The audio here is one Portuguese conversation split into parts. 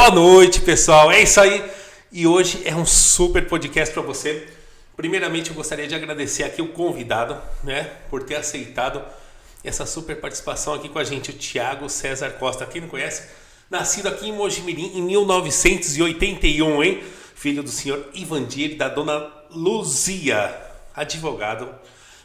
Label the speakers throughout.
Speaker 1: Boa noite, pessoal. É isso aí. E hoje é um super podcast para você. Primeiramente, eu gostaria de agradecer aqui o convidado, né, por ter aceitado essa super participação aqui com a gente, o Thiago César Costa. Quem não conhece? Nascido aqui em Mojimirim em 1981, hein? Filho do senhor Ivandir e da dona Luzia, advogado,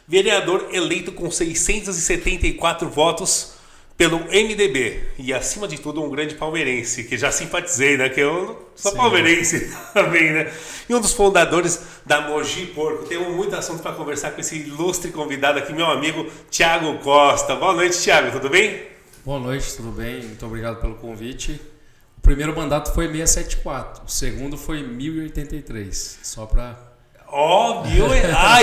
Speaker 1: vereador eleito com 674 votos pelo MDB e, acima de tudo, um grande palmeirense, que já simpatizei, né? Que eu sou palmeirense também, né? E um dos fundadores da Mogi Porco. Temos muito assunto para conversar com esse ilustre convidado aqui, meu amigo Thiago Costa. Boa noite, Thiago, tudo bem?
Speaker 2: Boa noite, tudo bem? Muito obrigado pelo convite. O primeiro mandato foi 674, o segundo foi 1083, só para...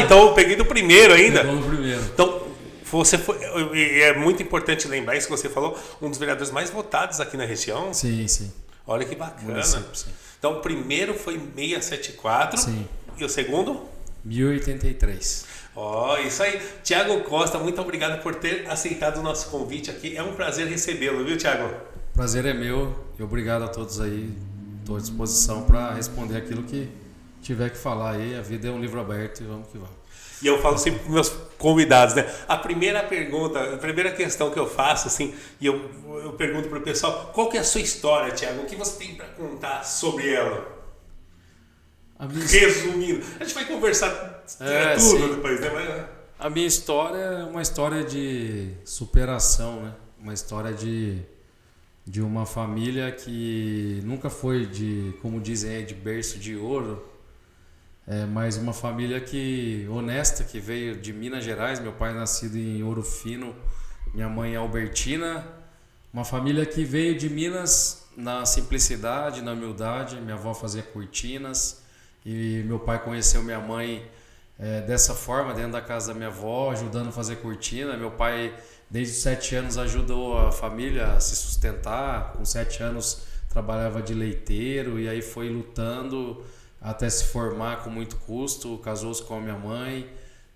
Speaker 1: então eu peguei do primeiro ainda.
Speaker 2: Pegou no primeiro.
Speaker 1: Então, você foi, é muito importante lembrar isso que você falou, um dos vereadores mais votados aqui na região.
Speaker 2: Sim, sim.
Speaker 1: Olha que bacana.
Speaker 2: Município, sim.
Speaker 1: Então, o primeiro foi 674.
Speaker 2: Sim.
Speaker 1: E o segundo?
Speaker 2: 1083.
Speaker 1: Isso aí. Thiago Costa, muito obrigado por ter aceitado o nosso convite aqui. É um prazer recebê-lo, viu, Thiago?
Speaker 2: Prazer é meu e obrigado a todos aí. Estou à disposição para responder aquilo que tiver que falar aí. A vida é um livro aberto e vamos que vamos.
Speaker 1: E eu falo sempre para os meus convidados, né? A primeira pergunta, a primeira questão que eu faço, assim, e eu pergunto para o pessoal, qual que é a sua história, Thiago? O que você tem para contar sobre ela? Resumindo. A gente vai conversar tudo
Speaker 2: sim.
Speaker 1: depois, né?
Speaker 2: A minha história é uma história de superação, né? Uma história de uma família que nunca foi de, como dizem aí, de berço de ouro. Mas uma família honesta, que veio de Minas Gerais. Meu pai nascido em Ouro Fino, minha mãe Albertina. Uma família que veio de Minas na simplicidade, na humildade. Minha avó fazia cortinas e meu pai conheceu minha mãe dessa forma, dentro da casa da minha avó, ajudando a fazer cortina. Meu pai, desde os 7 anos, ajudou a família a se sustentar. Com 7 anos trabalhava de leiteiro e aí foi lutando até se formar com muito custo, casou-se com a minha mãe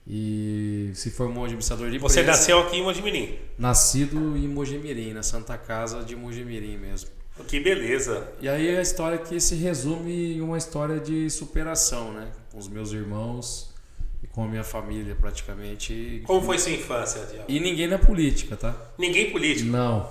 Speaker 2: e se formou administrador de empresa.
Speaker 1: Você nasceu aqui em Mojimirim?
Speaker 2: Nascido em Mojimirim, na Santa Casa de Mojimirim mesmo.
Speaker 1: Que beleza!
Speaker 2: E aí a história que se resume em uma história de superação, né? Com os meus irmãos e com a minha família praticamente.
Speaker 1: Como foi sua infância, Thiago?
Speaker 2: E ninguém na política, tá?
Speaker 1: Ninguém político?
Speaker 2: Não.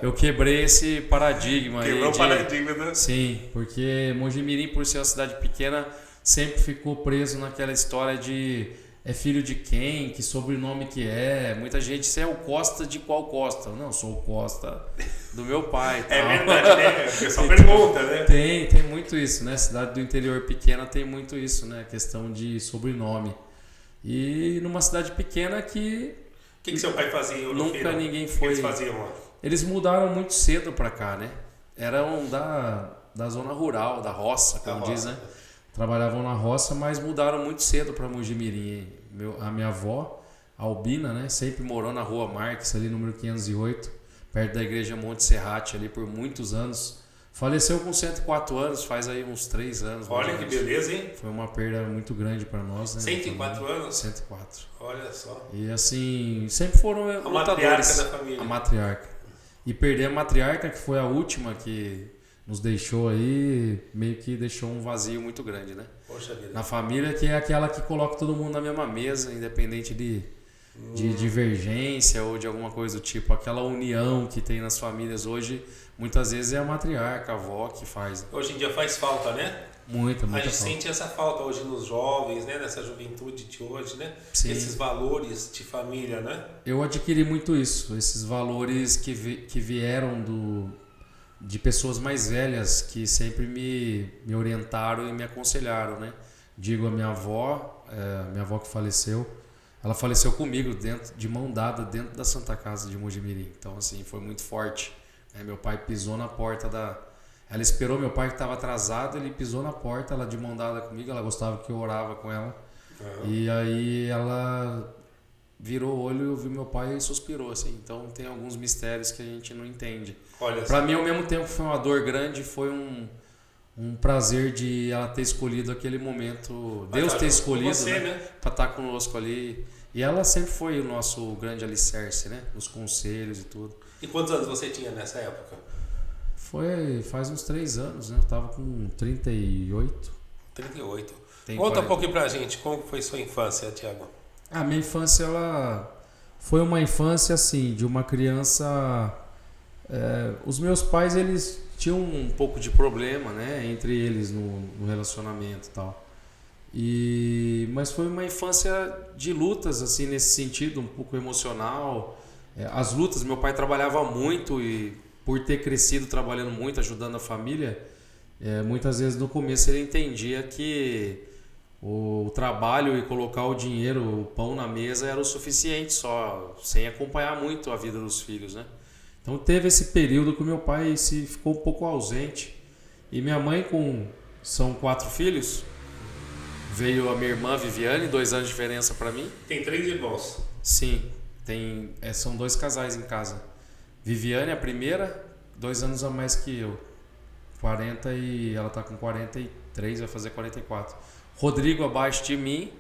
Speaker 2: Eu quebrei esse paradigma.
Speaker 1: Quebrou o paradigma, né?
Speaker 2: Sim, porque Mojimirim, por ser uma cidade pequena, sempre ficou preso naquela história de filho de quem, que sobrenome que é. Muita gente, você é o Costa de qual Costa? Não, sou o Costa do meu pai. Tal.
Speaker 1: É verdade, né? O pessoal pergunta, né?
Speaker 2: Tem muito isso, né? Cidade do interior pequena tem muito isso, né? Questão de sobrenome. E numa cidade pequena que...
Speaker 1: O que seu pai fazia?
Speaker 2: Nunca ninguém foi...
Speaker 1: O que eles faziam lá?
Speaker 2: Eles mudaram muito cedo pra cá, né? Eram da zona rural, da roça, como diz, né? Trabalhavam na roça, mas mudaram muito cedo para Mojimirim. A minha avó, a Albina, né? Sempre morou na Rua Marques, ali número 508, perto da igreja Monte Serrate, ali por muitos anos. Faleceu com 104 anos, faz aí uns 3 anos.
Speaker 1: Olha que beleza, hein?
Speaker 2: Foi uma perda muito grande para nós, né?
Speaker 1: 104 anos?
Speaker 2: 104.
Speaker 1: Olha só.
Speaker 2: E assim, sempre foram
Speaker 1: a matriarca da família.
Speaker 2: A matriarca. E perder a matriarca, que foi a última que nos deixou aí, meio que deixou um vazio muito grande, né?
Speaker 1: Poxa vida.
Speaker 2: Na família, que é aquela que coloca todo mundo na mesma mesa, independente de divergência ou de alguma coisa do tipo. Aquela união que tem nas famílias hoje, muitas vezes é a matriarca, a avó que faz.
Speaker 1: Hoje em dia faz falta, né?
Speaker 2: Muita
Speaker 1: A gente
Speaker 2: falta.
Speaker 1: Sente essa falta hoje nos jovens, né? Nessa juventude de hoje, né?
Speaker 2: Sim.
Speaker 1: Esses valores de família, né?
Speaker 2: Eu adquiri muito isso, esses valores que vieram de pessoas mais velhas que sempre me orientaram e me aconselharam, né? Digo, a minha avó que faleceu, ela faleceu comigo de mão dada dentro da Santa Casa de Mojimirim. Então, assim, foi muito forte. Meu pai pisou na porta Ela esperou meu pai que estava atrasado, ele pisou na porta, ela de mão dada comigo, ela gostava que eu orava com ela. Uhum. E aí ela virou o olho e ouviu meu pai e suspirou, assim. Então tem alguns mistérios que a gente não entende. Para mim, ao mesmo tempo, foi uma dor grande, foi um prazer de ela ter escolhido aquele momento, Deus ter escolhido,
Speaker 1: você,
Speaker 2: né? Para estar conosco ali. E ela sempre foi o nosso grande alicerce, né? Nos conselhos e tudo.
Speaker 1: E quantos anos você tinha nessa época?
Speaker 2: Faz uns 3 anos, né? Eu tava com 38.
Speaker 1: 38.
Speaker 2: Tem
Speaker 1: Conta
Speaker 2: 40.
Speaker 1: um pouquinho pra gente, como foi sua infância, Thiago?
Speaker 2: A minha infância, ela foi uma infância, assim, de uma criança... os meus pais, eles tinham um pouco de problema, né? Entre eles no relacionamento e tal. Mas foi uma infância de lutas, assim, nesse sentido, um pouco emocional. As lutas, meu pai trabalhava muito e por ter crescido trabalhando muito, ajudando a família, muitas vezes no começo ele entendia que o trabalho e colocar o dinheiro, o pão na mesa era o suficiente só, sem acompanhar muito a vida dos filhos, né? Então teve esse período que o meu pai ficou um pouco ausente. E minha mãe, são 4 filhos, veio a minha irmã Viviane, 2 anos de diferença para mim.
Speaker 1: Tem 3 irmãos.
Speaker 2: Sim, são 2 casais em casa. Viviane, a primeira, 2 anos a mais que eu. 40 e ela tá com 43, vai fazer 44. Rodrigo abaixo de mim,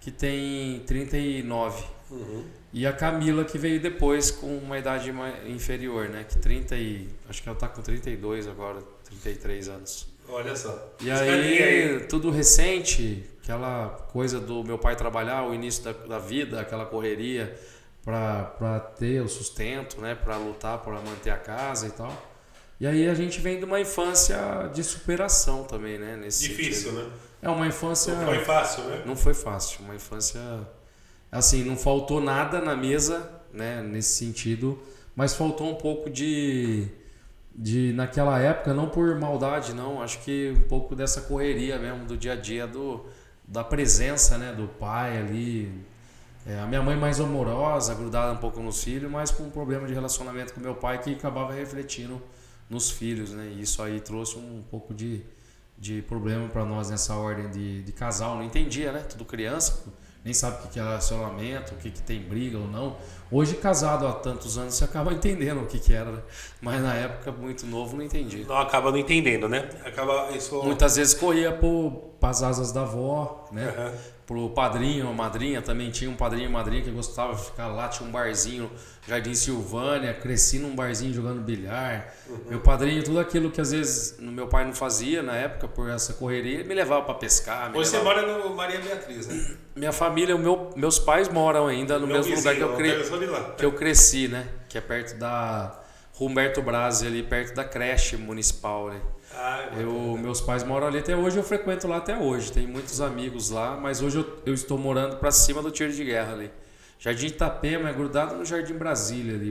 Speaker 2: que tem 39.
Speaker 1: Uhum.
Speaker 2: E a Camila, que veio depois com uma idade inferior, né? Acho que ela tá com 32 agora, 33 anos.
Speaker 1: Olha só.
Speaker 2: E aí, tudo recente, aquela coisa do meu pai trabalhar, o início da vida, aquela correria para ter o sustento, né? Para lutar, para manter a casa e tal. E aí a gente vem de uma infância de superação também, né? Nesse
Speaker 1: difícil,
Speaker 2: sentido.
Speaker 1: Né?
Speaker 2: É uma infância...
Speaker 1: Não foi fácil, né?
Speaker 2: Não foi fácil. Uma infância... Assim, não faltou nada na mesa, né? Nesse sentido. Mas faltou um pouco de naquela época, não por maldade, não. Acho que um pouco dessa correria mesmo do dia a dia, da presença, né? Do pai ali. A minha mãe mais amorosa, grudada um pouco nos filhos, mas com um problema de relacionamento com meu pai que acabava refletindo nos filhos, né? E isso aí trouxe um pouco de problema para nós nessa ordem de casal. Não entendia, né? Tudo criança, nem sabe o que é relacionamento, o que tem briga ou não. Hoje, casado há tantos anos, você acaba entendendo o que era, né? Mas na época, muito novo, não entendia.
Speaker 1: Não, acaba não entendendo, né?
Speaker 2: Muitas vezes corria para as asas da avó, né?
Speaker 1: Uhum.
Speaker 2: Pro padrinho, a madrinha, também tinha um padrinho e madrinha que gostava de ficar lá, tinha um barzinho, Jardim Silvânia, cresci num barzinho jogando bilhar. Uhum. Meu padrinho, tudo aquilo que às vezes meu pai não fazia na época por essa correria, me levava para pescar.
Speaker 1: Hoje você mora no Maria Beatriz, né?
Speaker 2: Minha família, meus pais moram ainda no mesmo lugar que eu cresci, né? Que é perto da Humberto Brasi, ali perto da creche municipal, né? Meus pais moram ali até hoje, eu frequento lá até hoje. Tem muitos amigos lá, mas hoje eu estou morando para cima do tiro de guerra ali. Jardim Itapema é grudado no Jardim Brasília ali,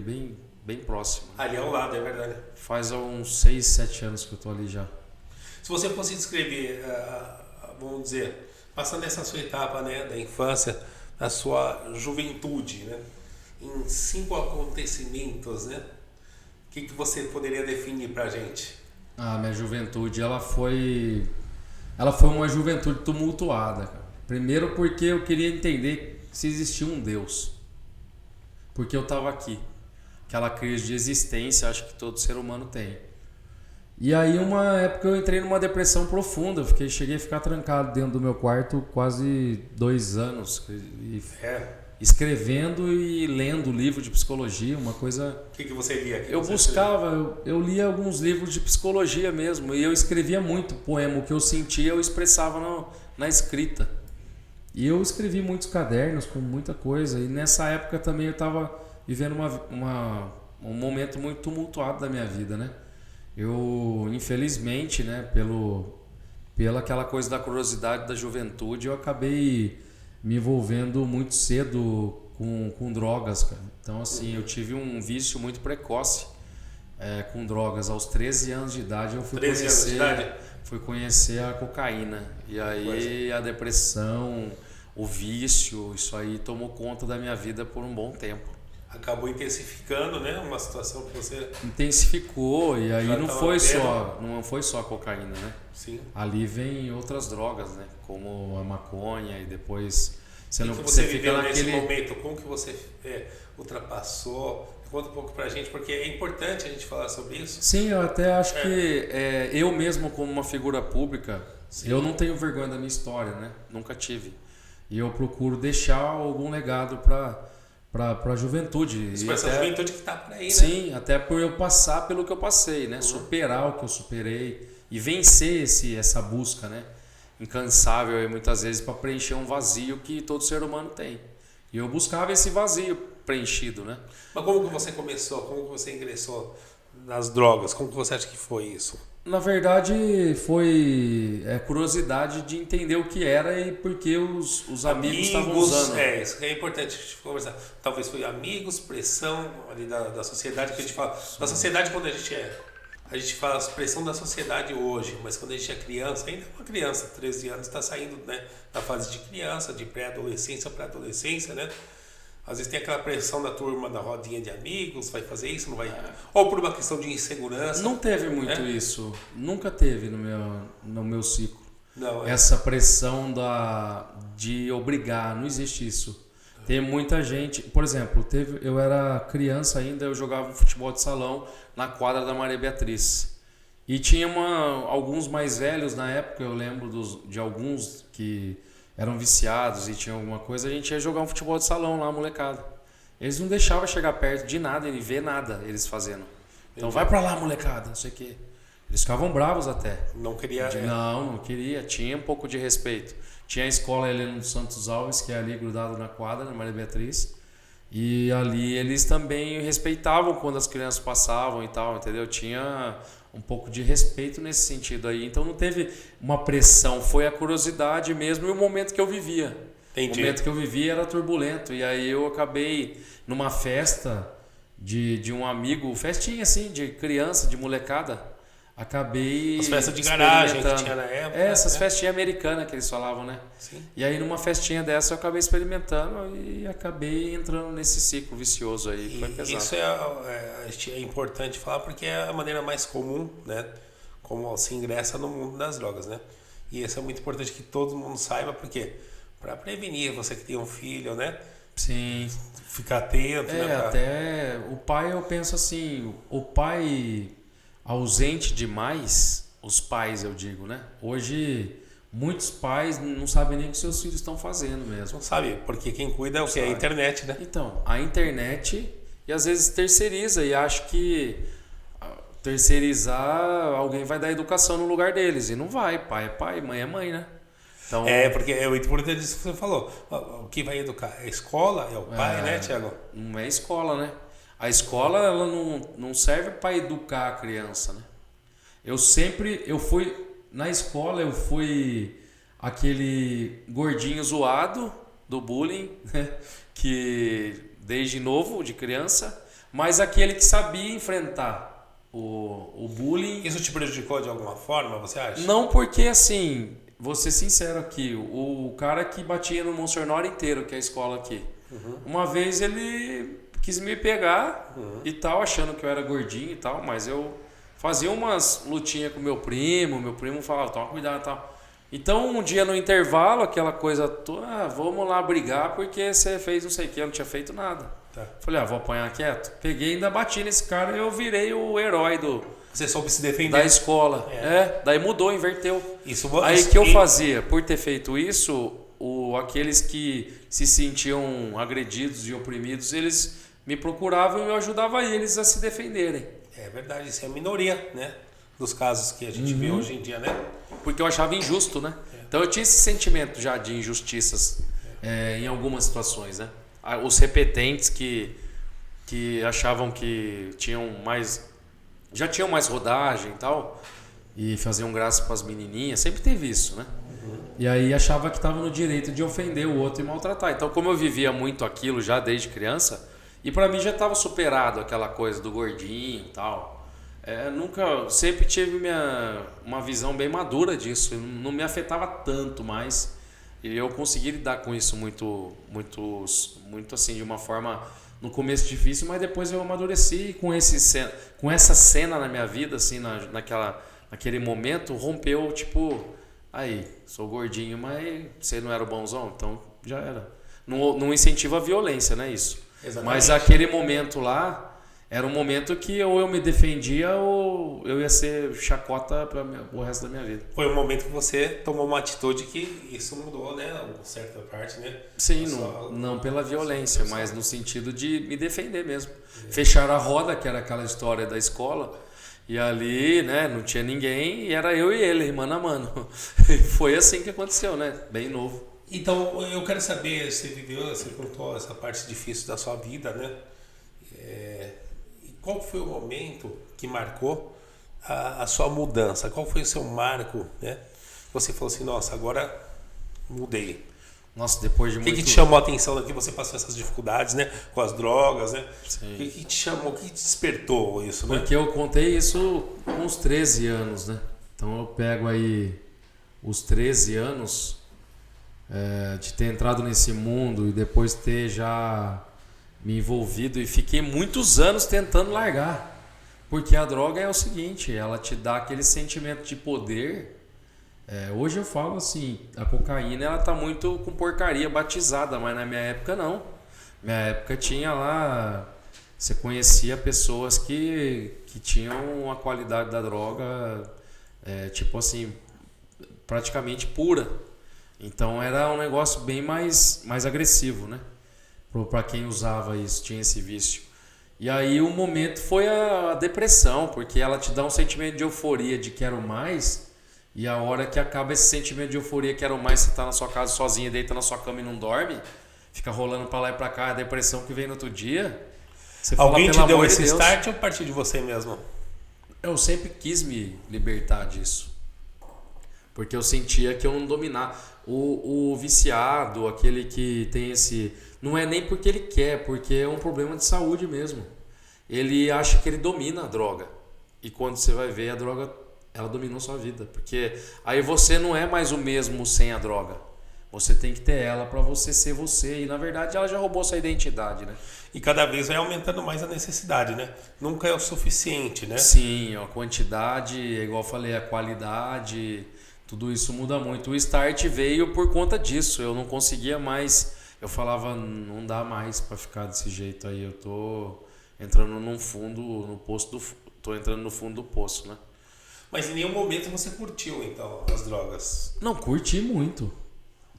Speaker 2: bem próximo.
Speaker 1: Ali ao lado, é verdade.
Speaker 2: Faz uns 6, 7 anos que eu estou ali já.
Speaker 1: Se você fosse descrever, vamos dizer, passando essa sua etapa, né, da infância, da sua juventude, né, em 5 acontecimentos, né, o que você poderia definir pra gente?
Speaker 2: Minha juventude, ela foi uma juventude tumultuada, cara. Primeiro porque eu queria entender se existia um Deus. Porque eu estava aqui. Aquela crise de existência, acho que todo ser humano tem. E aí uma época eu entrei numa depressão profunda. Cheguei a ficar trancado dentro do meu quarto quase 2 anos. Escrevendo e lendo livro de psicologia, uma coisa...
Speaker 1: O que você lia?
Speaker 2: Eu lia alguns livros de psicologia mesmo, e eu escrevia muito poema, o que eu sentia eu expressava na escrita. E eu escrevi muitos cadernos com muita coisa, e nessa época também eu estava vivendo um momento muito tumultuado da minha vida, né? Eu, infelizmente, né, pela aquela coisa da curiosidade da juventude, eu acabei me envolvendo muito cedo com drogas, cara. Então, assim, eu tive um vício muito precoce com drogas. Aos 13 anos de idade eu fui conhecer a cocaína. E aí a depressão, o vício, isso aí tomou conta da minha vida por um bom tempo.
Speaker 1: Acabou intensificando, né? Uma situação que você...
Speaker 2: Intensificou, e aí não foi só a cocaína, né?
Speaker 1: Sim.
Speaker 2: Ali vem outras drogas, né? Como a maconha, e depois...
Speaker 1: Você viveu nesse momento? Como que você ultrapassou? Conta um pouco pra gente, porque é importante a gente falar sobre isso.
Speaker 2: Sim, eu até acho que eu mesmo, como uma figura pública, eu não tenho vergonha da minha história, né? Nunca tive. E eu procuro deixar algum legado pra juventude.
Speaker 1: Isso foi essa juventude que tá por aí, né?
Speaker 2: Sim, até por eu passar pelo que eu passei, né? Superar o que eu superei e vencer essa busca, né? Incansável aí, muitas vezes, para preencher um vazio que todo ser humano tem. E eu buscava esse vazio preenchido, né?
Speaker 1: Mas como que você começou? Como que você ingressou nas drogas? Como que você acha que foi isso?
Speaker 2: Na verdade, foi curiosidade de entender o que era e por que os amigos estavam usando.
Speaker 1: Isso que é importante a gente conversar. Talvez foi amigos, pressão ali da sociedade, que a gente fala. Da sociedade, quando a gente fala pressão da sociedade hoje, mas quando a gente é criança, ainda é uma criança, 13 anos, está saindo, né, da fase de criança, de pré-adolescência para adolescência, né? Às vezes tem aquela pressão da turma, da rodinha de amigos, vai fazer isso, não vai... Ou por uma questão de insegurança.
Speaker 2: Não teve muito isso. Nunca teve no meu ciclo.
Speaker 1: Não,
Speaker 2: essa pressão de obrigar, não existe isso. Tem muita gente... Por exemplo, eu era criança ainda, eu jogava um futebol de salão na quadra da Maria Beatriz. E tinha alguns mais velhos na época, eu lembro de alguns que... eram viciados e tinham alguma coisa, a gente ia jogar um futebol de salão lá, molecada. Eles não deixavam chegar perto de nada e ver nada eles fazendo. Então vai pra lá, molecada, não sei o quê. Eles ficavam bravos até.
Speaker 1: Não queria...
Speaker 2: Não queria. Tinha um pouco de respeito. Tinha a escola ali no Santos Alves, que é ali grudado na quadra, na Maria Beatriz. E ali eles também respeitavam quando as crianças passavam e tal, entendeu? Tinha um pouco de respeito nesse sentido aí. Então não teve uma pressão, foi a curiosidade mesmo e o momento que eu vivia.
Speaker 1: Entendi.
Speaker 2: O momento que eu vivia era turbulento. E aí eu acabei numa festa de um amigo, festinha assim, de criança, de molecada. Acabei...
Speaker 1: As festas de garagem que tinha na época.
Speaker 2: Essas festinhas americanas que eles falavam, né?
Speaker 1: Sim.
Speaker 2: E aí numa festinha dessa eu acabei experimentando e acabei entrando nesse ciclo vicioso aí. Foi pesado.
Speaker 1: Isso é importante falar porque é a maneira mais comum, né? Como se ingressa no mundo das drogas, né? E isso é muito importante que todo mundo saiba, porque para prevenir você que tem um filho, né?
Speaker 2: Sim.
Speaker 1: Ficar atento, né?
Speaker 2: Até o pai, eu penso assim, o pai ausente demais, os pais eu digo, né? Hoje muitos pais não sabem nem o que seus filhos estão fazendo mesmo.
Speaker 1: Não sabe, porque quem cuida é o que? É a internet, né?
Speaker 2: Então, a internet e às vezes terceiriza e acho que terceirizar alguém vai dar educação no lugar deles e não vai, pai é pai, mãe é mãe, né? Então,
Speaker 1: porque é muito importante isso que você falou. O que vai educar é a escola, é o pai, né, Thiago?
Speaker 2: Não é escola, né? A escola ela não serve para educar a criança, né? Eu fui na escola, eu fui aquele gordinho zoado do bullying, né? Que desde novo, de criança, mas aquele que sabia enfrentar o bullying.
Speaker 1: Isso te prejudicou de alguma forma, você acha?
Speaker 2: Não, porque assim, vou ser sincero aqui, o cara que batia no Monsenhor inteiro, que é a escola aqui, uma vez ele quis me pegar e tal, achando que eu era gordinho e tal, mas eu fazia umas lutinhas com meu primo falava, toma cuidado e tal. Então um dia no intervalo, aquela coisa toda, vamos lá brigar porque você fez não sei o que, eu não tinha feito nada.
Speaker 1: Tá.
Speaker 2: Falei, vou apanhar quieto. Peguei e ainda bati nesse cara e eu virei o herói
Speaker 1: Você soube se defender.
Speaker 2: da escola. Daí mudou, inverteu. Aí que eu fazia, por ter feito isso, aqueles que se sentiam agredidos e oprimidos, eles me procuravam e eu ajudava eles a se defenderem.
Speaker 1: É verdade, isso é a minoria, né? Dos casos que a gente vê hoje em dia, né?
Speaker 2: Porque eu achava injusto, né? Então eu tinha esse sentimento já de injustiças em algumas situações, né? Os repetentes que achavam que já tinham mais rodagem e tal, e faziam graça para as menininhas, sempre teve isso, né? E aí achava que estava no direito de ofender o outro e maltratar. Então como eu vivia muito aquilo já desde criança, e para mim já estava superado aquela coisa do gordinho e tal. Sempre tive uma visão bem madura disso. Não me afetava tanto mais. E eu consegui lidar com isso muito assim, de uma forma no começo difícil, mas depois eu amadureci com essa cena na minha vida, assim, naquele momento, rompeu, tipo, aí, sou gordinho, mas você não era o bonzão, então já era. Não incentiva a violência, né, isso?
Speaker 1: Exatamente.
Speaker 2: Mas aquele momento lá, era um momento que ou eu me defendia ou eu ia ser chacota para o resto da minha vida.
Speaker 1: Foi um momento que você tomou uma atitude que isso mudou, né? Uma certa parte, né?
Speaker 2: Sim, não pela violência, mas no sentido de me defender mesmo. Fecharam a roda, que era aquela história da escola, e ali, né, não tinha ninguém, e era eu e ele, mano a mano. E foi assim que aconteceu, né? Bem novo.
Speaker 1: Então, eu quero saber, você contou essa parte difícil da sua vida, né? E qual foi o momento que marcou a sua mudança? Qual foi o seu marco, né? Você falou assim, nossa, agora mudei.
Speaker 2: Nossa, depois de
Speaker 1: O
Speaker 2: muito...
Speaker 1: que te chamou a atenção daqui? Você passou essas dificuldades, né? Com as drogas, né?
Speaker 2: Sim.
Speaker 1: O que te chamou, o que te despertou isso, né?
Speaker 2: Porque eu contei isso com uns 13 anos, né? Então eu pego aí os 13 anos de ter entrado nesse mundo e depois ter já me envolvido e fiquei muitos anos tentando largar. Porque a droga é o seguinte, ela te dá aquele sentimento de poder. Hoje eu falo assim, a cocaína ela tá muito com porcaria batizada, mas na minha época não. Minha época tinha lá, você conhecia pessoas que tinham a qualidade da droga, tipo assim, praticamente pura. Então era um negócio bem mais agressivo, né? Para quem usava isso, tinha esse vício. E aí o momento foi a depressão, porque ela te dá um sentimento de euforia, de quero mais. E a hora que acaba esse sentimento de euforia, quero mais, você tá na sua casa sozinha, deita na sua cama e não dorme, fica rolando pra lá e pra cá, a depressão que vem no outro dia. Você
Speaker 1: Alguém
Speaker 2: fala,
Speaker 1: te deu
Speaker 2: de
Speaker 1: esse
Speaker 2: Deus,
Speaker 1: start ou partiu de você mesmo?
Speaker 2: eu sempre quis me libertar disso. Porque eu sentia que eu não dominava. O viciado, aquele que tem esse... Não é nem porque ele quer, porque é um problema de saúde mesmo. Ele acha que ele domina a droga. E quando você vai ver, a droga... ela dominou sua vida, porque aí você não é mais o mesmo sem a droga. Você tem que ter ela para você ser você, e na verdade ela já roubou sua identidade, né?
Speaker 1: E cada vez vai aumentando mais a necessidade, né? Nunca é o suficiente, né?
Speaker 2: Sim, a quantidade, igual eu falei, a qualidade, tudo isso muda muito. O start veio por conta disso, eu não conseguia mais, eu falava, não dá mais para ficar desse jeito aí, eu tô entrando tô entrando no fundo do poço, né?
Speaker 1: Mas em nenhum momento você curtiu, então, as drogas?
Speaker 2: Não, curti muito.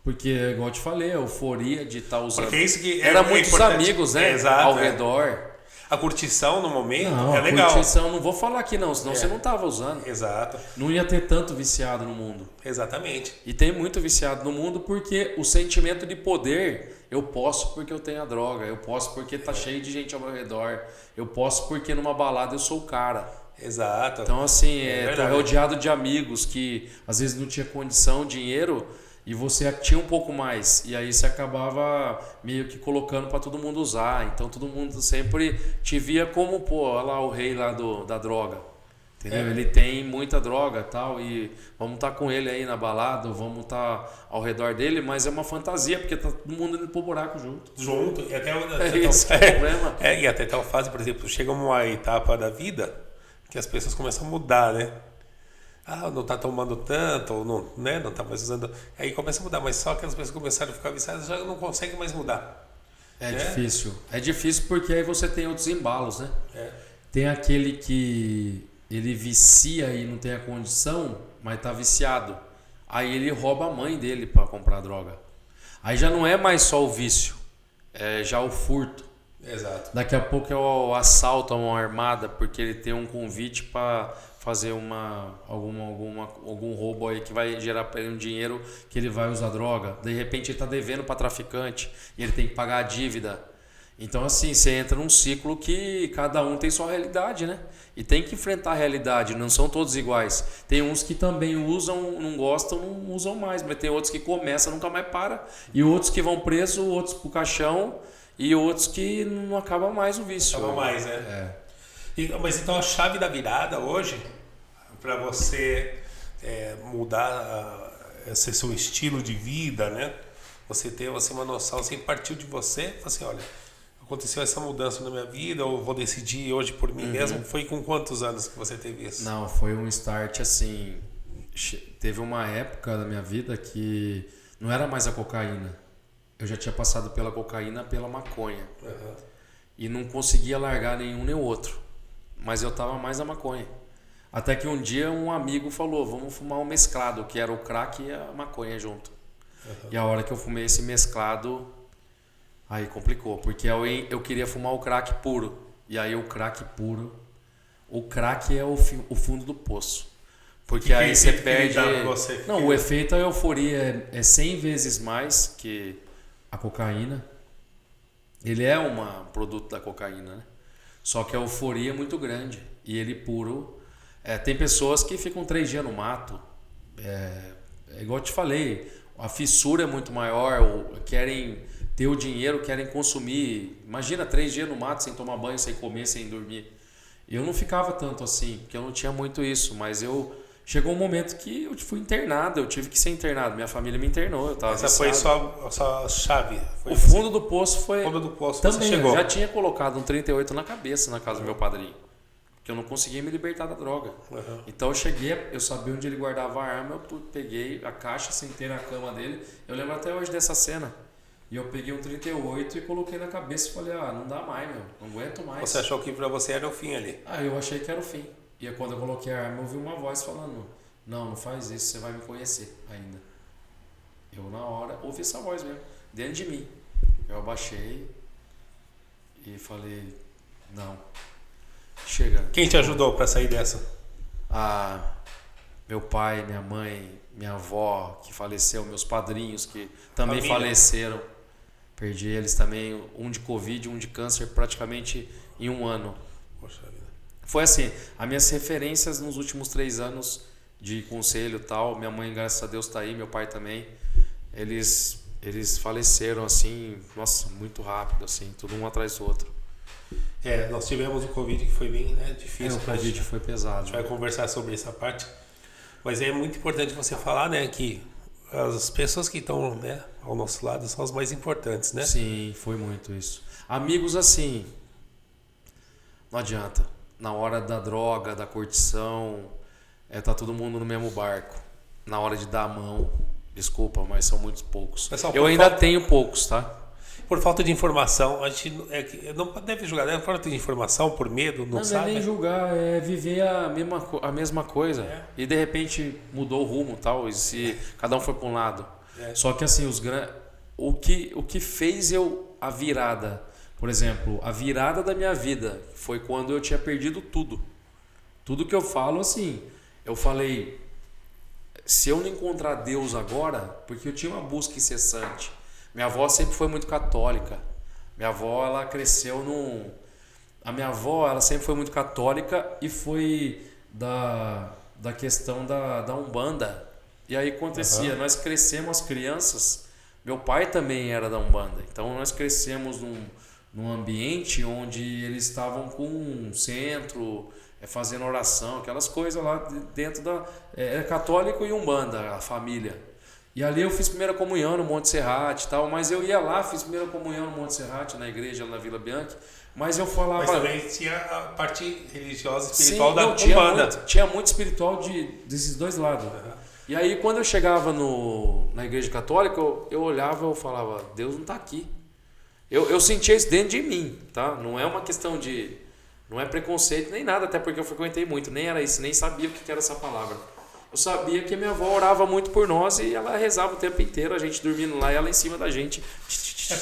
Speaker 2: Porque, igual eu te falei, a euforia de estar usando.
Speaker 1: Porque isso que
Speaker 2: era muitos amigos, né?
Speaker 1: Exato,
Speaker 2: ao redor.
Speaker 1: A curtição no momento
Speaker 2: Não,
Speaker 1: é legal.
Speaker 2: A curtição, não vou falar aqui não, senão você não estava usando.
Speaker 1: Exato.
Speaker 2: Não ia ter tanto viciado no mundo.
Speaker 1: Exatamente.
Speaker 2: E tem muito viciado no mundo porque o sentimento de poder, eu posso porque eu tenho a droga, eu posso porque tá cheio de gente ao meu redor, eu posso porque numa balada eu sou o cara.
Speaker 1: Exato.
Speaker 2: Então assim, tô
Speaker 1: verdade.
Speaker 2: rodeado de amigos que às vezes não tinha condição, dinheiro, e você tinha um pouco mais, e aí você acabava meio que colocando para todo mundo usar, então todo mundo sempre te via como, pô, olha lá o rei lá da droga, entendeu? Ele tem muita droga e tal, e vamos estar com ele aí na balada, ou vamos estar ao redor dele, mas é uma fantasia, porque tá todo mundo indo pro buraco junto.
Speaker 1: Junto, e até
Speaker 2: Esse que é o problema.
Speaker 1: E até tal fase, por exemplo, chega uma etapa da vida que as pessoas começam a mudar, né? Não tá tomando tanto, ou não, né? Não tá mais usando. Aí começa a mudar, mas só aquelas pessoas que começaram a ficar viciadas já não conseguem mais mudar.
Speaker 2: É difícil. É difícil porque aí você tem outros embalos, né?
Speaker 1: É.
Speaker 2: Tem aquele que ele vicia e não tem a condição, mas tá viciado. Aí ele rouba a mãe dele para comprar droga. Aí já não é mais só o vício, é já o furto.
Speaker 1: Exato.
Speaker 2: Daqui a pouco é o assalto a uma armada porque ele tem um convite para fazer algum roubo aí que vai gerar para ele um dinheiro que ele vai usar droga. De repente ele está devendo para traficante e ele tem que pagar a dívida. Então assim, você entra num ciclo que cada um tem sua realidade, né? E tem que enfrentar a realidade, não são todos iguais. Tem uns que também usam, não gostam, não usam mais, mas tem outros que começam, nunca mais para, e outros que vão preso, outros pro caixão, e outros que não acaba mais o vício.
Speaker 1: Acaba mais, né? Mas então a chave da virada hoje, para você mudar esse seu estilo de vida, né? Você ter uma noção, assim, partiu de você, assim, olha, aconteceu essa mudança na minha vida, ou vou decidir hoje por mim mesmo. Foi com quantos anos que você teve isso?
Speaker 2: Não, foi um start assim, teve uma época da minha vida que não era mais a cocaína. Eu já tinha passado pela cocaína, pela maconha.
Speaker 1: Uhum.
Speaker 2: e não conseguia largar nenhum nem o outro. Mas eu tava mais na maconha. Até que um dia um amigo falou, vamos fumar um mesclado, que era o crack e a maconha junto. E a hora que eu fumei esse mesclado, aí complicou, porque eu queria fumar o crack puro. E aí o crack puro, o crack é o fundo do poço. Porque aí você perde... Não, o efeito, a euforia é 100 vezes mais que a cocaína. Ele é um produto da cocaína, né? Só que a euforia é muito grande. E ele puro... tem pessoas que ficam 3 dias no mato. É igual eu te falei, a fissura é muito maior, querem ter o dinheiro, querem consumir. Imagina 3 dias no mato sem tomar banho, sem comer, sem dormir. Eu não ficava tanto assim, porque eu não tinha muito isso, mas chegou um momento que eu fui internado, eu tive que ser internado, minha família me internou, eu tava
Speaker 1: Essa
Speaker 2: viciado.
Speaker 1: foi sua chave?
Speaker 2: O fundo do poço foi...
Speaker 1: O fundo do poço
Speaker 2: também,
Speaker 1: você chegou.
Speaker 2: eu já tinha colocado um 38 na cabeça na casa do meu padrinho, que eu não conseguia me libertar da droga. Então eu cheguei, eu sabia onde ele guardava a arma, eu peguei a caixa, sentei na cama dele, eu lembro até hoje dessa cena. E eu peguei um 38 e coloquei na cabeça e falei, não dá mais, meu, não aguento mais.
Speaker 1: Você achou que pra você era o fim ali?
Speaker 2: Eu achei que era o fim. E aí, quando eu coloquei a arma, eu ouvi uma voz falando, não faz isso, você vai me conhecer ainda. Eu na hora ouvi essa voz mesmo, dentro de mim. Eu abaixei e falei, não, chega.
Speaker 1: Quem te ajudou pra sair dessa?
Speaker 2: Meu pai, minha mãe, minha avó que faleceu, meus padrinhos que também faleceram. Perdi eles também, um de Covid, um de câncer, praticamente em 1 ano.
Speaker 1: Poxa vida.
Speaker 2: Foi assim, as minhas referências nos últimos 3 anos de conselho e tal, minha mãe, graças a Deus, tá aí, meu pai também, eles faleceram assim, nossa, muito rápido, assim, tudo um atrás do outro.
Speaker 1: Nós tivemos o Covid que foi bem difícil.
Speaker 2: O Covid foi pesado.
Speaker 1: A gente vai conversar sobre essa parte. Mas é muito importante você falar, né, que as pessoas que estão, né, ao nosso lado são as mais importantes, né?
Speaker 2: Sim, foi muito isso. Amigos assim, não adianta. Na hora da droga, da curtição, tá todo mundo no mesmo barco. Na hora de dar a mão, desculpa, mas são muitos poucos.
Speaker 1: Pessoal,
Speaker 2: eu ainda tenho poucos, tá?
Speaker 1: Por falta de informação, a gente não deve julgar, né? Por falta de informação, por medo, não sabe.
Speaker 2: Não é nem julgar, é viver a mesma coisa. E de repente mudou o rumo, tal, e se cada um foi para um lado. Só que assim, o que fez a virada, por exemplo, a virada da minha vida foi quando eu tinha perdido tudo. Tudo que eu falo, assim, eu falei, se eu não encontrar Deus agora, porque eu tinha uma busca incessante. Minha avó sempre foi muito católica. Minha avó, ela cresceu A minha avó, ela sempre foi muito católica e foi da questão da Umbanda. E aí acontecia, nós crescemos crianças, meu pai também era da Umbanda. Então nós crescemos num ambiente onde eles estavam com um centro, fazendo oração, aquelas coisas lá dentro era católico e Umbanda, a família. E ali eu fiz primeira comunhão no Monte Serrate e tal, mas eu ia lá, fiz primeira comunhão no Monte Serrate, na igreja na Vila Bianchi, mas eu falava...
Speaker 1: Mas também tinha a parte religiosa, espiritual da Umbanda.
Speaker 2: Tinha muito espiritual desses dois lados. E aí quando eu chegava na igreja católica, eu olhava e falava, Deus não está aqui. Eu sentia isso dentro de mim, tá? Não é uma questão de... Não é preconceito nem nada, até porque eu frequentei muito, nem era isso, nem sabia o que era essa palavra. Eu sabia que a minha avó orava muito por nós e ela rezava o tempo inteiro, a gente dormindo lá e ela em cima da gente.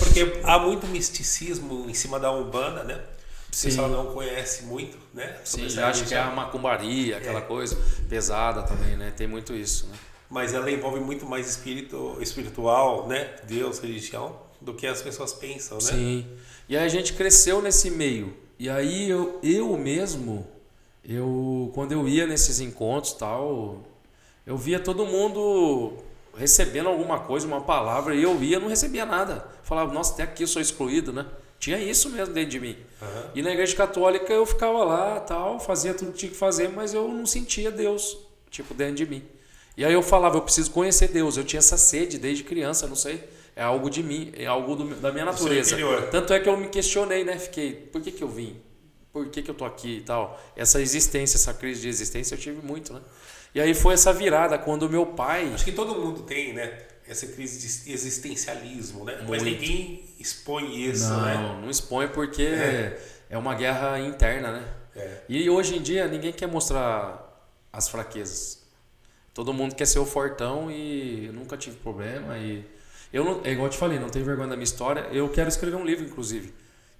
Speaker 1: Porque há muito misticismo em cima da Umbanda, né? O pessoal não conhece muito, né?
Speaker 2: Sim, acha que é a macumbaria, aquela coisa pesada também, né? Tem muito isso, né?
Speaker 1: Mas ela envolve muito mais espiritual, né? Deus, religião, do que as pessoas pensam, né?
Speaker 2: Sim. E aí a gente cresceu nesse meio. E aí eu mesmo, quando eu ia nesses encontros e tal... Eu via todo mundo recebendo alguma coisa, uma palavra, e eu ia e não recebia nada. Falava, nossa, até aqui eu sou excluído, né? Tinha isso mesmo dentro de mim. E na igreja católica eu ficava lá, tal, fazia tudo que tinha que fazer, mas eu não sentia Deus, dentro de mim. E aí eu falava, eu preciso conhecer Deus. Eu tinha essa sede desde criança, não sei. É algo de mim, é algo da minha natureza. Tanto é que eu me questionei, né? Fiquei, por que eu vim? Por que eu tô aqui e tal? Essa existência, essa crise de existência eu tive muito, né? E aí foi essa virada quando meu pai...
Speaker 1: Acho que todo mundo tem, né? essa crise de existencialismo, né? Mas
Speaker 2: Muito.
Speaker 1: ninguém expõe isso, né?
Speaker 2: Não expõe porque é uma guerra interna, né? E hoje em dia ninguém quer mostrar as fraquezas. Todo mundo quer ser o fortão e eu nunca tive problema. E eu não, é igual eu te falei, não tenho vergonha da minha história. Eu quero escrever um livro, inclusive,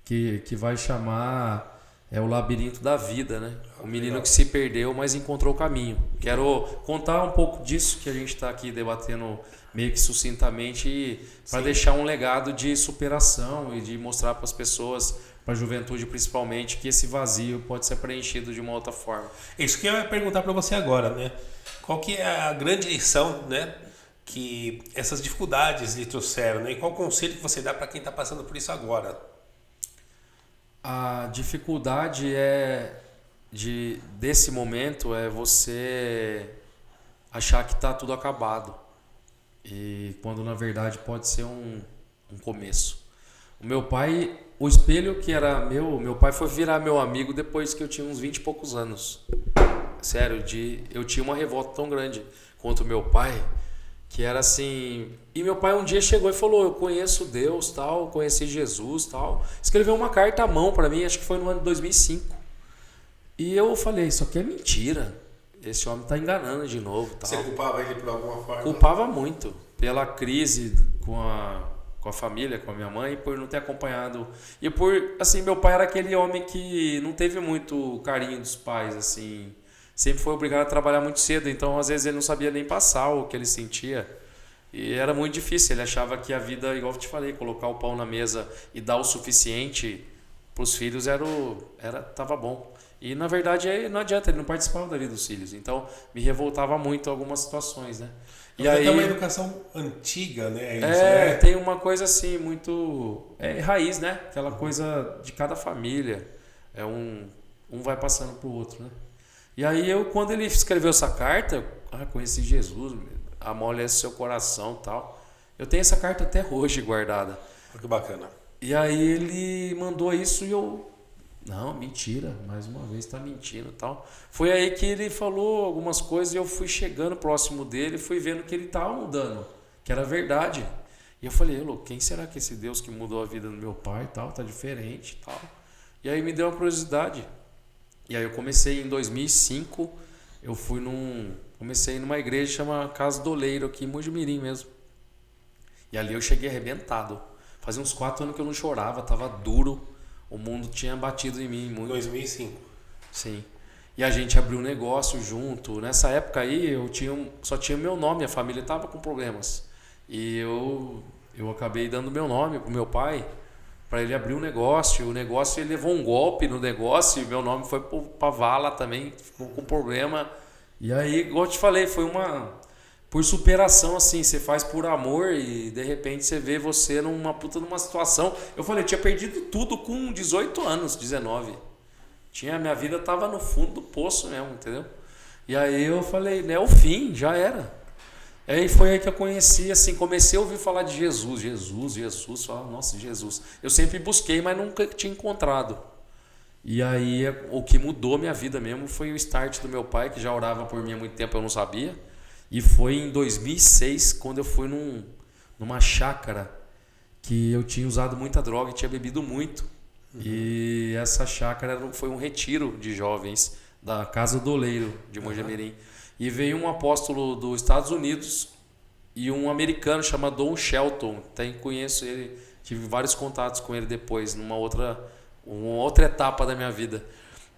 Speaker 2: que vai chamar O Labirinto da Vida, né? O menino que se perdeu, mas encontrou o caminho. Quero contar um pouco disso que a gente está aqui debatendo meio que sucintamente para deixar um legado de superação e de mostrar para as pessoas, para a juventude principalmente, que esse vazio pode ser preenchido de uma outra forma.
Speaker 1: Isso que eu ia perguntar para você agora, né? Qual que é a grande lição, né, que essas dificuldades lhe trouxeram, né? E qual conselho que você dá para quem está passando por isso agora?
Speaker 2: A dificuldade desse momento é você achar que está tudo acabado. E quando na verdade pode ser um começo. O meu pai, o espelho que era meu pai foi virar meu amigo depois que eu tinha uns 20 e poucos anos. Sério, eu tinha uma revolta tão grande contra o meu pai, que era assim... E meu pai um dia chegou e falou, eu conheço Deus, tal, conheci Jesus, tal. Escreveu uma carta à mão para mim, acho que foi no ano de 2005. E eu falei, isso aqui é mentira. Esse homem está enganando de novo. Tal.
Speaker 1: Você culpava ele por alguma forma?
Speaker 2: Culpava muito pela crise com a família, com a minha mãe, por não ter acompanhado. E por, assim, meu pai era aquele homem que não teve muito carinho dos pais, assim. Sempre foi obrigado a trabalhar muito cedo, então às vezes ele não sabia nem passar o que ele sentia. E era muito difícil, ele achava que a vida, igual eu te falei, colocar o pão na mesa e dar o suficiente para os filhos tava bom. E na verdade não adianta, ele não participava da vida dos filhos. Então me revoltava muito em algumas situações, né?
Speaker 1: E aí tem uma educação antiga, né? Isso, né?
Speaker 2: Tem uma coisa assim, muito... raiz, né? Aquela coisa de cada família. Um vai passando pro outro, né? E aí quando ele escreveu essa carta, conheci Jesus, amolece seu coração e tal. Eu tenho essa carta até hoje guardada.
Speaker 1: Que bacana.
Speaker 2: E aí ele mandou isso e eu... Não, mentira, mais uma vez tá mentindo e tal. Foi aí que ele falou algumas coisas e eu fui chegando próximo dele, fui vendo que ele tava mudando, que era verdade. E eu falei, quem será que esse Deus que mudou a vida do meu pai e tal, tá diferente e tal. E aí me deu uma curiosidade. E aí eu comecei em 2005, comecei numa igreja chamada Casa do Oleiro, aqui em Mojimirim mesmo. E ali eu cheguei arrebentado. Fazia uns 4 anos que eu não chorava, tava duro. O mundo tinha batido em mim muito.
Speaker 1: 2005.
Speaker 2: Sim. E a gente abriu um negócio junto. Nessa época aí só tinha meu nome, a família estava com problemas. E eu acabei dando meu nome pro meu pai para ele abrir um negócio. O negócio, ele levou um golpe no negócio e meu nome foi pra vala também, ficou com problema. E aí, igual eu te falei, foi por superação, assim, você faz por amor e de repente você vê você numa situação. Eu falei, eu tinha perdido tudo com 18 anos, 19. Minha vida tava no fundo do poço mesmo, entendeu? E aí eu falei, né, o fim, já era. Aí foi aí que eu conheci, assim, comecei a ouvir falar de Jesus, falava, nossa, Jesus. Eu sempre busquei, mas nunca tinha encontrado. E aí o que mudou minha vida mesmo foi o start do meu pai, que já orava por mim há muito tempo, eu não sabia. E foi em 2006, quando eu fui numa chácara, que eu tinha usado muita droga e tinha bebido muito. Uhum. E essa chácara foi um retiro de jovens da Casa do Oleiro, de Mojimirim. E veio um apóstolo dos Estados Unidos e um americano chamado Don Shelton. Conheço ele, tive vários contatos com ele depois, uma outra etapa da minha vida.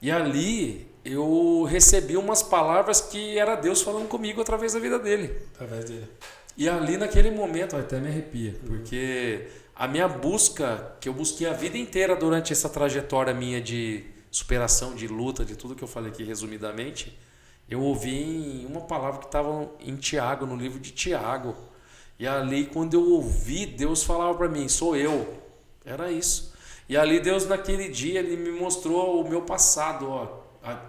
Speaker 2: E ali eu recebi umas palavras que era Deus falando comigo através da vida dele.
Speaker 1: Através dele.
Speaker 2: E ali naquele momento, até me arrepia, porque a minha busca, que eu busquei a vida inteira durante essa trajetória minha de superação, de luta, de tudo que eu falei aqui resumidamente, eu ouvi uma palavra que estava em Tiago, no livro de Tiago. E ali, quando eu ouvi, Deus falava para mim, sou eu. Era isso. E ali Deus, naquele dia, ele me mostrou o meu passado.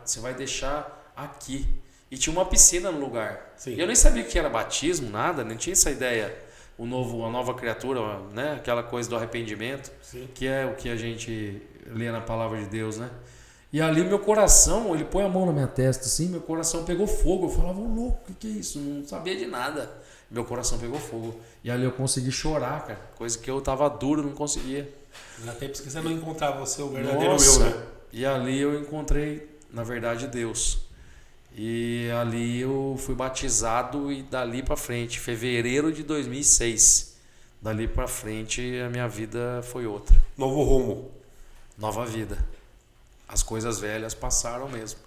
Speaker 2: Você vai deixar aqui. E tinha uma piscina no lugar. Sim. E eu nem sabia o que era batismo, nada, nem tinha essa ideia. A nova criatura, né? Aquela coisa do arrependimento. Sim. Que é o que a gente lê na palavra de Deus, né? E ali meu coração, ele põe a mão na minha testa assim, meu coração pegou fogo. Eu falava, louco, o que é isso? Não sabia de nada. meu coração pegou fogo. E ali eu consegui chorar, cara. Coisa que eu tava duro, não conseguia.
Speaker 1: Na tempo que você não encontrava o seu verdadeiro
Speaker 2: Nossa,
Speaker 1: eu, né?
Speaker 2: E ali eu encontrei, na verdade, Deus. E ali eu fui batizado e dali pra frente, fevereiro de 2006. Dali pra frente a minha vida foi outra.
Speaker 1: Novo rumo.
Speaker 2: Nova vida. As coisas velhas passaram mesmo.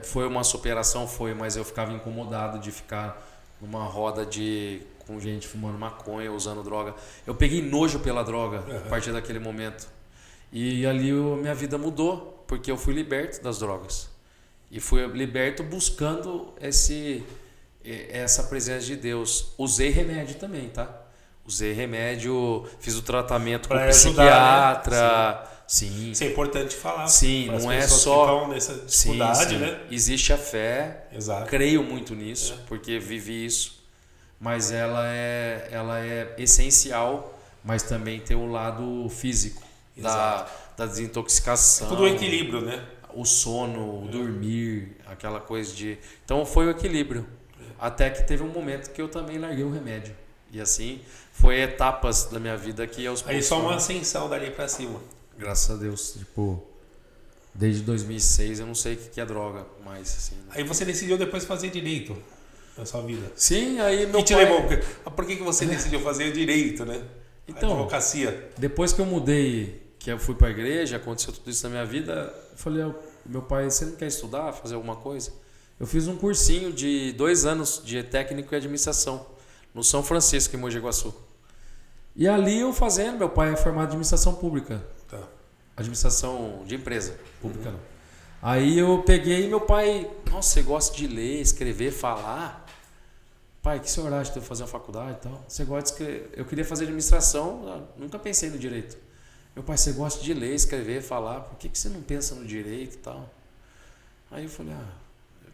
Speaker 2: Foi uma superação, foi, mas eu ficava incomodado de ficar numa roda com gente fumando maconha, usando droga. Eu peguei nojo pela droga a partir daquele momento. E ali minha vida mudou, porque eu fui liberto das drogas. E fui liberto buscando essa presença de Deus. Usei remédio também, tá? Usei remédio, fiz o tratamento com psiquiatra. Né? Sim.
Speaker 1: Isso é importante falar.
Speaker 2: Sim, não é só
Speaker 1: que estão nessa dificuldade,
Speaker 2: sim.
Speaker 1: Né?
Speaker 2: Existe a fé.
Speaker 1: Exato.
Speaker 2: Creio muito nisso, porque vivi isso. Mas ela é essencial, mas também tem o lado físico da desintoxicação.
Speaker 1: É tudo um equilíbrio, né?
Speaker 2: O sono, o dormir, aquela coisa de... Então foi o equilíbrio. Até que teve um momento que eu também larguei o remédio. E assim, foi etapas da minha vida que aos poucos...
Speaker 1: Aí só uma ascensão dali pra cima.
Speaker 2: Graças a Deus, tipo... Desde 2006 eu não sei o que é droga, mas assim...
Speaker 1: Aí você decidiu depois fazer direito na sua vida.
Speaker 2: Sim, aí meu pai...
Speaker 1: te levou? Por que você decidiu fazer direito, né?
Speaker 2: Então,
Speaker 1: advocacia.
Speaker 2: Depois que eu mudei, que eu fui pra igreja, aconteceu tudo isso na minha vida, eu falei, meu pai, você não quer estudar, fazer alguma coisa? Eu fiz um cursinho de 2 anos de técnico e administração, no São Francisco, em Mogi Guaçu. E ali eu fazendo, meu pai é formado em administração pública.
Speaker 1: Tá.
Speaker 2: Administração de empresa, pública não. Aí eu peguei e meu pai, nossa, você gosta de ler, escrever, falar? Pai, o que o senhor acha de eu fazer uma faculdade e tal? Você gosta de escrever? Eu queria fazer administração, nunca pensei no direito. Meu pai, você gosta de ler, escrever, falar, por que você não pensa no direito e tal? Aí eu falei,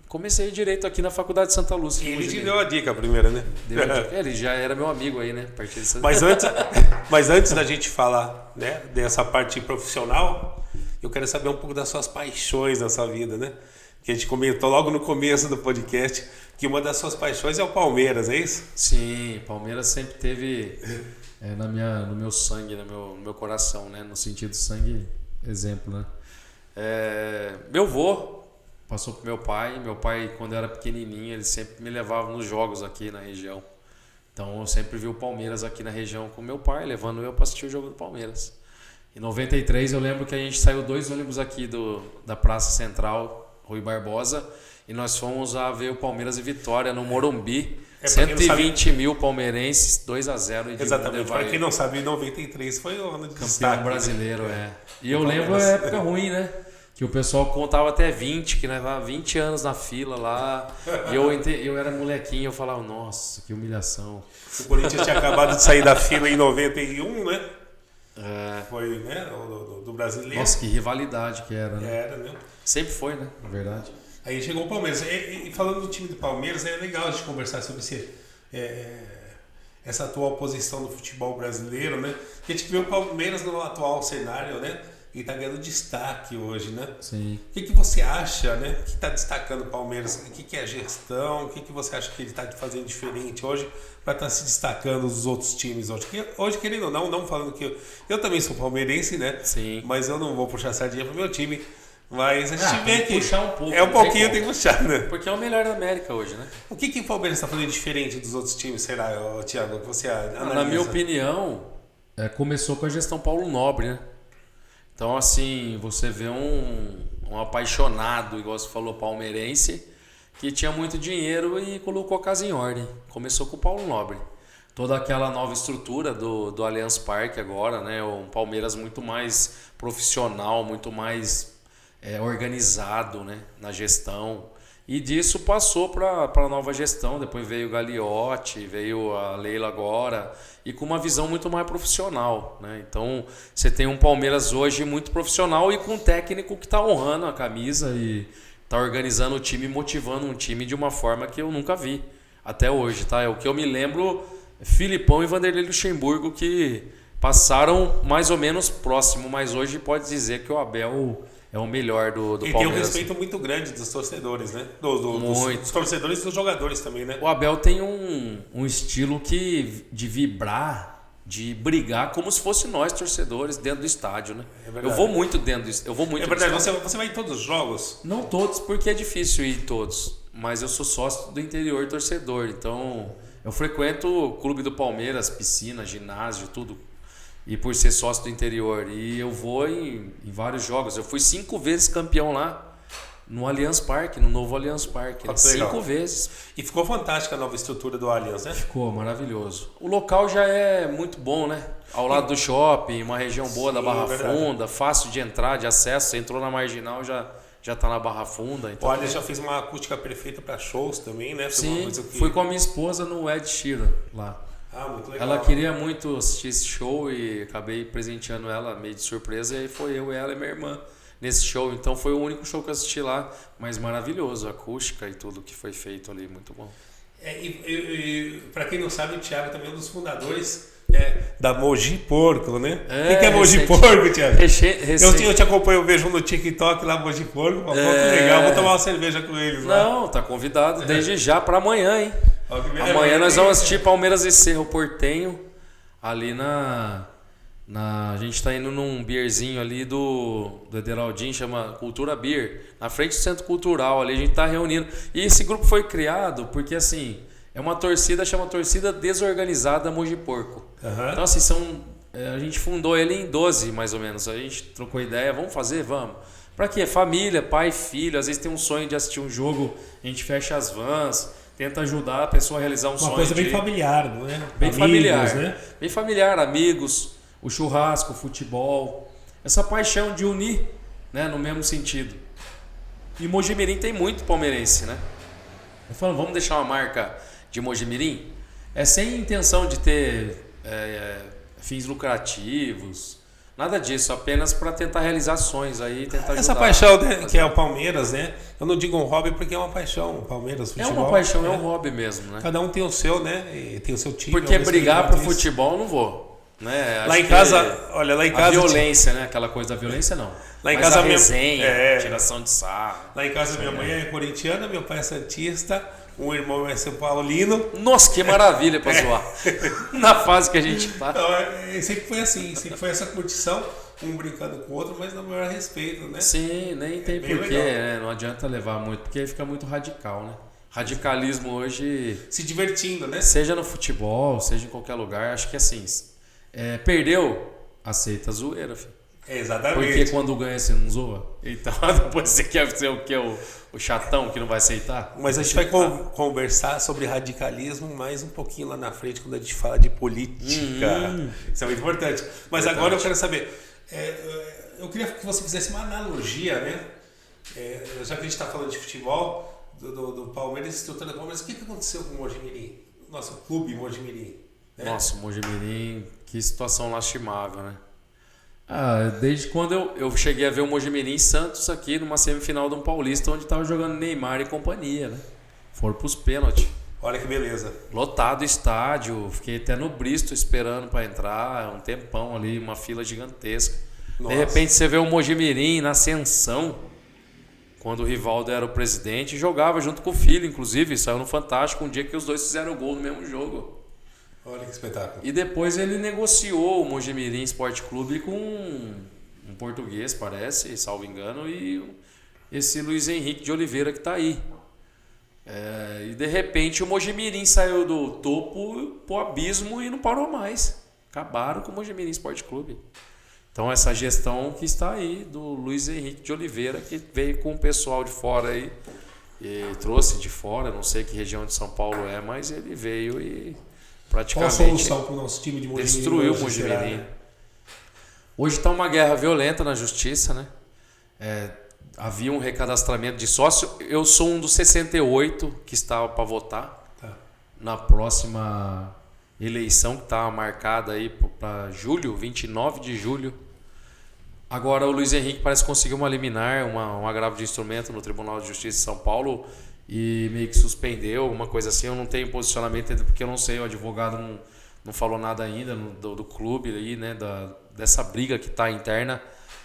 Speaker 2: comecei direito aqui na Faculdade de Santa Lúcia.
Speaker 1: E ele te deu a dica primeiro, né?
Speaker 2: Deu a dica. Ele já era meu amigo aí, né? A partir dessa...
Speaker 1: mas antes da gente falar, né, dessa parte profissional, eu quero saber um pouco das suas paixões na sua vida, né? Que a gente comentou logo no começo do podcast que uma das suas paixões é o Palmeiras, é isso?
Speaker 2: Sim, Palmeiras sempre teve no meu sangue, no meu coração, né? No sentido sangue, exemplo, né? Meu avô passou pro meu pai quando eu era pequenininho, ele sempre me levava nos jogos aqui na região. Então eu sempre vi o Palmeiras aqui na região com meu pai, levando eu para assistir o jogo do Palmeiras. Em 93 eu lembro que a gente saiu 2 ônibus aqui da Praça Central, Rui Barbosa, e nós fomos a ver o Palmeiras e Vitória no Morumbi. 120 mil palmeirenses, 2-0.
Speaker 1: Exatamente, para quem não sabe, em 93 foi o ano de
Speaker 2: campeão
Speaker 1: destaque,
Speaker 2: brasileiro, E eu lembro a época ruim, né? Que o pessoal contava até 20, que nós tava 20 anos na fila lá. E eu era molequinho, eu falava, nossa, que humilhação.
Speaker 1: O Corinthians tinha acabado de sair da fila em 91, né? Foi, né? Do brasileiro.
Speaker 2: Nossa, que rivalidade que era, né?
Speaker 1: Era, né?
Speaker 2: Sempre foi, né? Na verdade.
Speaker 1: Aí chegou o Palmeiras. E falando do time do Palmeiras, é legal a gente conversar sobre essa atual posição do futebol brasileiro, né? Porque a gente vê o Palmeiras no atual cenário, né? E tá ganhando destaque hoje, né?
Speaker 2: Sim.
Speaker 1: O que você acha, né? Que tá destacando o Palmeiras? O que é a gestão? O que você acha que ele tá fazendo diferente hoje para estar se destacando dos outros times hoje? Hoje, querendo ou não falando que eu também sou palmeirense, né?
Speaker 2: Sim.
Speaker 1: Mas eu não vou puxar sardinha pro meu time. Mas a gente vê que
Speaker 2: puxar um pouco.
Speaker 1: Um pouquinho tem que puxar, né?
Speaker 2: Porque é o melhor da América hoje, né?
Speaker 1: O que o Palmeiras está fazendo diferente dos outros times, será, Thiago? Que você analisa?
Speaker 2: Na minha opinião, começou com a gestão Paulo Nobre, né? Então, assim, você vê um apaixonado, igual você falou, palmeirense, que tinha muito dinheiro e colocou a casa em ordem. Começou com o Paulo Nobre. Toda aquela nova estrutura do Allianz Parque agora, né? Um Palmeiras muito mais profissional, muito mais organizado, né? Na gestão. E disso passou para a nova gestão. Depois veio o Gagliotti, veio a Leila agora, e com uma visão muito mais profissional, né? Então você tem um Palmeiras hoje muito profissional e com um técnico que está honrando a camisa e está organizando o time, motivando um time de uma forma que eu nunca vi até hoje, tá? É o que eu me lembro, Filipão e Vanderlei Luxemburgo, que passaram mais ou menos próximo, mas hoje pode dizer que o Abel é é o melhor do
Speaker 1: E
Speaker 2: Palmeiras.
Speaker 1: tem um respeito muito grande dos torcedores, né? Dos torcedores e dos jogadores também, né?
Speaker 2: O Abel tem um estilo de vibrar, de brigar como se fosse nós torcedores dentro do estádio, né? Eu vou muito dentro do estádio.
Speaker 1: É verdade, você vai em todos os jogos?
Speaker 2: Não todos, porque é difícil ir em todos. Mas eu sou sócio do interior torcedor, então eu frequento o clube do Palmeiras, piscina, ginásio, tudo. E por ser sócio do interior. E eu vou em vários jogos. Eu fui 5 vezes campeão lá. No Allianz Parque, no novo Allianz Parque. 5 vezes.
Speaker 1: E ficou fantástica a nova estrutura do Allianz, né?
Speaker 2: Ficou maravilhoso. O local já é muito bom, né? Ao lado do shopping, uma região boa da Barra Funda, fácil de entrar, de acesso. Você entrou na Marginal, já tá na Barra Funda. Então,
Speaker 1: o Allianz já fez uma acústica perfeita para shows também, né? Foi uma coisa que...
Speaker 2: fui com a minha esposa no Ed Sheeran lá.
Speaker 1: Muito legal.
Speaker 2: Ela queria muito assistir esse show e acabei presenteando ela meio de surpresa. E aí foi eu, ela e minha irmã nesse show. Então foi o único show que eu assisti lá, mas maravilhoso, a acústica e tudo que foi feito ali, muito bom.
Speaker 1: Para quem não sabe, o Thiago também é um dos fundadores da Mogi Porco, né? O que é Mogi Porco, Thiago? Eu te acompanho, eu vejo no TikTok lá, Mogi Porco, uma foto legal, vou tomar uma cerveja com eles lá.
Speaker 2: Não, tá convidado desde já para amanhã, hein? Amanhã nós vamos assistir Palmeiras e Cerro Portenho, ali a gente tá indo num beerzinho ali do Ederaldinho, chama Cultura Beer, na frente do Centro Cultural, ali a gente tá reunindo. E esse grupo foi criado porque, assim, é uma torcida, chama Torcida Desorganizada Mogi Porco. Então, assim, a gente fundou ele em 12, mais ou menos. A gente trocou ideia, vamos fazer? Vamos. Pra quê? Família, pai, filho, às vezes tem um sonho de assistir um jogo, a gente fecha as vans, tenta ajudar a pessoa a realizar um sonho.
Speaker 1: Uma coisa bem familiar, não é?
Speaker 2: Bem familiar,
Speaker 1: né?
Speaker 2: Bem familiar, amigos, o churrasco, o futebol, essa paixão de unir, né, no mesmo sentido. E Mojimirim tem muito palmeirense, né? Eu falo, vamos deixar uma marca de Mojimirim? É sem intenção de ter fins lucrativos, nada disso, apenas para tentar realizar sonhos aí, tentar ajudar.
Speaker 1: Essa paixão que é o Palmeiras, né? Eu não digo um hobby porque é uma paixão, o Palmeiras, futebol.
Speaker 2: É uma paixão, é um hobby mesmo, né?
Speaker 1: Cada um tem o seu, né? E tem o seu time.
Speaker 2: Porque brigar pro futebol eu não vou, né?
Speaker 1: Lá em casa, olha, lá em casa...
Speaker 2: A violência, né? Aquela coisa da violência, não.
Speaker 1: Lá em casa
Speaker 2: a resenha, tiração de sarro.
Speaker 1: Lá em casa minha mãe é corintiana, meu pai é santista, um irmão é São Paulino.
Speaker 2: Nossa, que maravilha pra zoar. Na fase que a gente tá.
Speaker 1: Então, sempre foi assim, sempre foi essa curtição, um brincando com o outro, mas no maior respeito, né?
Speaker 2: Sim, nem tem porquê, né? Não adianta levar muito, porque aí fica muito radical, né? Radicalismo hoje...
Speaker 1: Se divertindo, né?
Speaker 2: Seja no futebol, seja em qualquer lugar, acho que assim, perdeu, aceita a zoeira, filho.
Speaker 1: Exatamente.
Speaker 2: Porque quando ganha você não zoa. Então depois você quer ser o que? O chatão que não vai aceitar?
Speaker 1: Mas a gente vai conversar sobre radicalismo mais um pouquinho lá na frente, quando a gente fala de política. Isso é muito importante. Mas agora eu quero saber, eu queria que você fizesse uma analogia, né? Já que a gente está falando de futebol, do Palmeiras, estrutura do Palmeiras, o que aconteceu com o Mojimirim? Nosso clube Mojimirim. Né?
Speaker 2: Nossa, o Mojimirim, que situação lastimável, né? Desde quando eu cheguei a ver o Mojimirim Santos aqui numa semifinal de um Paulista, onde estava jogando Neymar e companhia, né? Foram pros pênaltis.
Speaker 1: Olha que beleza.
Speaker 2: Lotado o estádio, fiquei até no Bristo esperando para entrar, um tempão ali, uma fila gigantesca. Nossa. De repente você vê o Mojimirim na ascensão, quando o Rivaldo era o presidente, jogava junto com o filho, inclusive, saiu no Fantástico um dia que os dois fizeram gol no mesmo jogo.
Speaker 1: Olha que espetáculo.
Speaker 2: E depois ele negociou o Mojimirim Esporte Clube com um português, parece, salvo engano, e esse Luiz Henrique de Oliveira que está aí. E de repente o Mojimirim saiu do topo pro abismo e não parou mais. Acabaram com o Mojimirim Esporte Clube. Então essa gestão que está aí do Luiz Henrique de Oliveira, que veio com o pessoal de fora aí, e trouxe de fora, não sei que região de São Paulo é, mas ele veio e praticamente
Speaker 1: qual a solução para o nosso time de Mojimirim?
Speaker 2: Destruiu o Mojimirim. Hoje está uma guerra violenta na justiça, né? Havia um recadastramento de sócio. Eu sou um dos 68 que estava para votar na próxima eleição que estava marcada aí para julho, 29 de julho. Agora o Luiz Henrique parece que conseguiu uma liminar, um agravo de instrumento no Tribunal de Justiça de São Paulo e meio que suspendeu, alguma coisa assim. Eu não tenho posicionamento ainda porque eu não sei, o advogado não falou nada ainda do clube aí, né, dessa briga que está interna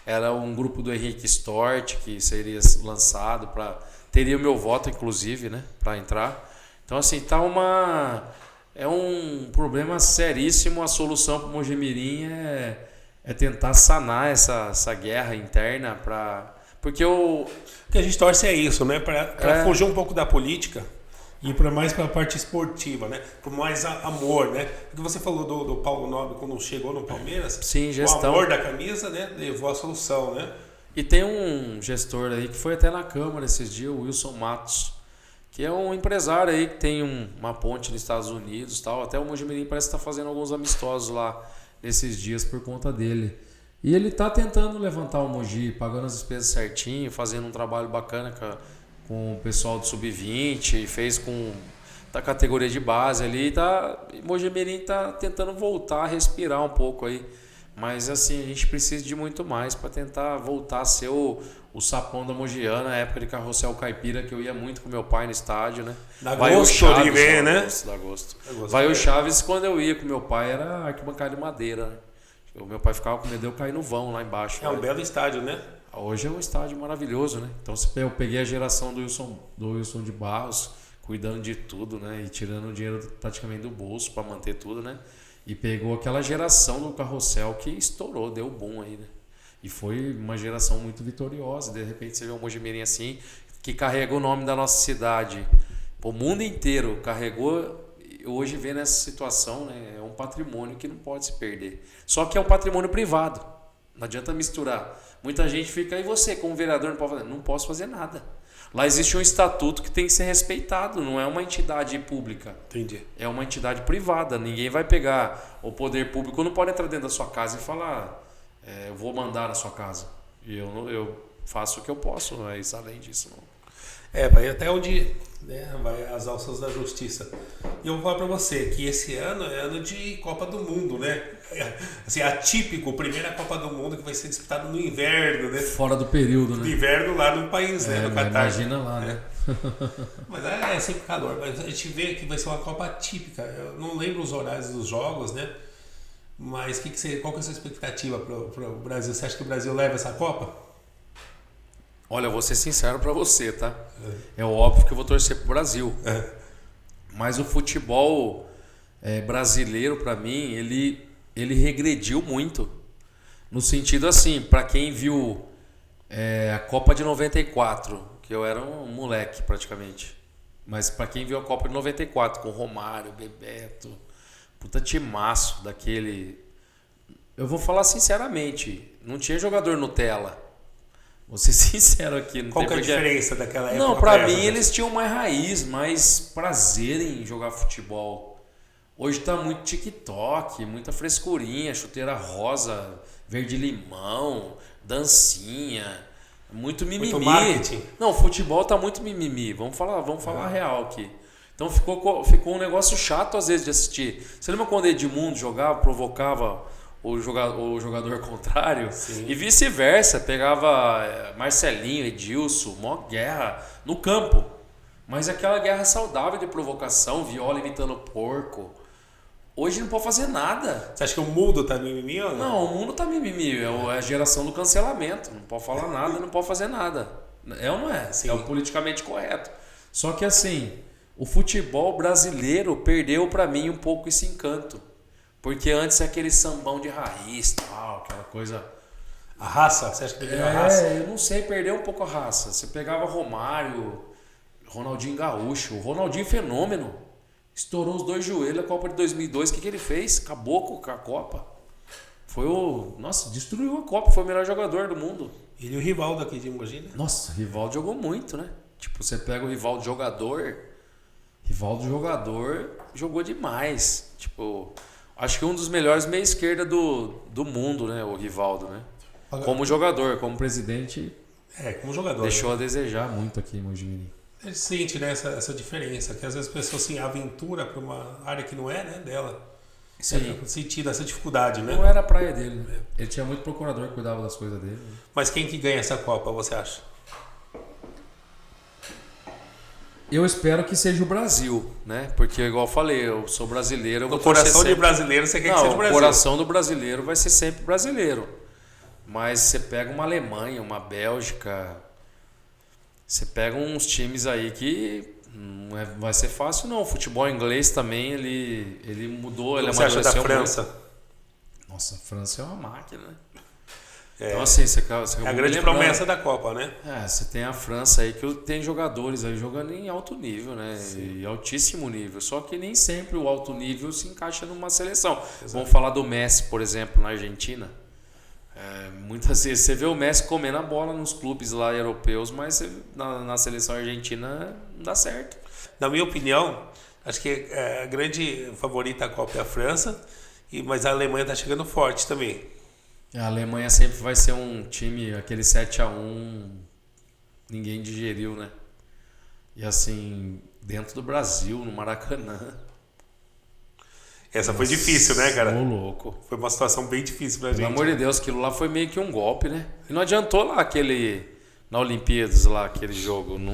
Speaker 2: Era um grupo do Henrique Stort que seria lançado teria o meu voto inclusive, né, para entrar. Então assim, é um problema seríssimo. A solução para o Mojimirim é tentar sanar essa guerra interna porque
Speaker 1: o que a gente torce é isso, né, para fugir um pouco da política. E para mais para a parte esportiva, né? Por mais amor, né? Porque você falou do Paulo Nobre quando chegou no Palmeiras.
Speaker 2: Sim, gestão.
Speaker 1: O amor da camisa, né? Levou a solução, né?
Speaker 2: E tem um gestor aí que foi até na Câmara esses dias, o Wilson Matos, que é um empresário aí que tem uma ponte nos Estados Unidos e tal. Até o Mojimirim parece que está fazendo alguns amistosos lá nesses dias por conta dele. E ele está tentando levantar o Mogi, pagando as despesas certinho, fazendo um trabalho bacana com o pessoal do Sub-20, fez da categoria de base ali, Mojimirim tá tentando voltar a respirar um pouco aí, mas assim, a gente precisa de muito mais para tentar voltar a ser o sapão da Mogiana, na época de Carrossel Caipira, que eu ia muito com meu pai no estádio, né?
Speaker 1: Dá gosto de ver, né?
Speaker 2: Dá gosto. Vai o Chaves, quando eu ia com meu pai, era arquibancada de madeira, né? O meu pai ficava com medo de eu cair no vão lá embaixo.
Speaker 1: É um belo estádio, né?
Speaker 2: Hoje é um estádio maravilhoso, né? Então eu peguei a geração do Wilson de Barros, cuidando de tudo, né? E tirando o dinheiro praticamente do bolso para manter tudo, né? E pegou aquela geração do Carrossel que estourou, deu boom aí, né? E foi uma geração muito vitoriosa. De repente você vê um Mojimirim assim, que carrega o nome da nossa cidade. O mundo inteiro carregou. Hoje vê nessa situação, né? É um patrimônio que não pode se perder. Só que é um patrimônio privado. Não adianta misturar. Muita gente fica, e você como vereador não pode fazer? Não posso fazer nada. Lá existe um estatuto que tem que ser respeitado, não é uma entidade pública.
Speaker 1: Entendi.
Speaker 2: É uma entidade privada. Ninguém vai pegar o poder público, não pode entrar dentro da sua casa e falar, eu vou mandar na sua casa. E eu faço o que eu posso, mas além disso não.
Speaker 1: Vai até onde, né, vai as alças da justiça. E eu vou falar para você que esse ano é ano de Copa do Mundo, né? Assim, atípico, primeira Copa do Mundo que vai ser disputada no inverno, né?
Speaker 2: Fora do período, né?
Speaker 1: No inverno lá no país, né? No Catar.
Speaker 2: Imagina lá, né?
Speaker 1: Mas é sempre calor. Mas a gente vê que vai ser uma Copa atípica. Eu não lembro os horários dos jogos, né? Mas qual que é a sua expectativa para o Brasil? Você acha que o Brasil leva essa Copa?
Speaker 2: Olha, eu vou ser sincero pra você, tá? É óbvio que eu vou torcer pro Brasil. Mas o futebol brasileiro, pra mim, ele regrediu muito. No sentido assim, pra quem viu a Copa de 94, que eu era um moleque praticamente. Mas pra quem viu a Copa de 94, com Romário, Bebeto, puta timaço daquele... Eu vou falar sinceramente, não tinha jogador Nutella. Vou ser sincero aqui.
Speaker 1: Qual que é a diferença daquela época?
Speaker 2: Não, pra mim eles tinham mais raiz, mais prazer em jogar futebol. Hoje tá muito TikTok, muita frescurinha, chuteira rosa, verde-limão, dancinha, muito mimimi.
Speaker 1: Muito marketing.
Speaker 2: Não, o futebol tá muito mimimi, vamos falar real aqui. Então ficou um negócio chato às vezes de assistir. Você lembra quando Edmundo jogava, provocava o jogador contrário?
Speaker 1: Sim.
Speaker 2: E vice-versa, pegava Marcelinho, Edilson, mó guerra no campo, mas aquela guerra saudável de provocação, Viola imitando porco. Hoje não pode fazer nada.
Speaker 1: Você acha que o mundo tá mimimi ou não?
Speaker 2: Não, o mundo tá mimimi, é a geração do cancelamento, não pode falar nada, não pode fazer nada. É ou não é?
Speaker 1: Sim.
Speaker 2: É o politicamente correto. Só que assim, o futebol brasileiro perdeu pra mim um pouco esse encanto. Porque antes é aquele sambão de raiz, tal, aquela coisa...
Speaker 1: A raça? Você acha que perdeu a raça?
Speaker 2: Eu não sei, perdeu um pouco a raça. Você pegava Romário, Ronaldinho Gaúcho, o Ronaldinho Fenômeno, estourou os dois joelhos na Copa de 2002, o que ele fez? Acabou com a Copa. Nossa, destruiu a Copa, foi o melhor jogador do mundo.
Speaker 1: Ele e o Rivaldo aqui de Mogi, né?
Speaker 2: Nossa, Rivaldo jogou muito, né? Tipo, você pega o Rivaldo jogador jogou demais. Tipo... Acho que um dos melhores meia esquerda do mundo, né? O Rivaldo, né? Como jogador, como presidente.
Speaker 1: Como jogador.
Speaker 2: Deixou
Speaker 1: né?
Speaker 2: A desejar muito aqui em Mojimirim.
Speaker 1: A gente sente, né, essa diferença, que às vezes a pessoa assim, aventura para uma área que não é, né, dela.
Speaker 2: Sim.
Speaker 1: Sentido essa dificuldade, né?
Speaker 2: Não era a praia dele, né? Ele tinha muito procurador que cuidava das coisas dele. Né?
Speaker 1: Mas quem que ganha essa Copa, você acha?
Speaker 2: Eu espero que seja o Brasil, né? Porque, igual eu falei, eu sou brasileiro.
Speaker 1: O coração de brasileiro, você quer que seja o Brasil?
Speaker 2: O coração do brasileiro vai ser sempre brasileiro. Mas você pega uma Alemanha, uma Bélgica, você pega uns times aí que vai ser fácil não. O futebol inglês também, ele mudou, ele
Speaker 1: Você acha da
Speaker 2: amadureceu
Speaker 1: França?
Speaker 2: muito. Nossa, a França é uma máquina, né?
Speaker 1: É,
Speaker 2: Então assim, você
Speaker 1: é a grande promessa da Copa, né?
Speaker 2: você tem a França aí que tem jogadores aí jogando em alto nível, né? E altíssimo nível. Só que nem sempre o alto nível se encaixa numa seleção.
Speaker 1: Exato.
Speaker 2: Vamos falar do Messi, por exemplo, na Argentina. Muitas vezes você vê o Messi comendo a bola nos clubes lá europeus, mas na seleção argentina não dá certo.
Speaker 1: Na minha opinião, acho que a grande favorita da Copa é a França, mas a Alemanha está chegando forte também.
Speaker 2: A Alemanha sempre vai ser um time, aquele 7-1, ninguém digeriu, né? E assim, dentro do Brasil, no Maracanã.
Speaker 1: Essa foi difícil, né, cara?
Speaker 2: Ô, louco.
Speaker 1: Foi uma situação bem difícil pra gente.
Speaker 2: Pelo amor de Deus, aquilo lá foi meio que um golpe, né? E não adiantou lá na Olimpíadas, lá, aquele jogo.
Speaker 1: Não,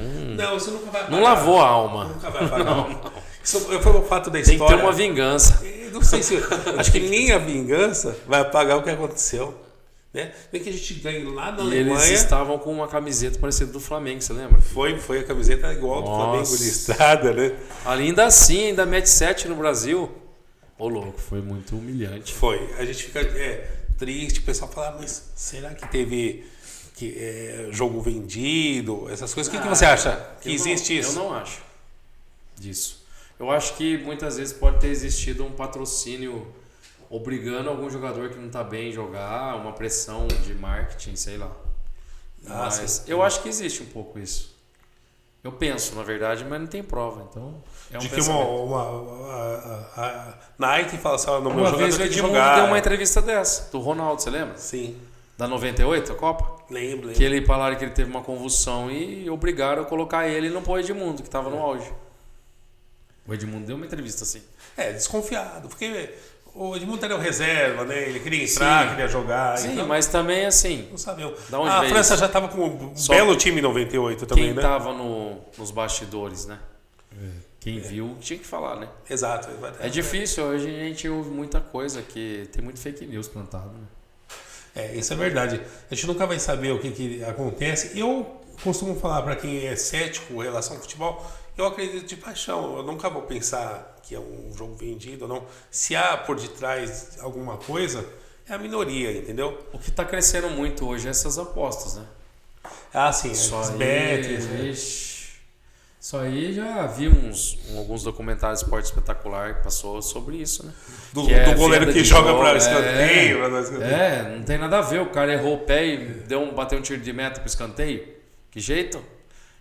Speaker 1: você nunca vai apagar.
Speaker 2: Não lavou a alma.
Speaker 1: Nunca vai apagar. Não. Isso foi o fato da história.
Speaker 2: Tem que ter uma vingança.
Speaker 1: Não sei se... acho que nem a vingança vai apagar o que aconteceu. Né? Bem que a gente ganhou lá na Alemanha.
Speaker 2: Eles estavam com uma camiseta parecida do Flamengo, você lembra?
Speaker 1: Foi a camiseta igual do Flamengo listrada, né?
Speaker 2: Ainda assim, ainda mete 7 no Brasil. Ô, louco, foi muito humilhante.
Speaker 1: Foi. A gente fica triste, o pessoal fala, mas será que teve jogo vendido? Essas coisas. O que você acha que existe isso?
Speaker 2: Eu não acho disso. Eu acho que muitas vezes pode ter existido um patrocínio obrigando algum jogador que não está bem jogar, uma pressão de marketing, sei lá. Mas eu acho que existe um pouco isso. Eu penso, na verdade, mas não tem prova. Então,
Speaker 1: de que a Nike fala assim, no meu
Speaker 2: uma
Speaker 1: jogador
Speaker 2: vez o
Speaker 1: tem que
Speaker 2: Edmundo
Speaker 1: jogar.
Speaker 2: deu uma entrevista dessa, do Ronaldo, você lembra?
Speaker 1: Sim.
Speaker 2: Da 98, a Copa?
Speaker 1: Lembro.
Speaker 2: Que ele falaram que ele teve uma convulsão e obrigaram a colocar ele e não pôr o Edmundo, que estava no auge. O Edmundo deu uma entrevista assim.
Speaker 1: Desconfiado, porque o Edmundo era o reserva, né? Ele queria entrar, queria jogar.
Speaker 2: Sim,
Speaker 1: então,
Speaker 2: mas também assim.
Speaker 1: não sabiam.
Speaker 2: Da onde
Speaker 1: A
Speaker 2: veio
Speaker 1: França
Speaker 2: isso?
Speaker 1: já estava com um
Speaker 2: Só
Speaker 1: belo time em 98 também,
Speaker 2: Quem
Speaker 1: né?
Speaker 2: estava nos bastidores, né? Quem viu tinha que falar, né?
Speaker 1: Exato.
Speaker 2: É difícil, hoje a gente ouve muita coisa que tem muito fake news plantado, né?
Speaker 1: Isso é verdade. A gente nunca vai saber o que acontece. Eu costumo falar para quem é cético em relação ao futebol, eu acredito de paixão. Eu nunca vou pensar que é um jogo vendido ou não. Se há por detrás alguma coisa, é a minoria, entendeu?
Speaker 2: O que está crescendo muito hoje é essas apostas, né?
Speaker 1: Sim,
Speaker 2: Só
Speaker 1: bets.
Speaker 2: Isso aí já vi alguns documentários de esporte espetacular que passou sobre isso, né?
Speaker 1: Do
Speaker 2: Que
Speaker 1: goleiro que joga para escanteio.
Speaker 2: Não tem nada a ver. O cara errou o pé e bateu um tiro de meta para escanteio. Que jeito?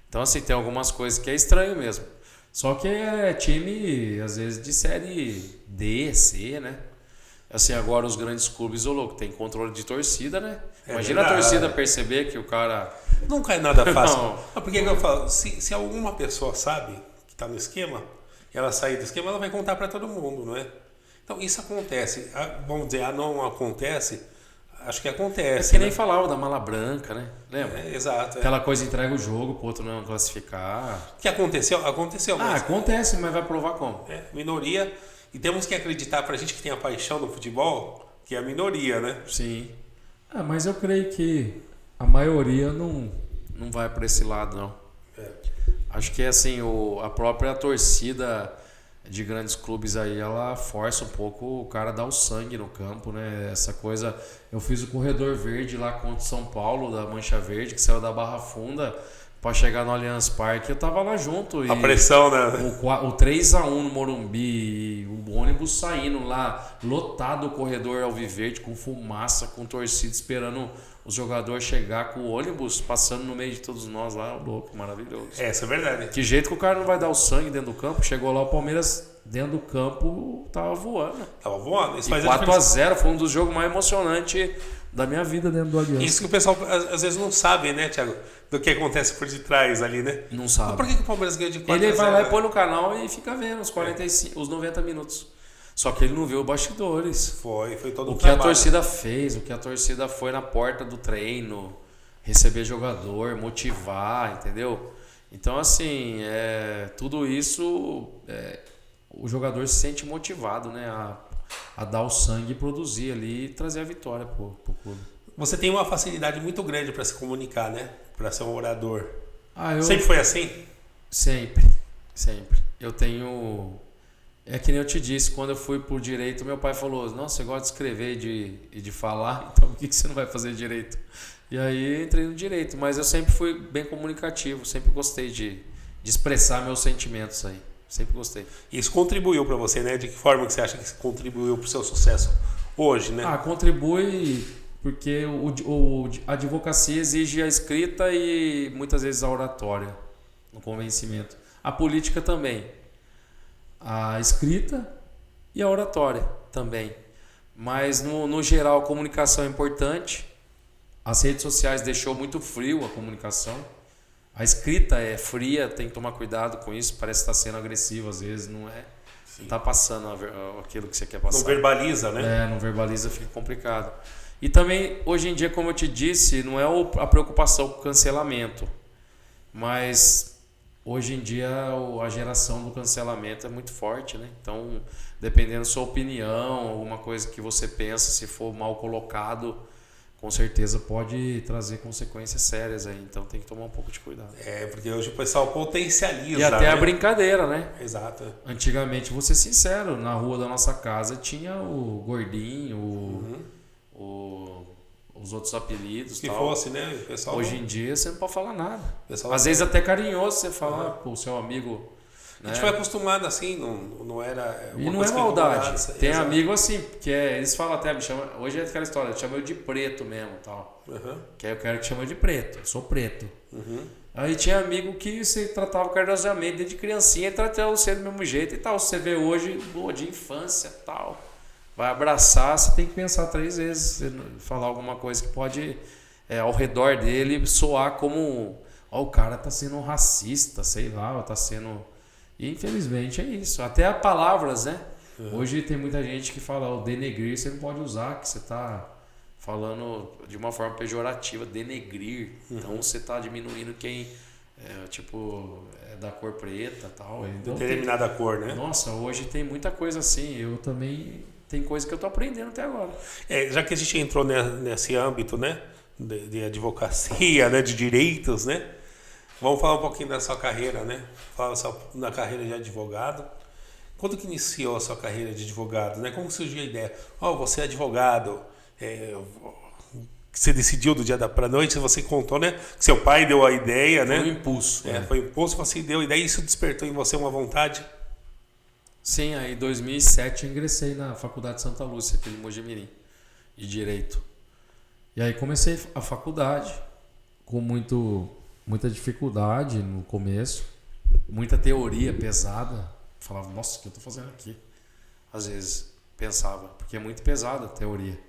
Speaker 2: Então, assim, tem algumas coisas que é estranho mesmo. Só que é time, às vezes, de série D, C, né? Assim, agora os grandes clubes, louco, tem controle de torcida, né? Imagina a torcida perceber que o cara...
Speaker 1: Nunca é nada fácil.
Speaker 2: Não.
Speaker 1: Por que eu falo? Se alguma pessoa sabe que está no esquema, e ela sair do esquema, ela vai contar para todo mundo, não é? Então, isso acontece. Vamos dizer, não acontece... Acho que acontece.
Speaker 2: É que nem falava da mala branca, né? Lembra?
Speaker 1: Exato.
Speaker 2: Aquela coisa entrega o jogo pro outro não classificar.
Speaker 1: O que aconteceu? Aconteceu. Mas
Speaker 2: Acontece, mas vai provar como?
Speaker 1: Minoria. E temos que acreditar, pra gente que tem a paixão no futebol, que é a minoria, né?
Speaker 2: Sim.
Speaker 3: Mas eu creio que a maioria não
Speaker 2: vai para esse lado, não. Acho que assim, a própria torcida de grandes clubes aí, ela força um pouco o cara dar o sangue no campo, né? Essa coisa... Eu fiz o corredor verde lá contra o São Paulo, da Mancha Verde, que saiu da Barra Funda para chegar no Allianz Parque. Eu tava lá junto.
Speaker 1: A pressão, né?
Speaker 2: O 3-1 no Morumbi, o ônibus saindo lá, lotado o corredor alviverde, com fumaça, com torcida, esperando os jogadores chegar com o ônibus, passando no meio de todos nós lá. Louco, maravilhoso.
Speaker 1: Isso é verdade.
Speaker 2: Que jeito que o cara não vai dar o sangue dentro do campo? Chegou lá, o Palmeiras dentro do campo tava voando.
Speaker 1: Tava voando. Isso
Speaker 2: E
Speaker 1: faz
Speaker 2: 4-0 foi um dos jogos mais emocionantes da minha vida dentro do Allianz.
Speaker 1: Isso que o pessoal às vezes não sabe, né, Thiago? Do que acontece por detrás ali, né?
Speaker 2: Não sabe.
Speaker 1: Mas por que o Palmeiras ganha de 4-0?
Speaker 2: Ele vai lá e põe no canal e fica vendo os 90 minutos. Só que ele não vê os bastidores.
Speaker 1: Foi todo
Speaker 2: O que a torcida fez, o que a torcida foi na porta do treino, receber jogador, motivar, entendeu? Então, assim, tudo isso, o jogador se sente motivado, né? A dar o sangue e produzir ali e trazer a vitória pro clube.
Speaker 1: Você tem uma facilidade muito grande para se comunicar, né? Para ser um orador.
Speaker 2: Eu
Speaker 1: Sempre foi assim?
Speaker 2: Sempre. Eu tenho... É que nem eu te disse, quando eu fui pro direito, meu pai falou, nossa, você gosta de escrever e de falar, então por que você não vai fazer direito? E aí entrei no direito, mas eu sempre fui bem comunicativo, sempre gostei de expressar meus sentimentos aí, sempre gostei.
Speaker 1: Isso contribuiu para você, né? De que forma que você acha que isso contribuiu para o seu sucesso hoje, né?
Speaker 2: Contribui porque a advocacia exige a escrita e muitas vezes a oratória, o convencimento. A política também. A escrita e a oratória também. Mas no geral a comunicação é importante. As redes sociais deixou muito frio a comunicação. A escrita é fria, tem que tomar cuidado com isso, parece estar sendo agressivo às vezes, não é? Não está passando aquilo que você quer passar.
Speaker 1: Não verbaliza, né?
Speaker 2: Não verbaliza, fica complicado. E também, hoje em dia, como eu te disse, não é a preocupação com o cancelamento, mas hoje em dia a geração do cancelamento é muito forte, né? Então, dependendo da sua opinião, alguma coisa que você pensa, se for mal colocado, com certeza pode trazer consequências sérias aí. Então tem que tomar um pouco de cuidado.
Speaker 1: Porque hoje o pessoal potencializa.
Speaker 2: E até
Speaker 1: né?
Speaker 2: a brincadeira, né?
Speaker 1: Exato.
Speaker 2: Antigamente, vou ser sincero, na rua da nossa casa tinha o gordinho, os outros apelidos.
Speaker 1: Que
Speaker 2: tal.
Speaker 1: fosse, né? O pessoal
Speaker 2: Hoje em dia você não pode falar nada.
Speaker 1: Pessoal
Speaker 2: Às vezes até carinhoso você fala pro seu amigo.
Speaker 1: A gente foi acostumado assim, não era.
Speaker 2: E não é maldade. Tem
Speaker 1: Exato.
Speaker 2: amigo assim, que eles falam até, me chama. Hoje é aquela história, chama eu de preto mesmo tal. Que aí eu quero que chama de preto, eu sou preto. Aí tinha amigo que você tratava carinhosamente desde criancinha e tratava você do mesmo jeito e tal. Você vê hoje, de infância tal. Vai abraçar, você tem que pensar 3 vezes. Você falar alguma coisa que pode, ao redor dele, soar como: o cara tá sendo racista, sei lá, tá sendo. E infelizmente é isso. Até palavras, né? Hoje tem muita gente que fala: o denegrir você não pode usar, que você tá falando de uma forma pejorativa, denegrir. Então você tá diminuindo quem é da cor preta e tal. Então,
Speaker 1: determinada cor, né?
Speaker 2: Nossa, hoje tem muita coisa assim. Eu também. Tem coisa que eu tô aprendendo até agora.
Speaker 1: Já que a gente entrou nesse âmbito, né? De advocacia, né? De direitos, né? Vamos falar um pouquinho da sua carreira, né? Fala da carreira de advogado. Quando que iniciou a sua carreira de advogado, né? Como surgiu a ideia? Você é advogado, você decidiu do dia para a noite, você contou, né? Que seu pai deu a ideia, né?
Speaker 2: Foi um impulso.
Speaker 1: Foi um impulso, você deu a ideia e isso despertou em você uma vontade?
Speaker 2: Sim, aí em 2007 eu ingressei na Faculdade de Santa Lúcia, aqui de Mojimirim, de Direito. E aí comecei a faculdade com muita dificuldade no começo, muita teoria pesada. Falava, nossa, o que eu estou fazendo aqui? Às vezes pensava, porque é muito pesada a teoria.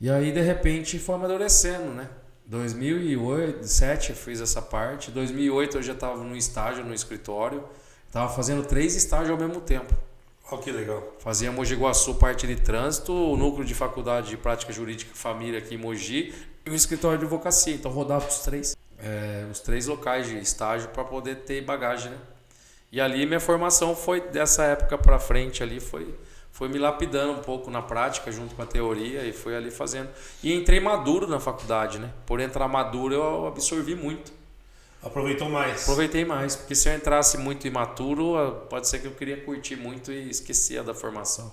Speaker 2: E aí, de repente, foi amadurecendo, né? 2007 eu fiz essa parte. 2008 eu já estava no estágio, no escritório. Estava fazendo 3 estágios ao mesmo tempo.
Speaker 1: Que legal.
Speaker 2: Fazia Mogi Guaçu, parte de trânsito, o núcleo de faculdade de prática jurídica e família aqui em Mogi e o escritório de advocacia. Então rodava os 3 locais de estágio para poder ter bagagem, né? E ali minha formação foi dessa época para frente ali, foi me lapidando um pouco na prática junto com a teoria e foi ali fazendo. E entrei maduro na faculdade, né? Por entrar maduro eu absorvi muito.
Speaker 1: Aproveitou mais.
Speaker 2: Aproveitei mais, porque se eu entrasse muito imaturo, pode ser que eu queria curtir muito e esquecia da formação.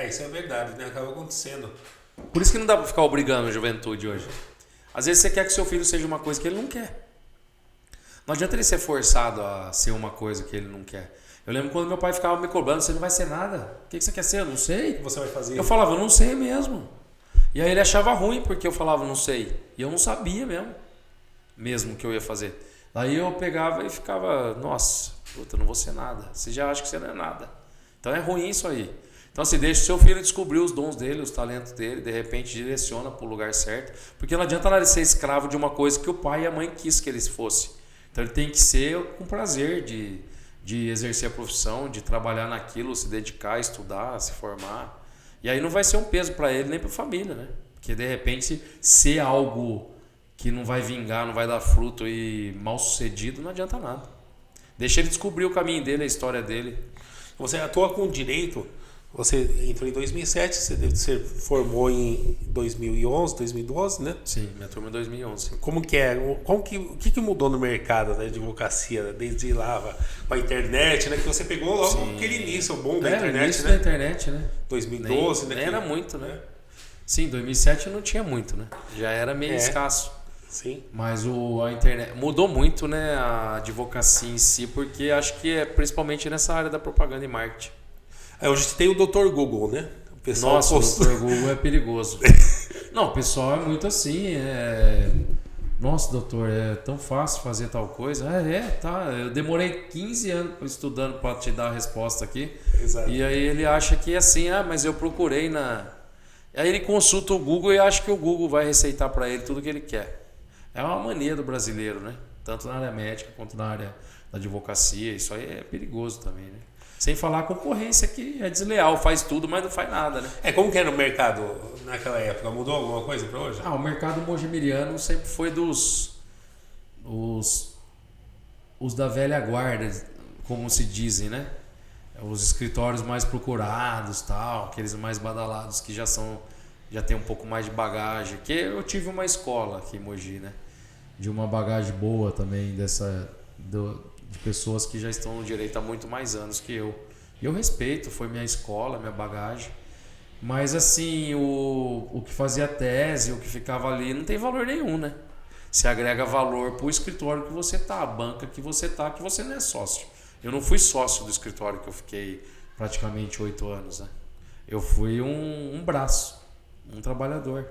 Speaker 1: Isso é verdade, né? Acaba acontecendo.
Speaker 2: Por isso que não dá para ficar obrigando a juventude hoje. Às vezes você quer que seu filho seja uma coisa que ele não quer. Não adianta ele ser forçado a ser uma coisa que ele não quer. Eu lembro quando meu pai ficava me cobrando: você não vai ser nada. O que você quer ser? Eu não sei.
Speaker 1: O que você vai fazer?
Speaker 2: Eu falava: eu não sei mesmo. E aí ele achava ruim porque eu falava: não sei. E eu não sabia mesmo o que eu ia fazer. Daí eu pegava e ficava: nossa, eu não vou ser nada. Você já acha que você não é nada. Então é ruim isso aí. Então assim, deixa o seu filho descobrir os dons dele, os talentos dele, de repente direciona para o lugar certo. Porque não adianta ele ser escravo de uma coisa que o pai e a mãe quis que ele fosse. Então ele tem que ser com prazer de exercer a profissão, de trabalhar naquilo, se dedicar, estudar, se formar. E aí não vai ser um peso para ele nem para a família, né? Porque de repente ser algo que não vai vingar, não vai dar fruto e mal sucedido, não adianta nada. Deixa ele descobrir o caminho dele, a história dele.
Speaker 1: Você atua com direito Você entrou em 2007, você formou em 2011, 2012, né?
Speaker 2: Sim, minha turma em 2011.
Speaker 1: Como que é? O que mudou no mercado da advocacia desde lá com a internet, né? Que você pegou logo aquele início, o boom da internet,
Speaker 2: início
Speaker 1: né?
Speaker 2: da internet, né?
Speaker 1: 2012, né?
Speaker 2: Nem era muito, né?
Speaker 1: É.
Speaker 2: Sim, 2007 não tinha muito, né? Já era meio escasso.
Speaker 1: Sim.
Speaker 2: Mas a internet mudou muito, né? A advocacia em si, porque acho que é principalmente nessa área da propaganda e marketing.
Speaker 1: Hoje tem o Dr. Google, né? O pessoal
Speaker 2: Nossa, o Dr. Google é perigoso. Não, o pessoal é muito assim. Nossa, doutor, é tão fácil fazer tal coisa. Tá. Eu demorei 15 anos estudando para te dar a resposta aqui.
Speaker 1: Exato.
Speaker 2: E aí ele acha que é assim, mas eu procurei na. Aí ele consulta o Google e acha que o Google vai receitar para ele tudo que ele quer. É uma mania do brasileiro, né? Tanto na área médica quanto na área da advocacia. Isso aí é perigoso também, né? Sem falar a concorrência que é desleal, faz tudo, mas não faz nada, né?
Speaker 1: Como que era o mercado naquela época? Mudou alguma coisa para hoje?
Speaker 2: O mercado mojimiriano sempre foi os da velha guarda, como se dizem, né? Os escritórios mais procurados, tal, aqueles mais badalados que já tem um pouco mais de bagagem. Que eu tive uma escola aqui em Mogi, né?
Speaker 3: De uma bagagem boa também
Speaker 2: De pessoas que já estão no direito há muito mais anos que eu. E eu respeito, foi minha escola, minha bagagem. Mas assim, o que fazia tese, o que ficava ali, não tem valor nenhum, né? Se agrega valor para o escritório que você tá, a banca que você tá, que você não é sócio. Eu não fui sócio do escritório que eu fiquei praticamente 8 anos, né? Eu fui um braço, um trabalhador.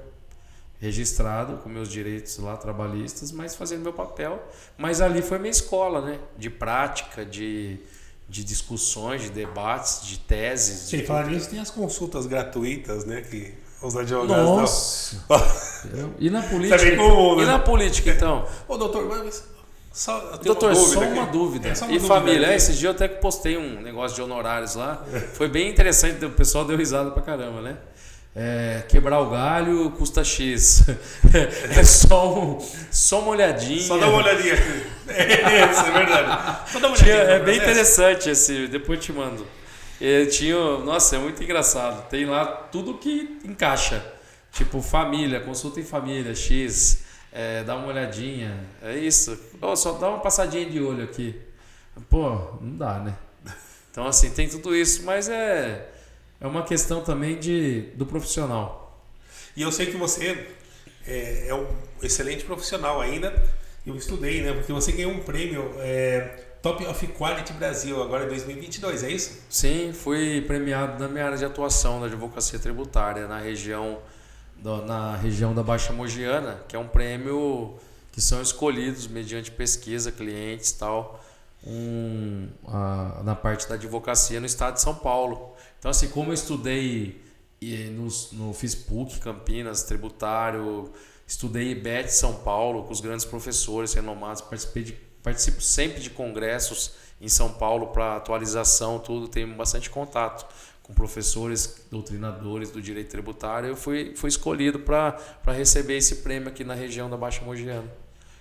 Speaker 2: Registrado com meus direitos lá trabalhistas, mas fazendo meu papel. Mas ali foi minha escola, né? De prática, de discussões, de debates, de teses.
Speaker 1: Sem falar nisso, tem as consultas gratuitas, né? Que os advogados
Speaker 3: Nossa! E na política?
Speaker 1: Também comum, né?
Speaker 2: E na política, então?
Speaker 1: Ô, doutor, mas só
Speaker 2: uma dúvida.
Speaker 1: Só uma
Speaker 2: E
Speaker 1: dúvida,
Speaker 2: família?
Speaker 1: né?
Speaker 2: Esses dias eu até postei um negócio de honorários lá. Foi bem interessante, o pessoal deu risada pra caramba, né? Quebrar o galho custa X. É só uma olhadinha.
Speaker 1: Só dá uma olhadinha. Isso é verdade. Só dá uma olhadinha.
Speaker 2: É bem interessante esse, depois eu te mando. Nossa, é muito engraçado. Tem lá tudo que encaixa. Tipo, família, consulta em família, X. Dá uma olhadinha. É isso. Só dá uma passadinha de olho aqui.
Speaker 3: Pô, não dá, né?
Speaker 2: Então, assim, tem tudo isso, mas
Speaker 3: é uma questão também do profissional.
Speaker 1: E eu sei que você é um excelente profissional ainda. Eu estudei, né? Porque você ganhou um prêmio Top of Quality Brasil agora em 2022, é isso?
Speaker 2: Sim, fui premiado na minha área de atuação da advocacia tributária na região da Baixa Mogiana, que é um prêmio que são escolhidos mediante pesquisa, clientes e tal, na parte da advocacia no estado de São Paulo. Então, assim, como eu estudei fiz PUC, Campinas, tributário, estudei IBET São Paulo com os grandes professores renomados, participo sempre de congressos em São Paulo para atualização, tudo, tenho bastante contato com professores, doutrinadores do direito tributário. Eu fui escolhido para receber esse prêmio aqui na região da Baixa Mogiana.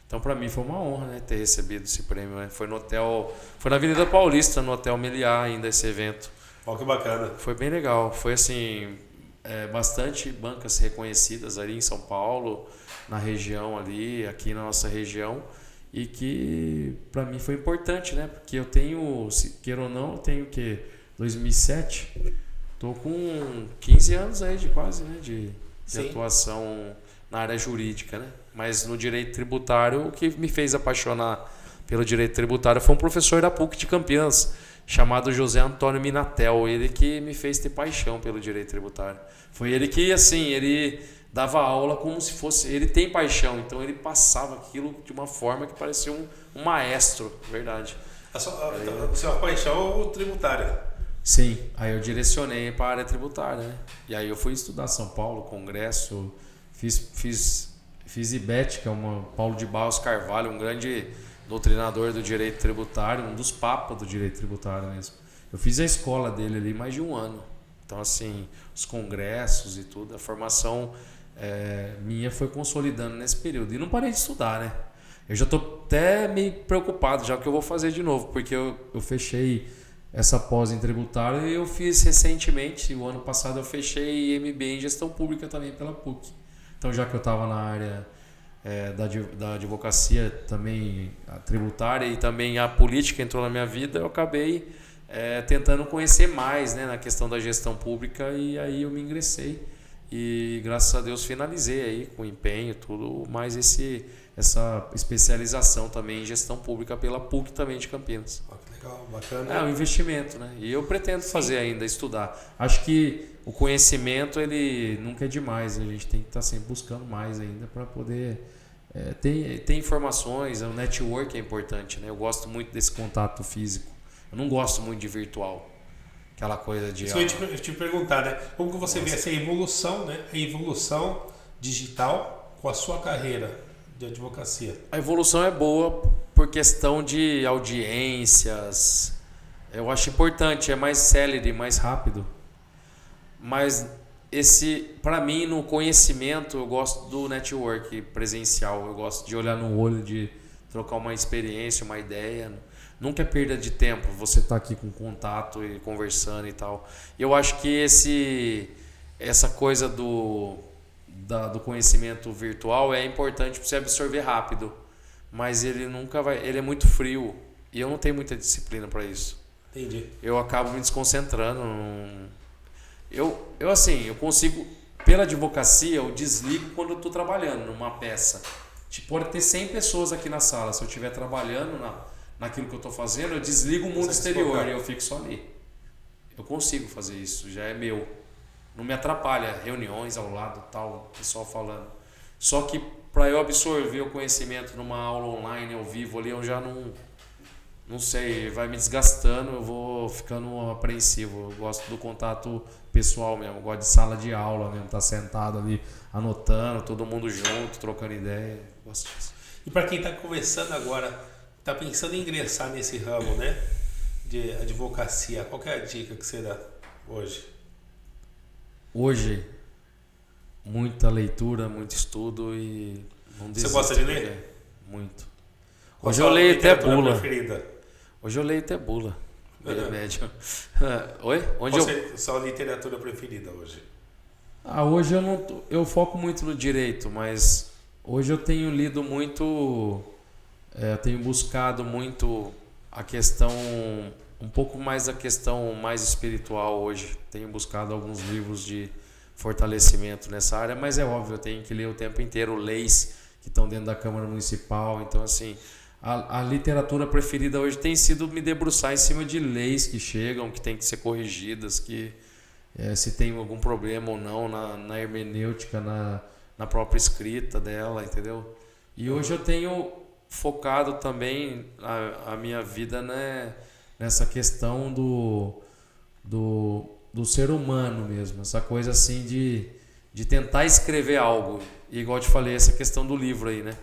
Speaker 2: Então, para mim foi uma honra, né, ter recebido esse prêmio, né? Foi na Avenida Paulista, no Hotel Meliá ainda esse evento.
Speaker 1: Ó, que bacana.
Speaker 2: Foi bem legal. Foi assim, bastante bancas reconhecidas ali em São Paulo, na região ali, aqui na nossa região, e que para mim foi importante, né? Porque eu tenho, queira ou não, eu tenho 2007, tô com 15 anos aí de quase, né, de atuação na área jurídica, né? Mas no direito tributário, o que me fez apaixonar pelo direito tributário foi um professor da PUC de Campinas, chamado José Antônio Minatel. Ele que me fez ter paixão pelo direito tributário. Foi ele que, assim, ele dava aula como se fosse... Ele tem paixão, então ele passava aquilo de uma forma que parecia um maestro, verdade.
Speaker 1: A sua paixão é o tributário.
Speaker 2: Sim, aí eu direcionei para a área tributária, né? E aí eu fui estudar São Paulo, congresso, fiz IBET, que é Paulo de Barros Carvalho, um grande doutrinador do direito tributário, um dos papas do direito tributário mesmo. Eu fiz a escola dele ali mais de um ano. Então, assim, os congressos e tudo, a formação minha foi consolidando nesse período. E não parei de estudar, né? Eu já estou até meio preocupado já o que eu vou fazer de novo, porque eu fechei essa pós em tributário, e eu fiz recentemente, o ano passado eu fechei MBA em gestão pública também pela PUC. Então, já que eu estava na área da advocacia, também a tributária e também a política entrou na minha vida, eu acabei tentando conhecer mais, né, na questão da gestão pública, e aí eu me ingressei e graças a Deus finalizei aí com empenho, tudo, mais essa especialização também em gestão pública pela PUC também de Campinas.
Speaker 1: Que legal, bacana.
Speaker 2: É um investimento, né? E eu pretendo fazer ainda, estudar. Acho que o conhecimento, ele nunca é demais, a gente tem que estar sempre buscando mais ainda para poder ter informações. O network é importante, né? Eu gosto muito desse contato físico, eu não gosto muito de virtual, aquela coisa de...
Speaker 1: Isso eu ia te perguntar, né? Como que você vê essa evolução, né? A evolução digital com a sua carreira de advocacia?
Speaker 2: A evolução é boa por questão de audiências, eu acho importante, é mais célere, mais rápido, mas para mim, no conhecimento, eu gosto do network presencial, eu gosto de olhar no olho, de trocar uma experiência, uma ideia. Nunca é perda de tempo você estar aqui com contato e conversando e tal. Eu acho que essa coisa do conhecimento virtual é importante para você absorver rápido, mas ele nunca vai, ele é muito frio e eu não tenho muita disciplina para isso.
Speaker 1: Entendi.
Speaker 2: Eu acabo me desconcentrando. Eu consigo, pela advocacia, eu desligo quando eu estou trabalhando numa peça. Pode ter 100 pessoas aqui na sala, se eu estiver trabalhando naquilo que eu estou fazendo, eu desligo o mundo exterior e eu fico só ali. Eu consigo fazer isso, já é meu. Não me atrapalha reuniões ao lado, tal, pessoal falando. Só que para eu absorver o conhecimento numa aula online, ao vivo ali, eu já não sei, vai me desgastando, eu vou ficando apreensivo. Eu gosto do contato pessoal mesmo, eu gosto de sala de aula mesmo, estar sentado ali, anotando, todo mundo junto, trocando ideia. Eu gosto disso.
Speaker 1: E para quem está começando agora, está pensando em ingressar nesse ramo, né, de advocacia, qual que é a dica que você dá hoje?
Speaker 2: Hoje, muita leitura, muito estudo e não desista.
Speaker 1: Você gosta de ler?
Speaker 2: Muito.
Speaker 1: Qual
Speaker 2: Hoje eu leio até
Speaker 1: literatura
Speaker 2: bula.
Speaker 1: preferida?
Speaker 2: Hoje eu leio até bula. Médio. Oi?
Speaker 1: Sua literatura preferida hoje?
Speaker 2: Hoje eu foco muito no direito, mas hoje eu tenho lido muito, tenho buscado muito a questão, um pouco mais a questão mais espiritual hoje. Tenho buscado alguns livros de fortalecimento nessa área, mas é óbvio, eu tenho que ler o tempo inteiro leis que estão dentro da Câmara Municipal, então assim... A literatura preferida hoje tem sido me debruçar em cima de leis que chegam, que tem que ser corrigidas, que se tem algum problema ou não na hermenêutica, na própria escrita dela, entendeu? E hoje eu tenho focado também a minha vida, né, nessa questão do ser humano mesmo, essa coisa assim de tentar escrever algo. E igual eu te falei, essa questão do livro aí, né?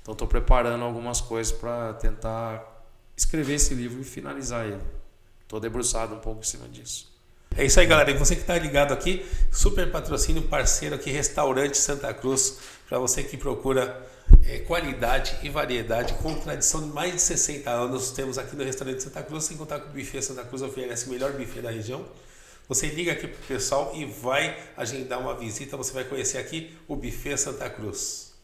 Speaker 2: Então estou preparando algumas coisas para tentar escrever esse livro e finalizar ele. Estou debruçado um pouco em cima disso.
Speaker 1: É isso aí, galera. E você que está ligado aqui, super patrocínio, parceiro aqui, Restaurante Santa Cruz, para você que procura qualidade e variedade, com tradição de mais de 60 anos. Temos aqui no Restaurante Santa Cruz, sem contar com o Buffet Santa Cruz, oferece o melhor buffet da região. Você liga aqui pro pessoal e vai agendar uma visita, você vai conhecer aqui o Buffet Santa Cruz.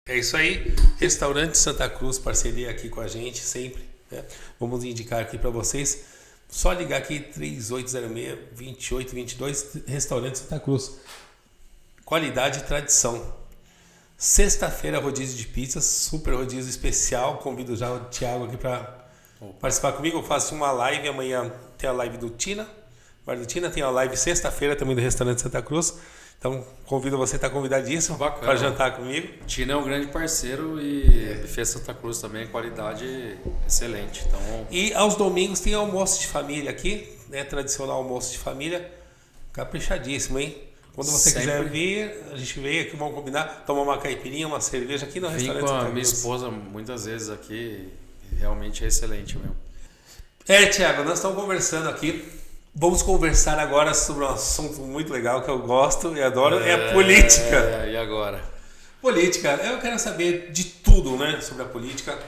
Speaker 1: É isso aí, Restaurante Santa Cruz, parceria aqui com a gente sempre, né? Vamos indicar aqui para vocês, só ligar aqui 3806-2822, Restaurante Santa Cruz, qualidade e tradição. Sexta-feira, rodízio de pizzas, super rodízio especial, convido já o Thiago aqui para participar comigo. Eu faço uma live, amanhã tem a live do Tina, tem a live sexta-feira também do Restaurante Santa Cruz. Então, convido você, está convidadíssimo para jantar comigo.
Speaker 2: Tina é um grande parceiro e Buffet Santa Cruz também, qualidade excelente. Então...
Speaker 1: E aos domingos tem almoço de família aqui, né? Tradicional almoço de família, caprichadíssimo, hein? Quando você quiser vir, a gente vem aqui, vamos combinar, tomar uma caipirinha, uma cerveja aqui no Restaurante Santa Cruz.
Speaker 2: Vim com a minha esposa muitas vezes aqui, realmente é excelente mesmo.
Speaker 1: Thiago, nós estamos conversando aqui Vamos conversar agora sobre um assunto muito legal que eu gosto e adoro, é a política.
Speaker 2: E agora?
Speaker 1: Política, eu quero saber de tudo, né, sobre a política.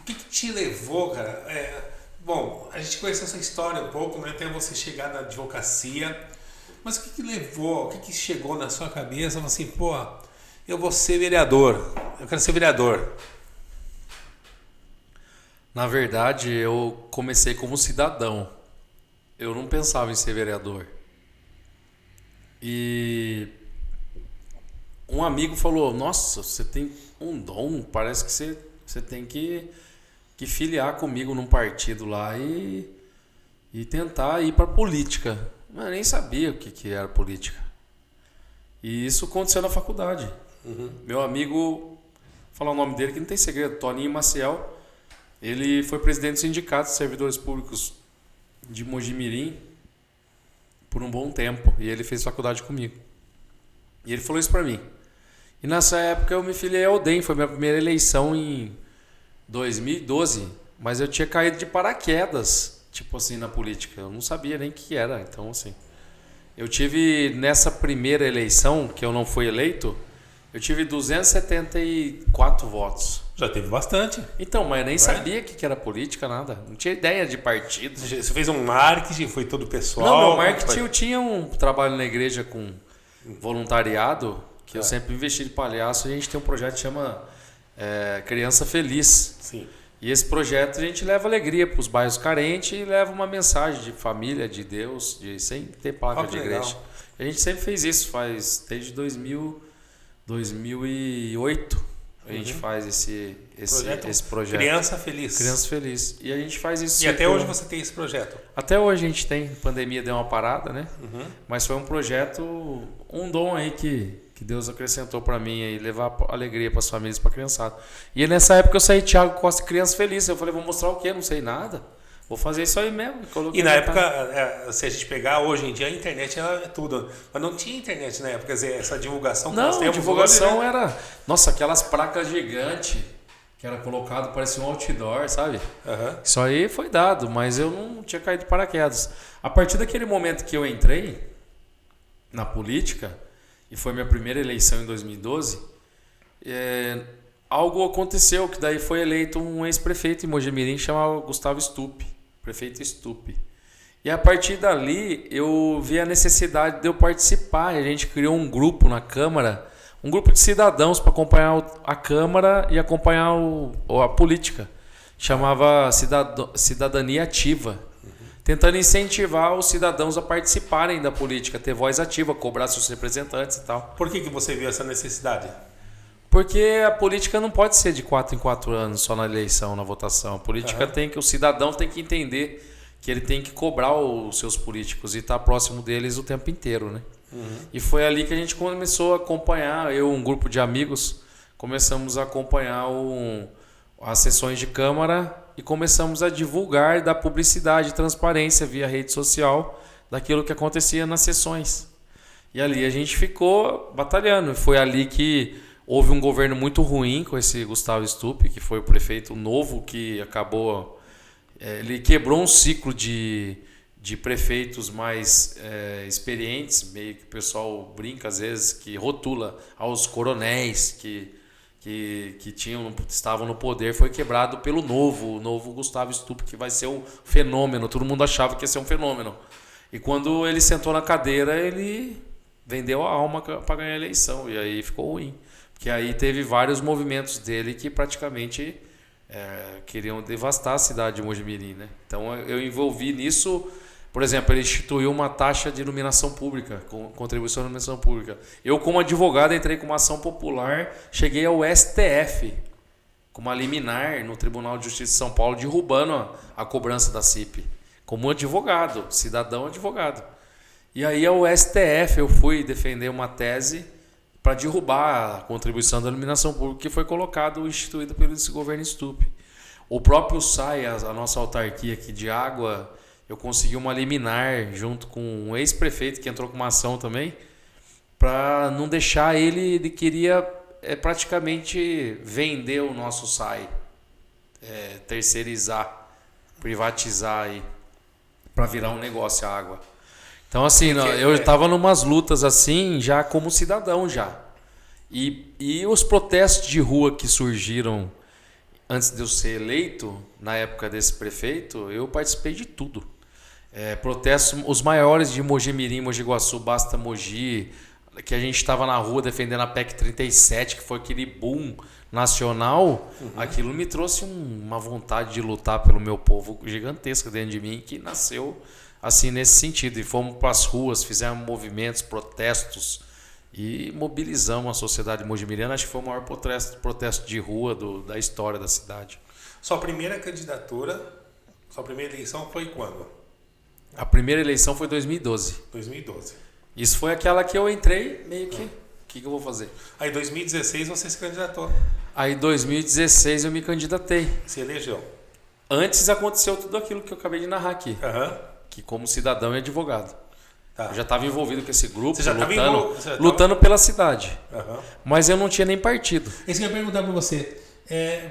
Speaker 1: O que te levou, cara? Bom, a gente conheceu essa história um pouco, né, até você chegar na advocacia. Mas o que levou, o que chegou na sua cabeça? Assim, pô, eu vou ser vereador, eu quero ser vereador.
Speaker 2: Na verdade, eu comecei como cidadão. Eu não pensava em ser vereador. E um amigo falou, nossa, você tem um dom, parece que você tem que filiar comigo num partido lá e tentar ir para política. Mas eu nem sabia o que era política. E isso aconteceu na faculdade. Meu amigo, vou falar o nome dele que não tem segredo, Toninho Maciel, ele foi presidente do Sindicato de Servidores Públicos de Mojimirim por um bom tempo. E ele fez faculdade comigo. E ele falou isso pra mim. E nessa época eu me filiei ao DEM, foi minha primeira eleição em 2012. Mas eu tinha caído de paraquedas, tipo assim, na política. Eu não sabia nem o que era. Então, assim, eu tive nessa primeira eleição, que eu não fui eleito, eu tive 274 votos.
Speaker 1: Já teve bastante.
Speaker 2: Então, mas eu nem sabia o que era política, nada. Não tinha ideia de partido.
Speaker 1: Você fez um marketing, foi todo pessoal?
Speaker 2: Não, meu marketing eu tinha um trabalho na igreja com voluntariado, que eu sempre investi de palhaço. E a gente tem um projeto que chama Criança Feliz.
Speaker 1: Sim.
Speaker 2: E esse projeto a gente leva alegria para os bairros carentes e leva uma mensagem de família, de Deus, sem ter placa de igreja. Legal. A gente sempre fez isso, desde 2008. A gente faz esse projeto.
Speaker 1: Criança Feliz.
Speaker 2: Criança Feliz. E a gente faz isso.
Speaker 1: E até hoje você tem esse projeto?
Speaker 2: Até hoje a gente tem. A pandemia deu uma parada, né? Mas foi um projeto, um dom aí que Deus acrescentou para mim aí, levar alegria para as famílias, para a criançada. E nessa época eu saí Thiago Costa Criança Feliz. Eu falei, vou mostrar o quê? Não sei nada. Vou fazer isso aí mesmo.
Speaker 1: E na época, se a gente pegar hoje em dia, a internet é tudo. Mas não tinha internet na época, quer dizer, essa divulgação que nós temos.
Speaker 2: Não, a divulgação hoje, né? Era... Nossa, aquelas placas gigantes que era colocado, parecia um outdoor, sabe? Isso aí foi dado, mas eu não tinha caído de paraquedas. A partir daquele momento que eu entrei na política, e foi minha primeira eleição em 2012, algo aconteceu, que daí foi eleito um ex-prefeito em Mojimirim chamado Gustavo Stupi. Prefeito Stupi. E a partir dali eu vi a necessidade de eu participar. A gente criou um grupo na Câmara, um grupo de cidadãos para acompanhar a Câmara e acompanhar a política. Chamava Cidadania Ativa. Tentando incentivar os cidadãos a participarem da política, ter voz ativa, cobrar seus representantes e tal.
Speaker 1: Por que você viu essa necessidade?
Speaker 2: Porque a política não pode ser de 4 em 4 anos só na eleição, na votação. A política o cidadão tem que entender que ele tem que cobrar os seus políticos e estar próximo deles o tempo inteiro, né? E foi ali que a gente começou a acompanhar, um grupo de amigos, começamos a acompanhar as sessões de Câmara e começamos a divulgar, dar publicidade e transparência via rede social daquilo que acontecia nas sessões. E ali a gente ficou batalhando. Foi ali que houve um governo muito ruim com esse Gustavo Stupi, que foi o prefeito novo, que acabou... ele quebrou um ciclo de prefeitos mais experientes, meio que o pessoal brinca às vezes, que rotula aos coronéis que estavam no poder, foi quebrado pelo o novo Gustavo Stupi, que vai ser um fenômeno. Todo mundo achava que ia ser um fenômeno. E quando ele sentou na cadeira, ele vendeu a alma para ganhar a eleição, e aí ficou ruim. Porque aí teve vários movimentos dele que praticamente queriam devastar a cidade de Mojimirim, né? Então eu envolvi nisso. Por exemplo, ele instituiu uma taxa de iluminação pública, contribuição de iluminação pública. Eu, como advogado, entrei com uma ação popular, cheguei ao STF, com uma liminar no Tribunal de Justiça de São Paulo, derrubando a cobrança da CIP. Como advogado, cidadão advogado. E aí ao STF eu fui defender uma tese para derrubar a contribuição da iluminação pública que foi instituída pelo governo Stupi. O próprio SAI, a nossa autarquia aqui de água, eu consegui uma liminar junto com um ex-prefeito que entrou com uma ação também, para não deixar ele queria praticamente vender o nosso SAI, terceirizar, privatizar aí. para virar um negócio a água. Então, assim, eu estava numas lutas assim, já como cidadão já. E os protestos de rua que surgiram antes de eu ser eleito, na época desse prefeito, eu participei de tudo. Protestos, os maiores de Mojimirim, Mogi Guaçu, Basta Mogi, que a gente estava na rua defendendo a PEC 37, que foi aquele boom nacional, aquilo me trouxe uma vontade de lutar pelo meu povo gigantesca dentro de mim, que nasceu assim nesse sentido. E fomos para as ruas, fizemos movimentos, protestos e mobilizamos a sociedade mojimirense. Acho que foi o maior protesto de rua da história da cidade.
Speaker 1: Sua primeira candidatura, sua primeira eleição foi quando?
Speaker 2: A primeira eleição foi em 2012.
Speaker 1: 2012.
Speaker 2: Isso foi aquela que eu entrei meio que... O que eu vou fazer?
Speaker 1: Aí em 2016 você se candidatou.
Speaker 2: Aí em 2016 eu me candidatei.
Speaker 1: Se elegeu.
Speaker 2: Antes aconteceu tudo aquilo que eu acabei de narrar aqui. Que como cidadão e advogado.
Speaker 1: Tá.
Speaker 2: Eu já estava envolvido com esse grupo,
Speaker 1: Você já
Speaker 2: lutando pela cidade.
Speaker 1: Mas
Speaker 2: eu não tinha nem partido.
Speaker 1: Isso que eu ia perguntar para você.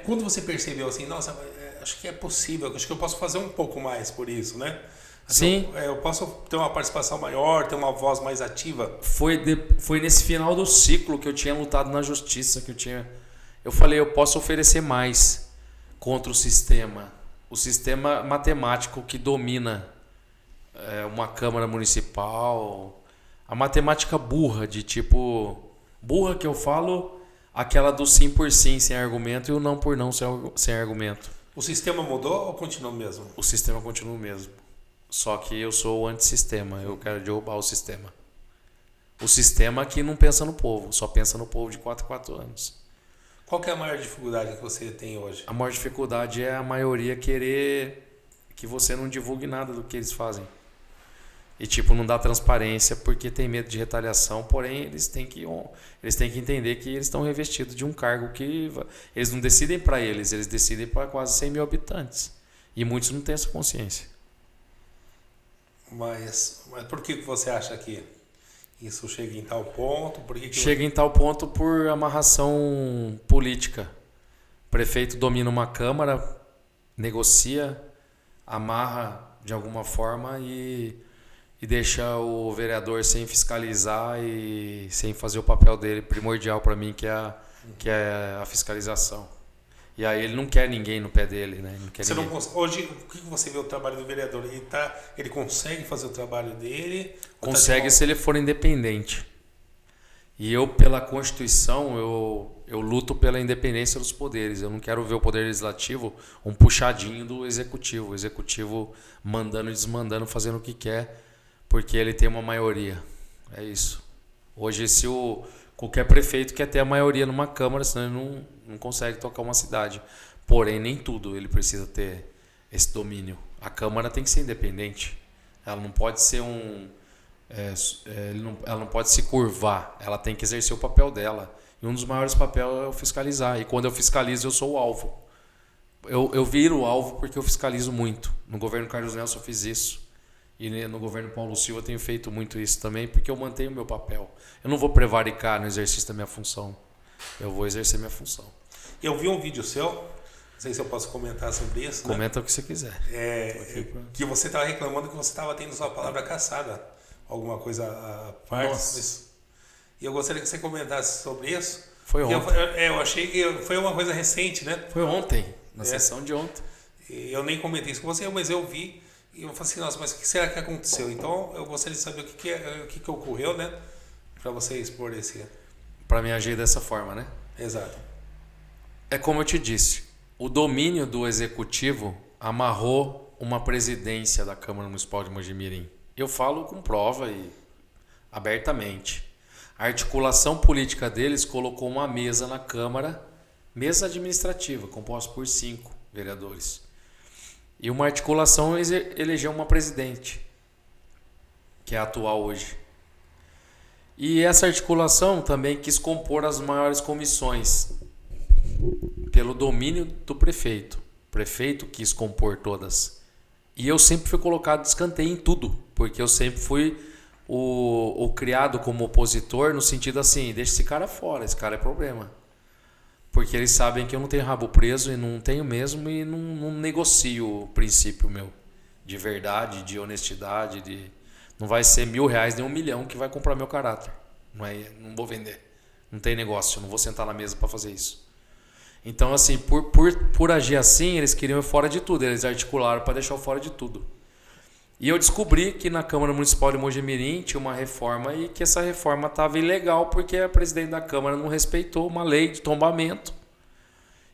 Speaker 1: Quando você percebeu assim, nossa, acho que é possível, acho que eu posso fazer um pouco mais por isso, né? Assim,
Speaker 2: sim.
Speaker 1: Eu posso ter uma participação maior, ter uma voz mais ativa.
Speaker 2: Foi nesse final do ciclo que eu tinha lutado na justiça, eu falei, eu posso oferecer mais contra o sistema matemático que domina uma Câmara Municipal, a matemática burra, burra que eu falo, aquela do sim por sim sem argumento e o não por não sem argumento.
Speaker 1: O sistema mudou ou continua o mesmo?
Speaker 2: O sistema continua o mesmo. Só que eu sou o antissistema, eu quero derrubar o sistema. O sistema que não pensa no povo, só pensa no povo de 4 em 4 anos.
Speaker 1: Qual que é a maior dificuldade que você tem hoje?
Speaker 2: A maior dificuldade é a maioria querer que você não divulgue nada do que eles fazem. E não dá transparência porque tem medo de retaliação, porém eles têm que entender que eles estão revestidos de um cargo que eles não decidem para eles decidem para quase 100 mil habitantes. E muitos não têm essa consciência.
Speaker 1: Mas por que você acha que isso chega em tal ponto?
Speaker 2: Chega em tal ponto por amarração política. O prefeito domina uma câmara, negocia, amarra de alguma forma e deixa o vereador sem fiscalizar e sem fazer o papel dele primordial para mim, que é a fiscalização. E aí ele não quer ninguém no pé dele, né? Não quer ninguém.
Speaker 1: Hoje, o que você vê o trabalho do vereador? Ele consegue fazer o trabalho dele?
Speaker 2: Consegue se ele for independente. E eu, pela Constituição, eu luto pela independência dos poderes. Eu não quero ver o Poder Legislativo um puxadinho do Executivo. O Executivo mandando e desmandando, fazendo o que quer, porque ele tem uma maioria. É isso. Hoje, qualquer prefeito quer ter a maioria numa Câmara, senão ele não consegue tocar uma cidade. Porém, nem tudo ele precisa ter esse domínio. A Câmara tem que ser independente. Ela não pode ser ela não pode se curvar. Ela tem que exercer o papel dela. E um dos maiores papéis é o fiscalizar. E quando eu fiscalizo, eu sou o alvo. Eu viro o alvo porque eu fiscalizo muito. No governo Carlos Nelson eu fiz isso. E no governo Paulo Silva eu tenho feito muito isso também, porque eu mantenho o meu papel. Eu não vou prevaricar no exercício da minha função. Eu vou exercer minha função.
Speaker 1: Eu vi um vídeo seu, não sei se eu posso comentar sobre isso.
Speaker 2: Comenta o que você quiser.
Speaker 1: Que você estava reclamando que você estava tendo sua palavra cassada. Alguma coisa a parte disso. E eu gostaria que você comentasse sobre isso.
Speaker 2: Foi ontem.
Speaker 1: Eu achei que foi uma coisa recente, né?
Speaker 2: Foi ontem, na sessão de ontem.
Speaker 1: Eu nem comentei isso com você, mas eu vi. E eu falei assim, nossa, mas o que será que aconteceu? Então, eu gostaria de saber o que ocorreu, né? Para você expor esse...
Speaker 2: Para me agir dessa forma, né?
Speaker 1: Exato.
Speaker 2: É como eu te disse, o domínio do Executivo amarrou uma presidência da Câmara Municipal de Mojimirim. Eu falo com prova e abertamente. A articulação política deles colocou uma mesa na Câmara, mesa administrativa, composta por 5 vereadores. E uma articulação elegeu uma presidente, que é a atual hoje. E essa articulação também quis compor as maiores comissões, pelo domínio do prefeito. O prefeito quis compor todas. E eu sempre fui colocado de escanteio em tudo, porque eu sempre fui o criado como opositor, no sentido assim, deixa esse cara fora, esse cara é problema. Porque eles sabem que eu não tenho rabo preso e não tenho mesmo e não negocio o princípio meu. de verdade, de honestidade, não vai ser R$1.000 nem 1 milhão que vai comprar meu caráter. Não vou vender. Não tem negócio, eu não vou sentar na mesa para fazer isso. Então, assim, por agir assim, eles queriam ir fora de tudo. Eles articularam para deixar eu fora de tudo. E eu descobri que na Câmara Municipal de Mojimirim tinha uma reforma e que essa reforma estava ilegal porque a presidente da Câmara não respeitou uma lei de tombamento.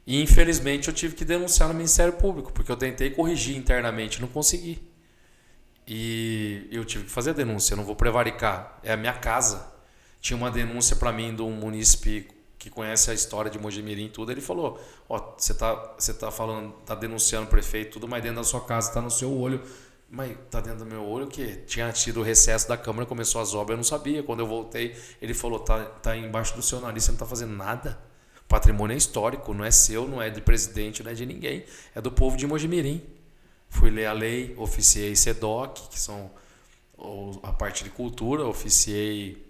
Speaker 2: E, infelizmente, eu tive que denunciar no Ministério Público, porque eu tentei corrigir internamente e não consegui. E eu tive que fazer a denúncia, eu não vou prevaricar. É a minha casa. Tinha uma denúncia para mim de um munícipe que conhece a história de Mojimirim e tudo. Ele falou, você tá falando, tá denunciando o prefeito e tudo, mas dentro da sua casa, tá no seu olho. Mas tá dentro do meu olho o quê? Tinha tido o recesso da Câmara, começou as obras, eu não sabia. Quando eu voltei, ele falou, tá embaixo do seu nariz, você não tá fazendo nada. O patrimônio é histórico, não é seu, não é de presidente, não é de ninguém. É do povo de Mojimirim. Fui ler a lei, oficiei SEDOC, que são a parte de cultura, oficiei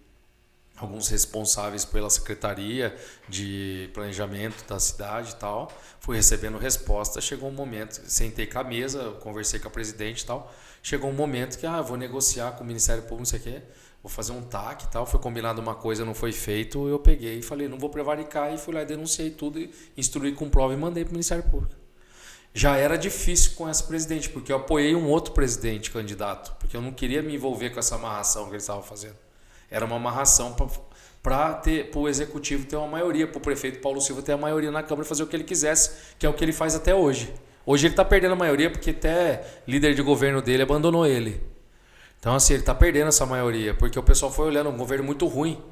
Speaker 2: alguns responsáveis pela Secretaria de Planejamento da cidade e tal. Fui recebendo resposta, chegou um momento, sentei com a mesa, conversei com a presidente e tal. Chegou um momento que, vou negociar com o Ministério Público, não sei o quê, vou fazer um TAC e tal. Foi combinado uma coisa, não foi feito, eu peguei e falei, não vou prevaricar, e fui lá e denunciei tudo, e instruí com prova e mandei para o Ministério Público. Já era difícil com essa presidente, porque eu apoiei um outro presidente candidato, porque eu não queria me envolver com essa amarração que eles estavam fazendo. Era uma amarração para o executivo ter uma maioria, para o prefeito Paulo Silva ter a maioria na Câmara e fazer o que ele quisesse, que é o que ele faz até hoje. Hoje ele está perdendo a maioria porque até líder de governo dele abandonou ele. Então, assim, ele está perdendo essa maioria, porque o pessoal foi olhando um governo muito ruim,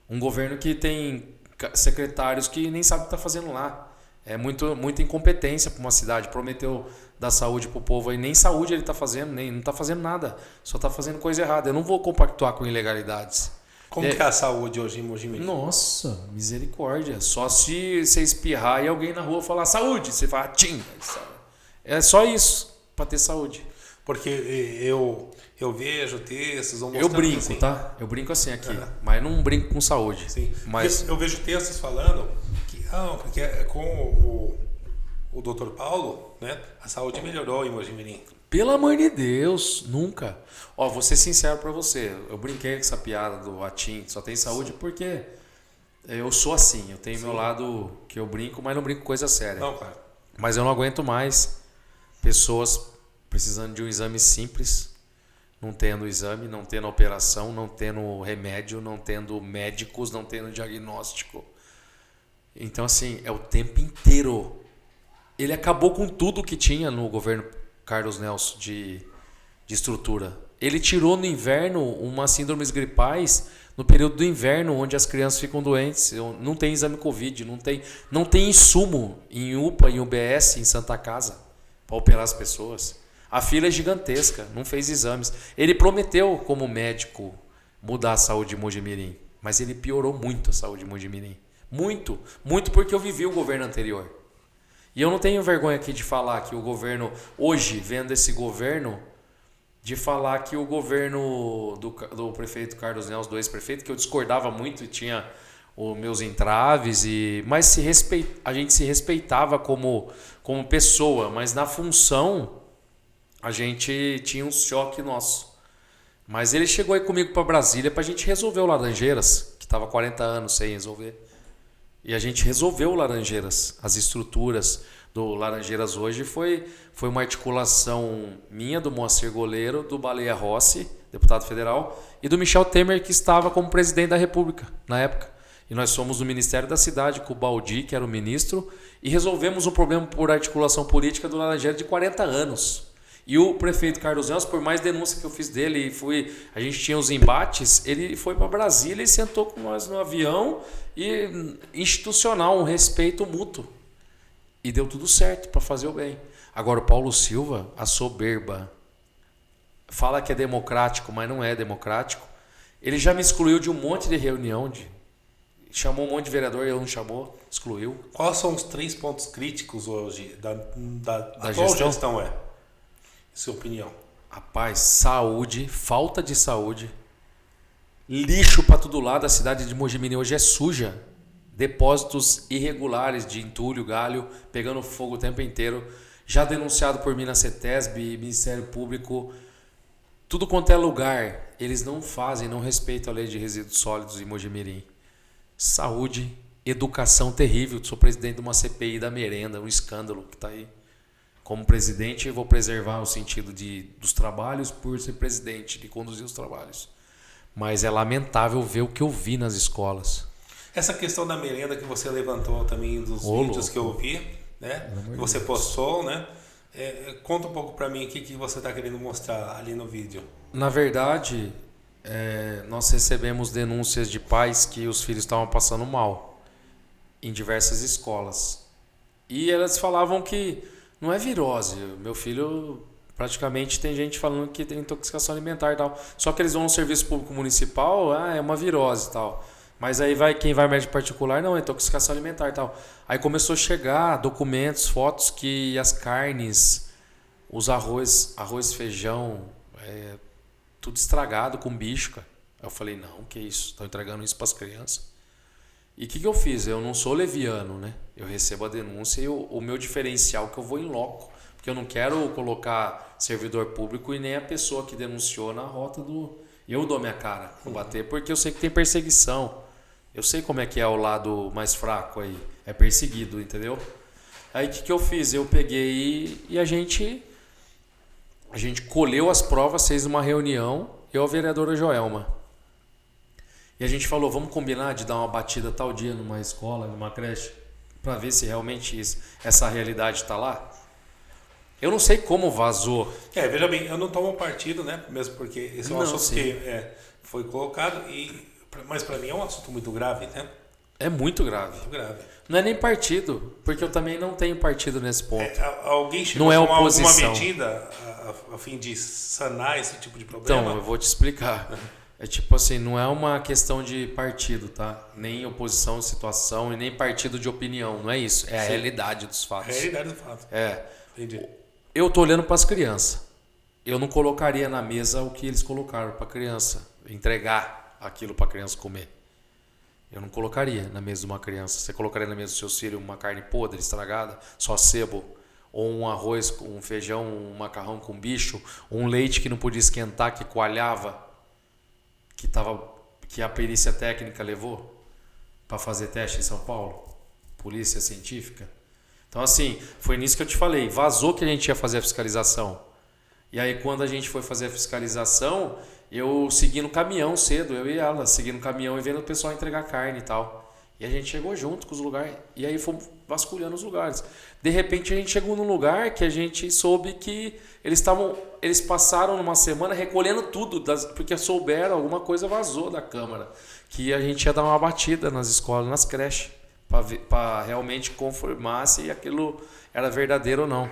Speaker 2: um governo que tem secretários que nem sabe o que está fazendo lá. É muita incompetência para uma cidade. Prometeu dar saúde para o povo aí, nem saúde ele está fazendo, nem não está fazendo nada, só está fazendo coisa errada. Eu não vou compactuar com ilegalidades.
Speaker 1: Como que é a saúde hoje em Mojimirim?
Speaker 2: Nossa, misericórdia. Só se você espirrar e alguém na rua falar saúde, você fala tim. É só isso para ter saúde.
Speaker 1: Porque eu vejo textos...
Speaker 2: Eu brinco, assim, tá? Eu brinco assim aqui, mas não brinco com saúde.
Speaker 1: Sim.
Speaker 2: Mas
Speaker 1: eu vejo textos falando que porque com o Dr. Paulo, né, a saúde melhorou em Mojimirim.
Speaker 2: Pelo amor de Deus, nunca. Vou ser sincero pra você. Eu brinquei com essa piada do Atim, só tem saúde porque eu sou assim. Eu tenho meu lado que eu brinco, mas não brinco coisa séria.
Speaker 1: Não, claro.
Speaker 2: Mas eu não aguento mais pessoas precisando de um exame simples, não tendo exame, não tendo operação, não tendo remédio, não tendo médicos, não tendo diagnóstico. Então, assim, é o tempo inteiro. Ele acabou com tudo que tinha no governo Carlos Nelson de estrutura. Ele tirou no inverno umas síndromes gripais no período do inverno, onde as crianças ficam doentes. Não tem exame Covid, não tem insumo em UPA, em UBS, em Santa Casa para operar as pessoas. A fila é gigantesca, não fez exames. Ele prometeu, como médico, mudar a saúde de Mojimirim, mas ele piorou muito a saúde de Mojimirim. Muito, muito porque eu vivi o governo anterior. E eu não tenho vergonha aqui de falar que o governo, hoje, vendo esse governo, de falar que o governo do prefeito Carlos Nelson, do ex-prefeito, que eu discordava muito e tinha os meus entraves, mas a gente se respeitava como pessoa, mas na função a gente tinha um choque nosso. Mas ele chegou aí comigo para Brasília para a gente resolver o Laranjeiras, que estava 40 anos sem resolver. E a gente resolveu o Laranjeiras. As estruturas do Laranjeiras hoje foi uma articulação minha, do Moacir Goleiro, do Baleia Rossi, deputado federal, e do Michel Temer, que estava como presidente da República na época. E nós fomos no Ministério da Cidade com o Baldi, que era o ministro, e resolvemos um problema por articulação política do Laranjeiras de 40 anos. E o prefeito Carlos Nelson, por mais denúncia que eu fiz dele, a gente tinha os embates, ele foi para Brasília e sentou com nós no avião, e institucional, um respeito mútuo. E deu tudo certo para fazer o bem. Agora o Paulo Silva, a soberba, fala que é democrático, mas não é democrático. Ele já me excluiu de um monte de reunião, chamou um monte de vereador e eu não chamou, excluiu.
Speaker 1: Quais são os 3 pontos críticos hoje da atual gestão? Sua opinião?
Speaker 2: Rapaz, saúde, falta de saúde, lixo para todo lado. A cidade de Mojimirim hoje é suja, depósitos irregulares de entulho, galho, pegando fogo o tempo inteiro, já denunciado por mim na CETESB, Ministério Público, tudo quanto é lugar, eles não fazem, não respeitam a lei de resíduos sólidos em Mojimirim. Saúde, educação terrível. Sou presidente de uma CPI da merenda, um escândalo que está aí. Como presidente, eu vou preservar o sentido dos trabalhos por ser presidente, de conduzir os trabalhos. Mas é lamentável ver o que eu vi nas escolas.
Speaker 1: Essa questão da merenda que você levantou também dos vídeos que eu vi, né? Que você postou, né? Conta um pouco para mim o que você está querendo mostrar ali no vídeo.
Speaker 2: Na verdade, nós recebemos denúncias de pais que os filhos estavam passando mal em diversas escolas. E elas falavam que não é virose. Meu filho, praticamente, tem gente falando que tem intoxicação alimentar e tal. Só que eles vão no serviço público municipal, é uma virose e tal. Mas aí quem vai médico particular, não, é intoxicação alimentar e tal. Aí começou a chegar documentos, fotos que as carnes, os arroz, feijão, tudo estragado com bicho, cara. Aí eu falei, não, que isso? Estão entregando isso para as crianças. E o que eu fiz? Eu não sou leviano, né? Eu recebo a denúncia e o meu diferencial que eu vou em loco. Porque eu não quero colocar servidor público e nem a pessoa que denunciou na rota do... Eu dou minha cara para bater, porque eu sei que tem perseguição. Eu sei como é que é o lado mais fraco aí. É perseguido, entendeu? Aí o que eu fiz? Eu peguei e a gente colheu as provas, fez uma reunião, eu e a vereadora Joelma. E a gente falou, vamos combinar de dar uma batida tal dia numa escola, numa creche, para ver se realmente essa realidade está lá. Eu não sei como vazou.
Speaker 1: Veja bem, eu não tomo partido, né? Mesmo porque esse é um assunto que foi colocado, mas para mim é um assunto muito grave, né?
Speaker 2: É muito grave.
Speaker 1: Muito grave.
Speaker 2: Não é nem partido, porque eu também não tenho partido nesse ponto.
Speaker 1: Alguém chegou
Speaker 2: não é
Speaker 1: a tomar
Speaker 2: oposição.
Speaker 1: alguma medida a fim de sanar esse tipo de problema?
Speaker 2: Então, eu vou te explicar. É tipo assim, não é uma questão de partido, tá? Nem oposição, situação e nem partido de opinião, não é isso. É a realidade dos fatos.
Speaker 1: A realidade dos fatos.
Speaker 2: Entendi. Eu tô olhando para as crianças. Eu não colocaria na mesa o que eles colocaram para a criança, entregar aquilo para a criança comer. Eu não colocaria na mesa de uma criança. Você colocaria na mesa do seu filho uma carne podre, estragada, só sebo, ou um arroz, um feijão, um macarrão com bicho, ou um leite que não podia esquentar, que coalhava, que a perícia técnica levou para fazer teste em São Paulo, polícia científica. Então assim, foi nisso que eu te falei, vazou que a gente ia fazer a fiscalização. E aí quando a gente foi fazer a fiscalização, eu segui no caminhão cedo, eu e ela, seguindo o caminhão e vendo o pessoal entregar carne e tal. E a gente chegou junto com os lugares, e aí fomos vasculhando os lugares. De repente a gente chegou num lugar que a gente soube que eles passaram numa semana recolhendo tudo, porque souberam, alguma coisa vazou da Câmara, que a gente ia dar uma batida nas escolas, nas creches, para realmente confirmar se aquilo era verdadeiro ou não.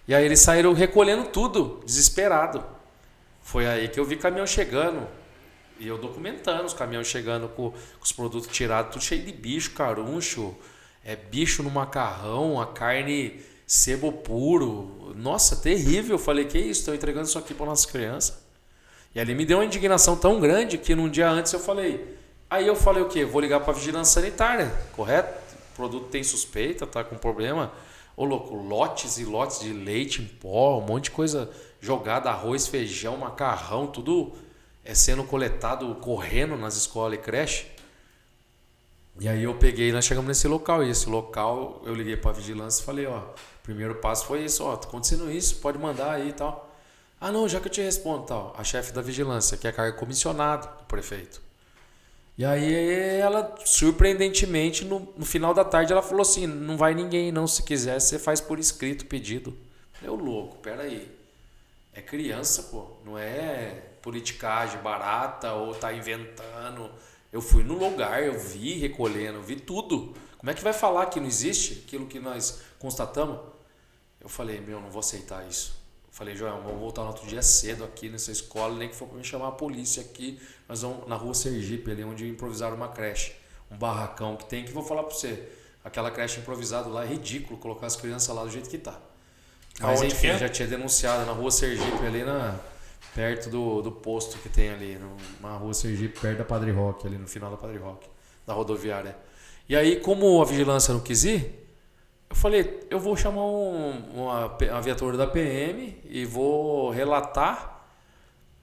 Speaker 2: E aí eles saíram recolhendo tudo, desesperado. Foi aí que eu vi caminhão chegando, e eu documentando os caminhões chegando com os produtos tirados, tudo cheio de bicho, caruncho, bicho no macarrão, a carne sebo puro. Nossa, terrível. Eu falei, que isso? Estão entregando isso aqui para nossas crianças. E ali me deu uma indignação tão grande que num dia antes eu falei... Aí eu falei o quê? Vou ligar para a vigilância sanitária, correto? O produto tem suspeita, tá com problema. Ô louco, lotes e lotes de leite em pó, um monte de coisa jogada, arroz, feijão, macarrão, tudo sendo coletado, correndo nas escolas e creche. E aí eu peguei, nós chegamos nesse local, e esse local eu liguei para a vigilância e falei, ó, primeiro passo foi isso, ó, tá acontecendo isso, pode mandar aí e tal. Ah não, já que eu te respondo, tal, a chefe da vigilância, que é cargo comissionado do prefeito. E aí ela, surpreendentemente, no final da tarde, ela falou assim, não vai ninguém não, se quiser, você faz por escrito o pedido. Eu louco, peraí, é criança, pô, não é politicagem barata ou tá inventando. Eu fui no lugar, eu vi recolhendo, eu vi tudo. Como é que vai falar que não existe aquilo que nós constatamos? Eu falei, não vou aceitar isso. Eu falei, Joel, vamos voltar no outro dia cedo aqui nessa escola, nem que for para me chamar a polícia aqui. Nós vamos na rua Sergipe, ali onde improvisaram uma creche, um barracão que tem, que vou falar para você, aquela creche improvisada lá é ridículo colocar as crianças lá do jeito que tá. Mas enfim, já tinha denunciado na rua Sergipe, ali perto do posto que tem ali, na rua Sergipe, perto da Padre Roque, ali no final da Padre Roque, da rodoviária. E aí, como a vigilância não quis ir, Eu falei, eu vou chamar uma viatura da PM e vou relatar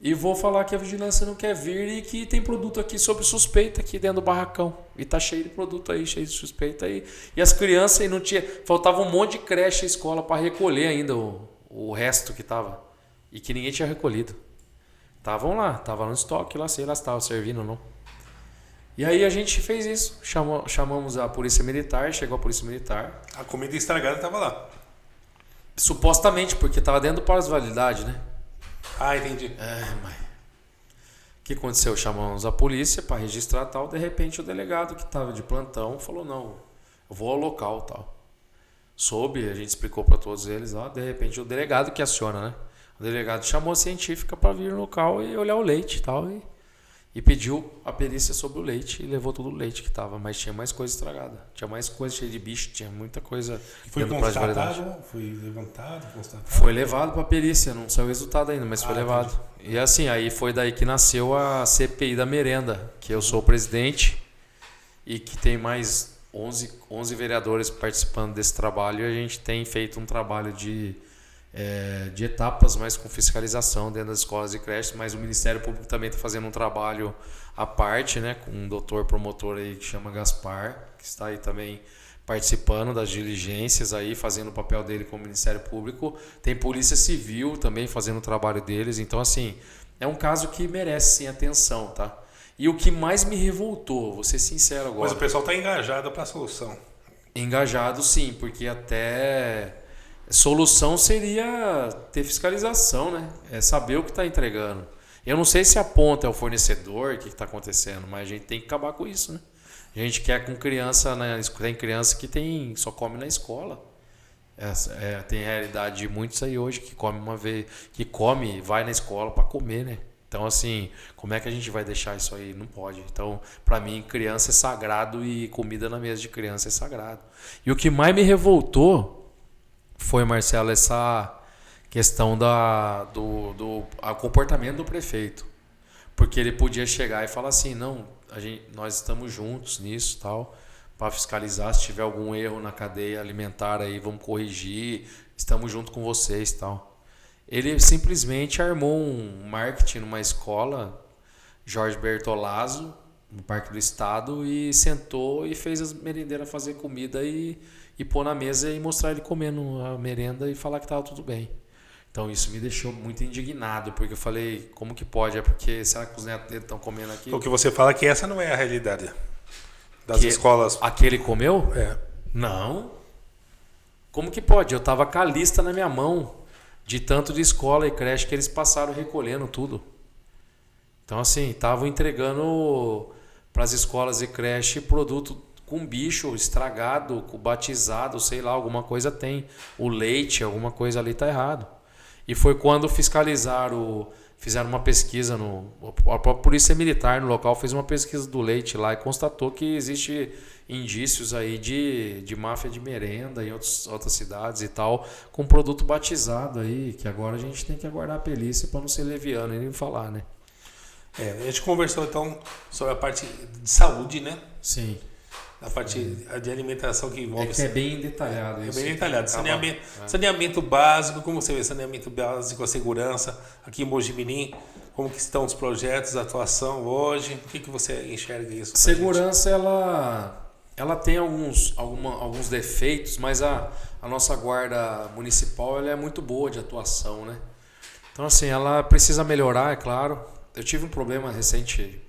Speaker 2: e vou falar que a vigilância não quer vir e que tem produto aqui sob suspeita aqui dentro do barracão. E tá cheio de produto aí, cheio de suspeita aí. E as crianças, e não tinha, faltava um monte de creche e escola para recolher ainda o resto que tava. E que ninguém tinha recolhido. Estavam lá, tava no estoque lá, sei lá se estava servindo ou não. E aí a gente fez isso, chamamos a polícia militar, chegou a polícia militar.
Speaker 1: A comida estragada estava lá.
Speaker 2: Supostamente, porque estava dentro do prazo de validade, né?
Speaker 1: Ah, entendi.
Speaker 2: Mas... O que aconteceu? Chamamos a polícia para registrar tal, de repente o delegado que estava de plantão falou, não, eu vou ao local tal. Soube, a gente explicou para todos eles lá, de repente o delegado que aciona, né? O delegado chamou a científica para vir no local e olhar o leite e tal, e pediu a perícia sobre o leite e levou todo o leite que estava, mas tinha mais coisa estragada, tinha mais coisa cheia de bicho, tinha muita coisa.
Speaker 1: Foi constatado, foi levantado, constatado?
Speaker 2: Foi levado para a perícia, não saiu o resultado ainda, mas foi levado. Entendi. E assim, aí foi daí que nasceu a CPI da merenda, que eu sou o presidente e que tem mais 11 vereadores participando desse trabalho, e a gente tem feito um trabalho de etapas, mas com fiscalização dentro das escolas e creches, mas o Ministério Público também está fazendo um trabalho à parte, né, com um doutor promotor aí que chama Gaspar, que está aí também participando das diligências aí, fazendo o papel dele com o Ministério Público. Tem Polícia Civil também fazendo o trabalho deles. Então, assim, é um caso que merece sim atenção, tá? E o que mais me revoltou, vou ser sincero agora...
Speaker 1: Mas o pessoal está engajado para a solução.
Speaker 2: Engajado sim, porque até... Solução seria ter fiscalização, né? É saber o que está entregando. Eu não sei se a ponta é o fornecedor, o que está acontecendo, mas a gente tem que acabar com isso, né? A gente quer com criança, né? Tem criança que só come na escola. Tem realidade de muitos aí hoje que come uma vez, que come, vai na escola para comer, né? Então, assim, como é que a gente vai deixar isso aí? Não pode. Então, para mim, criança é sagrado e comida na mesa de criança é sagrado. E o que mais me revoltou foi, Marcelo, essa questão do comportamento do prefeito. Porque ele podia chegar e falar assim, não, nós estamos juntos nisso, tal, para fiscalizar, se tiver algum erro na cadeia alimentar aí, vamos corrigir, estamos junto com vocês, tal. Ele simplesmente armou um marketing numa escola, Jorge Bertolazzo, no Parque do Estado, e sentou e fez as merendeiras fazer comida e pôr na mesa e mostrar ele comendo a merenda e falar que estava tudo bem. Então isso me deixou muito indignado, porque eu falei, como que pode? É porque será que os netos dele estão comendo aqui?
Speaker 1: O que você fala é que essa não é a realidade das escolas.
Speaker 2: Aquele comeu?
Speaker 1: É.
Speaker 2: Não. Como que pode? Eu estava com a lista na minha mão de tanto de escola e creche que eles passaram recolhendo tudo. Então assim, estavam entregando para as escolas e creche produto com bicho estragado, com batizado, sei lá, alguma coisa tem. O leite, alguma coisa ali está errado. E foi quando fizeram uma pesquisa, a própria Polícia Militar no local fez uma pesquisa do leite lá e constatou que existe indícios aí de máfia de merenda em outras cidades e tal, com produto batizado aí, que agora a gente tem que aguardar a perícia para não ser leviano e nem falar, né?
Speaker 1: A gente conversou então sobre a parte de saúde, né?
Speaker 2: Sim.
Speaker 1: A parte de alimentação que envolve...
Speaker 2: É bem detalhado isso.
Speaker 1: É bem detalhado. Saneamento básico, como você vê, saneamento básico, a segurança, aqui em Mojimirim, como que estão os projetos, a atuação hoje, o que você enxerga isso?
Speaker 2: Segurança, ela tem alguns defeitos, mas a nossa guarda municipal ela é muito boa de atuação, né? Então assim, ela precisa melhorar, é claro. Eu tive um problema recente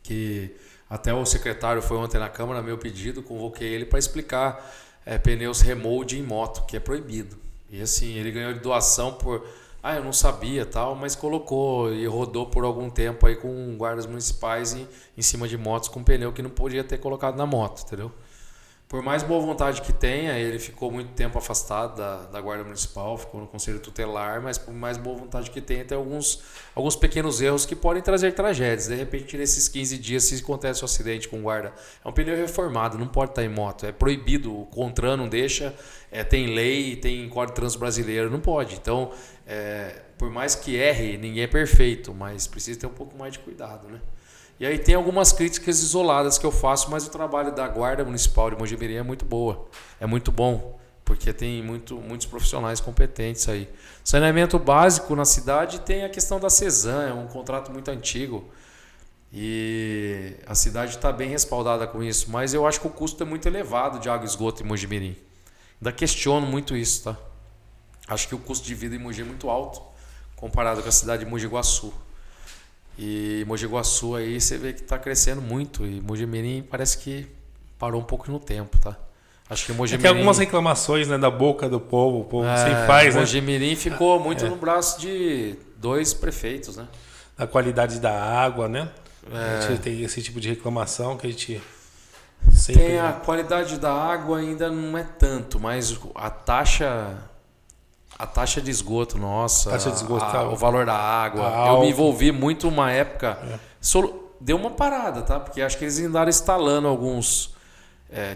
Speaker 2: que... Até o secretário foi ontem na Câmara, meu pedido, convoquei ele para explicar pneus remold em moto, que é proibido. E assim, ele ganhou de doação por... eu não sabia tal, mas colocou e rodou por algum tempo aí com guardas municipais em cima de motos com pneu que não podia ter colocado na moto, entendeu? Por mais boa vontade que tenha, ele ficou muito tempo afastado da Guarda Municipal, ficou no Conselho Tutelar, mas por mais boa vontade que tenha, tem alguns pequenos erros que podem trazer tragédias. De repente, nesses 15 dias, se acontece um acidente com guarda, é um pneu reformado, não pode estar em moto, é proibido, o CONTRAN não deixa, tem lei, tem Código Trânsito Brasileiro, não pode. Então, por mais que erre, ninguém é perfeito, mas precisa ter um pouco mais de cuidado, né? E aí tem algumas críticas isoladas que eu faço, mas o trabalho da Guarda Municipal de Mojimirim é muito boa, é muito bom. porque tem muitos profissionais competentes aí. Saneamento básico na cidade tem a questão da Cesan, é um contrato muito antigo e a cidade está bem respaldada com isso, mas eu acho que o custo é muito elevado de água e esgoto em Mojimirim. Ainda questiono muito isso, tá? Acho que o custo de vida em Mogi é muito alto comparado com a cidade de Mogi Guaçu. E Mogi Guaçu aí você vê que está crescendo muito e Mojimirim parece que parou um pouco no tempo, tá? Acho que Mojimirim...
Speaker 1: Tem algumas reclamações, né, da boca do povo, o povo sem faz, né?
Speaker 2: Mojimirim ficou muito no braço de 2 prefeitos, né?
Speaker 1: A qualidade da água, né? A gente tem esse tipo de reclamação que a gente sempre...
Speaker 2: Tem a qualidade da água ainda não é tanto, mas a taxa de esgoto, nossa,
Speaker 1: Taxa de esgoto,
Speaker 2: o valor da água.
Speaker 1: Tá
Speaker 2: Eu
Speaker 1: alto.
Speaker 2: me envolvi muito uma época, deu uma parada, tá? Porque acho que eles andaram instalando alguns,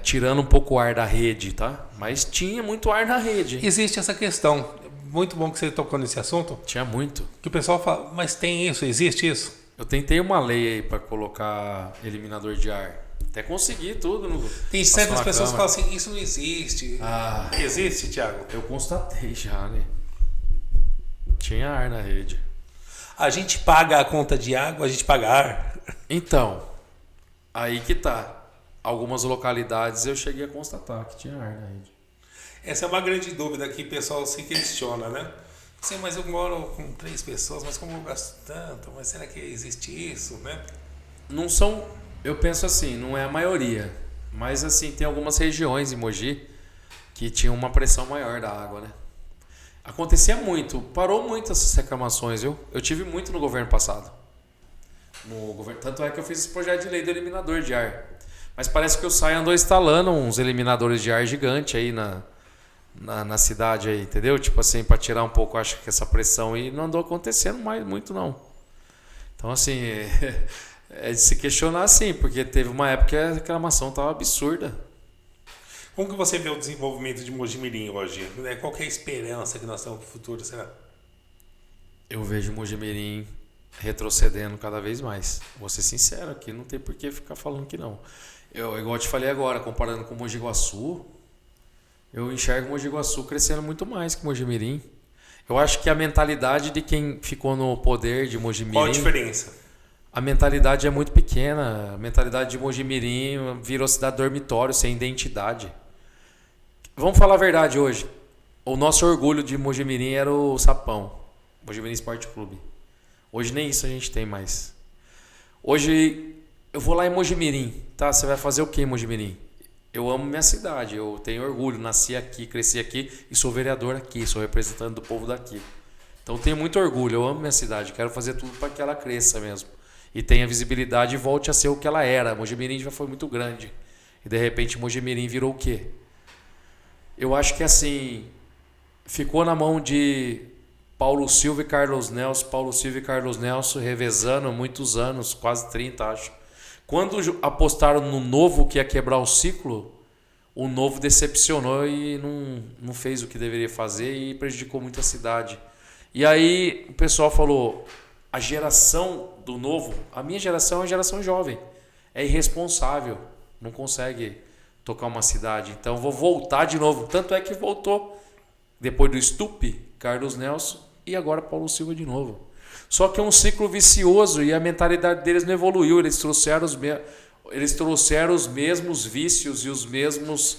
Speaker 2: tirando um pouco o ar da rede, tá? Mas tinha muito ar na rede.
Speaker 1: Existe essa questão. Muito bom que você tocou nesse assunto.
Speaker 2: Tinha muito.
Speaker 1: Que o pessoal fala, mas tem isso, existe isso?
Speaker 2: Eu tentei uma lei aí para colocar eliminador de ar. Até consegui tudo.
Speaker 1: Tem certas pessoas que falam assim, isso não existe. Existe, Thiago?
Speaker 2: Eu constatei já, né? Tinha ar na rede.
Speaker 1: A gente paga a conta de água, a gente paga ar.
Speaker 2: Então, aí que tá. Algumas localidades eu cheguei a constatar que tinha ar na rede.
Speaker 1: Essa é uma grande dúvida que o pessoal se questiona, né? Sim, mas eu moro com 3 pessoas, mas como eu gasto tanto? Mas será que existe isso, né?
Speaker 2: Não são, eu penso assim, não é a maioria. Mas assim, tem algumas regiões em Mogi que tinham uma pressão maior da água, né? Acontecia muito, parou muito essas reclamações, viu? Eu tive muito no governo passado. Tanto é que eu fiz esse projeto de lei do eliminador de ar. Mas parece que o SAI andou instalando uns eliminadores de ar gigante aí na cidade aí, entendeu? Tipo assim, para tirar um pouco, acho que essa pressão aí não andou acontecendo mais muito não. Então assim, é de se questionar sim, porque teve uma época que a reclamação estava absurda.
Speaker 1: Como que você vê o desenvolvimento de Mojimirim hoje? Qual que é a esperança que nós temos para o futuro, será?
Speaker 2: Eu vejo Mojimirim retrocedendo cada vez mais. Vou ser sincero aqui, não tem por que ficar falando que não. Igual eu te falei agora, comparando com Mogi Guaçu, eu enxergo Mogi Guaçu crescendo muito mais que Mojimirim. Eu acho que a mentalidade de quem ficou no poder de Mojimirim...
Speaker 1: Qual a diferença?
Speaker 2: A mentalidade é muito pequena. A mentalidade de Mojimirim virou cidade dormitório, sem identidade. Vamos falar a verdade hoje. O nosso orgulho de Mojimirim era o Sapão, Mojimirim Esporte Clube. Hoje nem isso a gente tem mais. Hoje eu vou lá em Mojimirim, tá? Você vai fazer o que em Mojimirim? Eu amo minha cidade, eu tenho orgulho, nasci aqui, cresci aqui e sou vereador aqui, sou representante do povo daqui. Então tenho muito orgulho, eu amo minha cidade, quero fazer tudo para que ela cresça mesmo. E tenha visibilidade e volte a ser o que ela era. Mojimirim já foi muito grande. E de repente Mojimirim virou o quê? Eu acho que assim, ficou na mão de Paulo Silva e Carlos Nelson revezando há muitos anos, quase 30 acho. Quando apostaram no Novo que ia quebrar o ciclo, o Novo decepcionou e não fez o que deveria fazer e prejudicou muito a cidade. E aí o pessoal falou, a geração do Novo, a minha geração é uma geração jovem, é irresponsável, não consegue tocar uma cidade, então vou voltar de novo. Tanto é que voltou depois do Stupe, Carlos Nelson e agora Paulo Silva de novo. Só que é um ciclo vicioso e a mentalidade deles não evoluiu. Eles trouxeram os mesmos vícios e os mesmos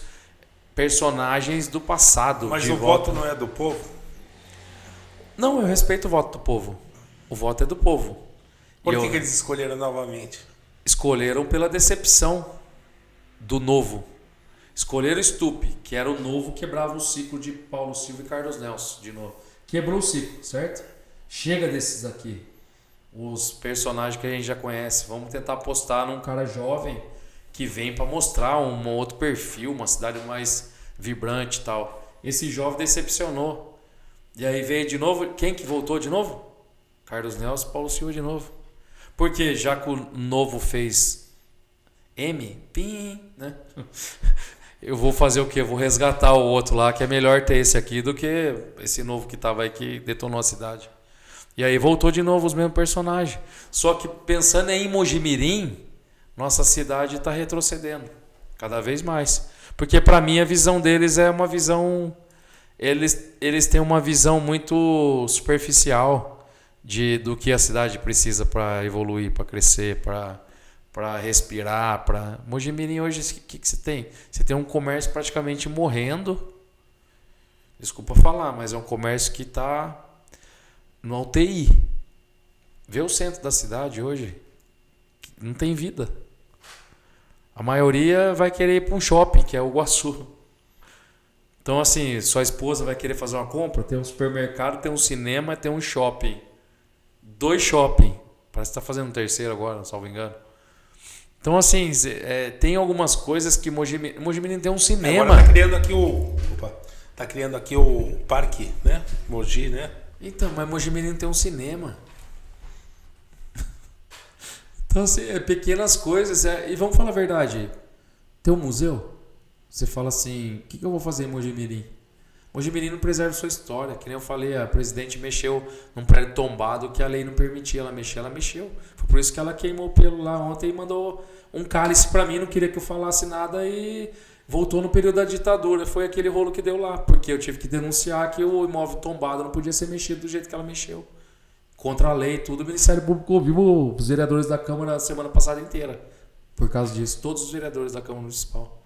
Speaker 2: personagens do passado.
Speaker 1: Mas o voto não é do povo?
Speaker 2: Não, eu respeito o voto do povo. O voto é do povo.
Speaker 1: Por que eles escolheram novamente?
Speaker 2: Escolheram pela decepção do Novo. Escolheram o Stupe, que era o Novo, quebrava o ciclo de Paulo Silva e Carlos Nelson de novo. Quebrou o ciclo, certo? Chega desses aqui. Os personagens que a gente já conhece. Vamos tentar apostar num cara jovem que vem para mostrar um outro perfil, uma cidade mais vibrante e tal. Esse jovem decepcionou. E aí veio de novo. Quem que voltou de novo? Carlos Nelson, Paulo Silva de novo. Porque já que o Novo fez né? Eu vou fazer o quê? Eu vou resgatar o outro lá, que é melhor ter esse aqui do que esse Novo que estava aí que detonou a cidade. E aí voltou de novo os mesmos personagens. Só que pensando em Mojimirim, nossa cidade está retrocedendo cada vez mais. Porque para mim a visão deles é uma visão... Eles têm uma visão muito superficial do que a cidade precisa para evoluir, para crescer, para respirar. Mojimirim hoje, o que você tem? Você tem um comércio praticamente morrendo. Desculpa falar, mas é um comércio que está no UTI. Vê o centro da cidade hoje, não tem vida. A maioria vai querer ir para um shopping, que é o Iguaçu. Então, assim, sua esposa vai querer fazer uma compra, tem um supermercado, tem um cinema, tem um shopping. 2 shopping. Parece que está fazendo um terceiro agora, salvo engano. Então, assim, tem algumas coisas que Mojimirim tem um cinema.
Speaker 1: Agora tá criando aqui o parque, né? Mogi, né?
Speaker 2: Então, mas Mojimirim tem um cinema. Então, assim, pequenas coisas. E vamos falar a verdade. Tem um museu? Você fala assim, o que eu vou fazer em Mojimirim? Mojimirim não preserva sua história. Que nem eu falei, a presidente mexeu num prédio tombado que a lei não permitia ela mexer. Ela mexeu. Foi por isso que ela queimou o pelo lá ontem e mandou um cálice para mim. Não queria que eu falasse nada e voltou no período da ditadura. Foi aquele rolo que deu lá. Porque eu tive que denunciar que o imóvel tombado não podia ser mexido do jeito que ela mexeu. Contra a lei, tudo. O Ministério Público ouviu os vereadores da Câmara a semana passada inteira. Por causa disso, todos os vereadores da Câmara Municipal.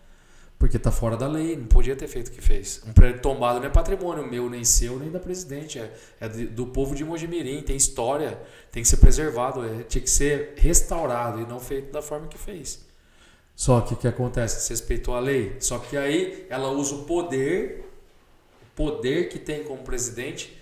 Speaker 2: Porque está fora da lei, não podia ter feito o que fez. Um prédio tombado não é patrimônio meu, nem seu, nem da presidente. É do povo de Mojimirim, tem história, tem que ser preservado, tinha que ser restaurado e não feito da forma que fez. Só que o que acontece? Você respeitou a lei, só que aí ela usa o poder que tem como presidente.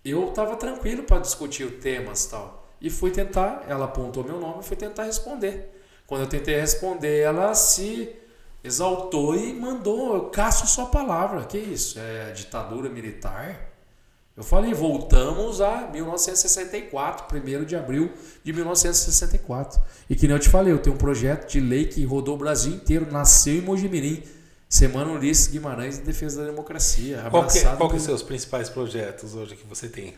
Speaker 2: Eu estava tranquilo para discutir os temas e tal. E fui tentar, ela apontou meu nome e fui tentar responder. Quando eu tentei responder, ela se exaltou e mandou, eu caço sua palavra. Que isso? É ditadura militar? Eu falei, voltamos a 1964, 1º de abril de 1964. E que nem eu te falei, eu tenho um projeto de lei que rodou o Brasil inteiro, nasceu em Mojimirim. Semana Ulisses Guimarães em defesa da democracia.
Speaker 1: Qual que são os seus principais projetos hoje que você tem?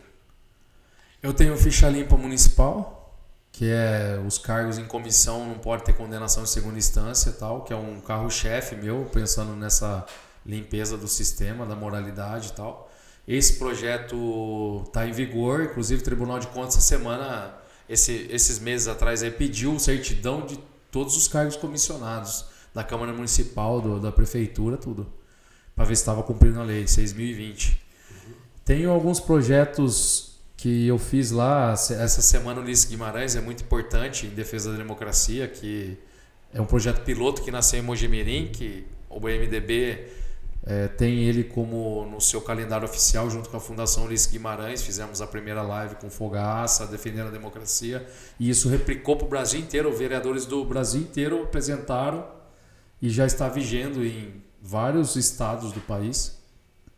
Speaker 2: Eu tenho ficha limpa municipal, que é os cargos em comissão não pode ter condenação em segunda instância, tal, que é um carro-chefe meu, pensando nessa limpeza do sistema, da moralidade e tal. Esse projeto está em vigor, inclusive o Tribunal de Contas essa semana, esses meses atrás, aí, pediu certidão de todos os cargos comissionados da Câmara Municipal, da Prefeitura, tudo, para ver se estava cumprindo a lei, 6.020. Tenho alguns projetos que eu fiz lá, essa semana Ulisses Guimarães é muito importante em defesa da democracia, que é um projeto piloto que nasceu em Mojimirim, que o MDB tem ele como no seu calendário oficial, junto com a Fundação Ulisses Guimarães. Fizemos a primeira live com Fogaça, defendendo a democracia, e isso replicou para o Brasil inteiro. Os vereadores do Brasil inteiro apresentaram e já está vigendo em vários estados do país,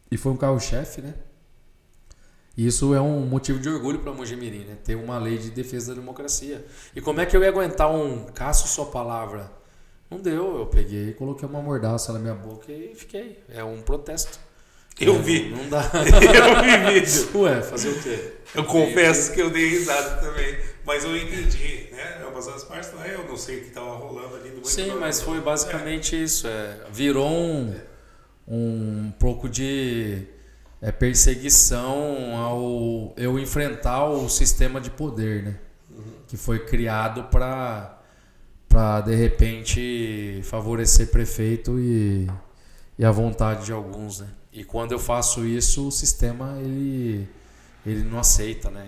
Speaker 2: e foi um carro-chefe, né? Isso é um motivo de orgulho para Mojimirim, né? Ter uma lei de defesa da democracia. E como é que eu ia aguentar um caço sua palavra? Não deu, eu peguei e coloquei uma mordaça na minha boca e fiquei. É um protesto.
Speaker 1: Eu vi.
Speaker 2: Não dá.
Speaker 1: Eu vi vídeo.
Speaker 2: Ué, fazer o quê?
Speaker 1: Eu confesso que eu dei risada também, mas eu entendi, né? Eu passei as partes lá, eu não sei o que estava rolando ali do
Speaker 2: Sim, mas foi basicamente isso. Virou um pouco de perseguição ao eu enfrentar o sistema de poder, né? Que foi criado para de repente favorecer prefeito e a vontade de alguns, né? E quando eu faço isso, o sistema ele não aceita, né?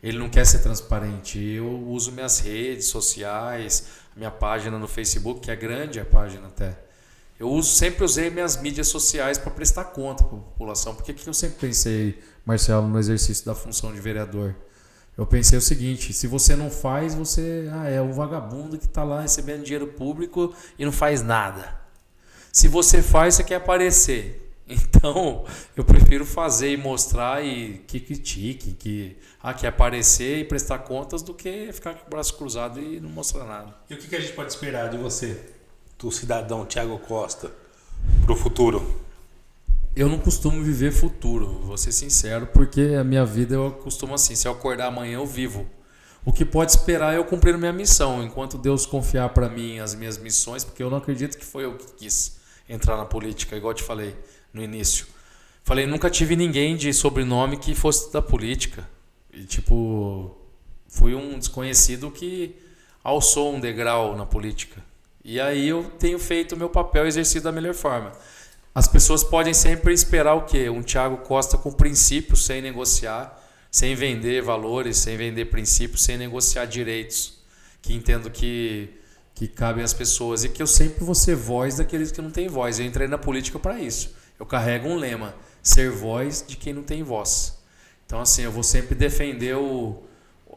Speaker 2: Ele não quer ser transparente. Eu uso minhas redes sociais, minha página no Facebook, que é grande a página até. Sempre usei minhas mídias sociais para prestar conta para a população. Por que eu sempre pensei, Marcelo, no exercício da função de vereador? Eu pensei o seguinte: se você não faz, você é um vagabundo que está lá recebendo dinheiro público e não faz nada. Se você faz, você quer aparecer. Então, eu prefiro fazer e mostrar e que critique, que quer aparecer e prestar contas, do que ficar com o braço cruzado e não mostrar nada.
Speaker 1: E o que a gente pode esperar de você, do cidadão Thiago Costa, para o futuro?
Speaker 2: Eu não costumo viver futuro, vou ser sincero, porque a minha vida eu costumo assim: se eu acordar amanhã, eu vivo. O que pode esperar é eu cumprir minha missão, enquanto Deus confiar para mim as minhas missões, porque eu não acredito que foi eu que quis entrar na política, igual eu te falei no início. Falei, nunca tive ninguém de sobrenome que fosse da política. E tipo, fui um desconhecido que alçou um degrau na política. E aí eu tenho feito o meu papel e exercido da melhor forma. As pessoas podem sempre esperar o quê? Um Thiago Costa com princípios, sem negociar, sem vender valores, sem vender princípios, sem negociar direitos, que entendo que cabem às pessoas. E que eu sempre vou ser voz daqueles que não têm voz. Eu entrei na política para isso. Eu carrego um lema, ser voz de quem não tem voz. Então assim, eu vou sempre defender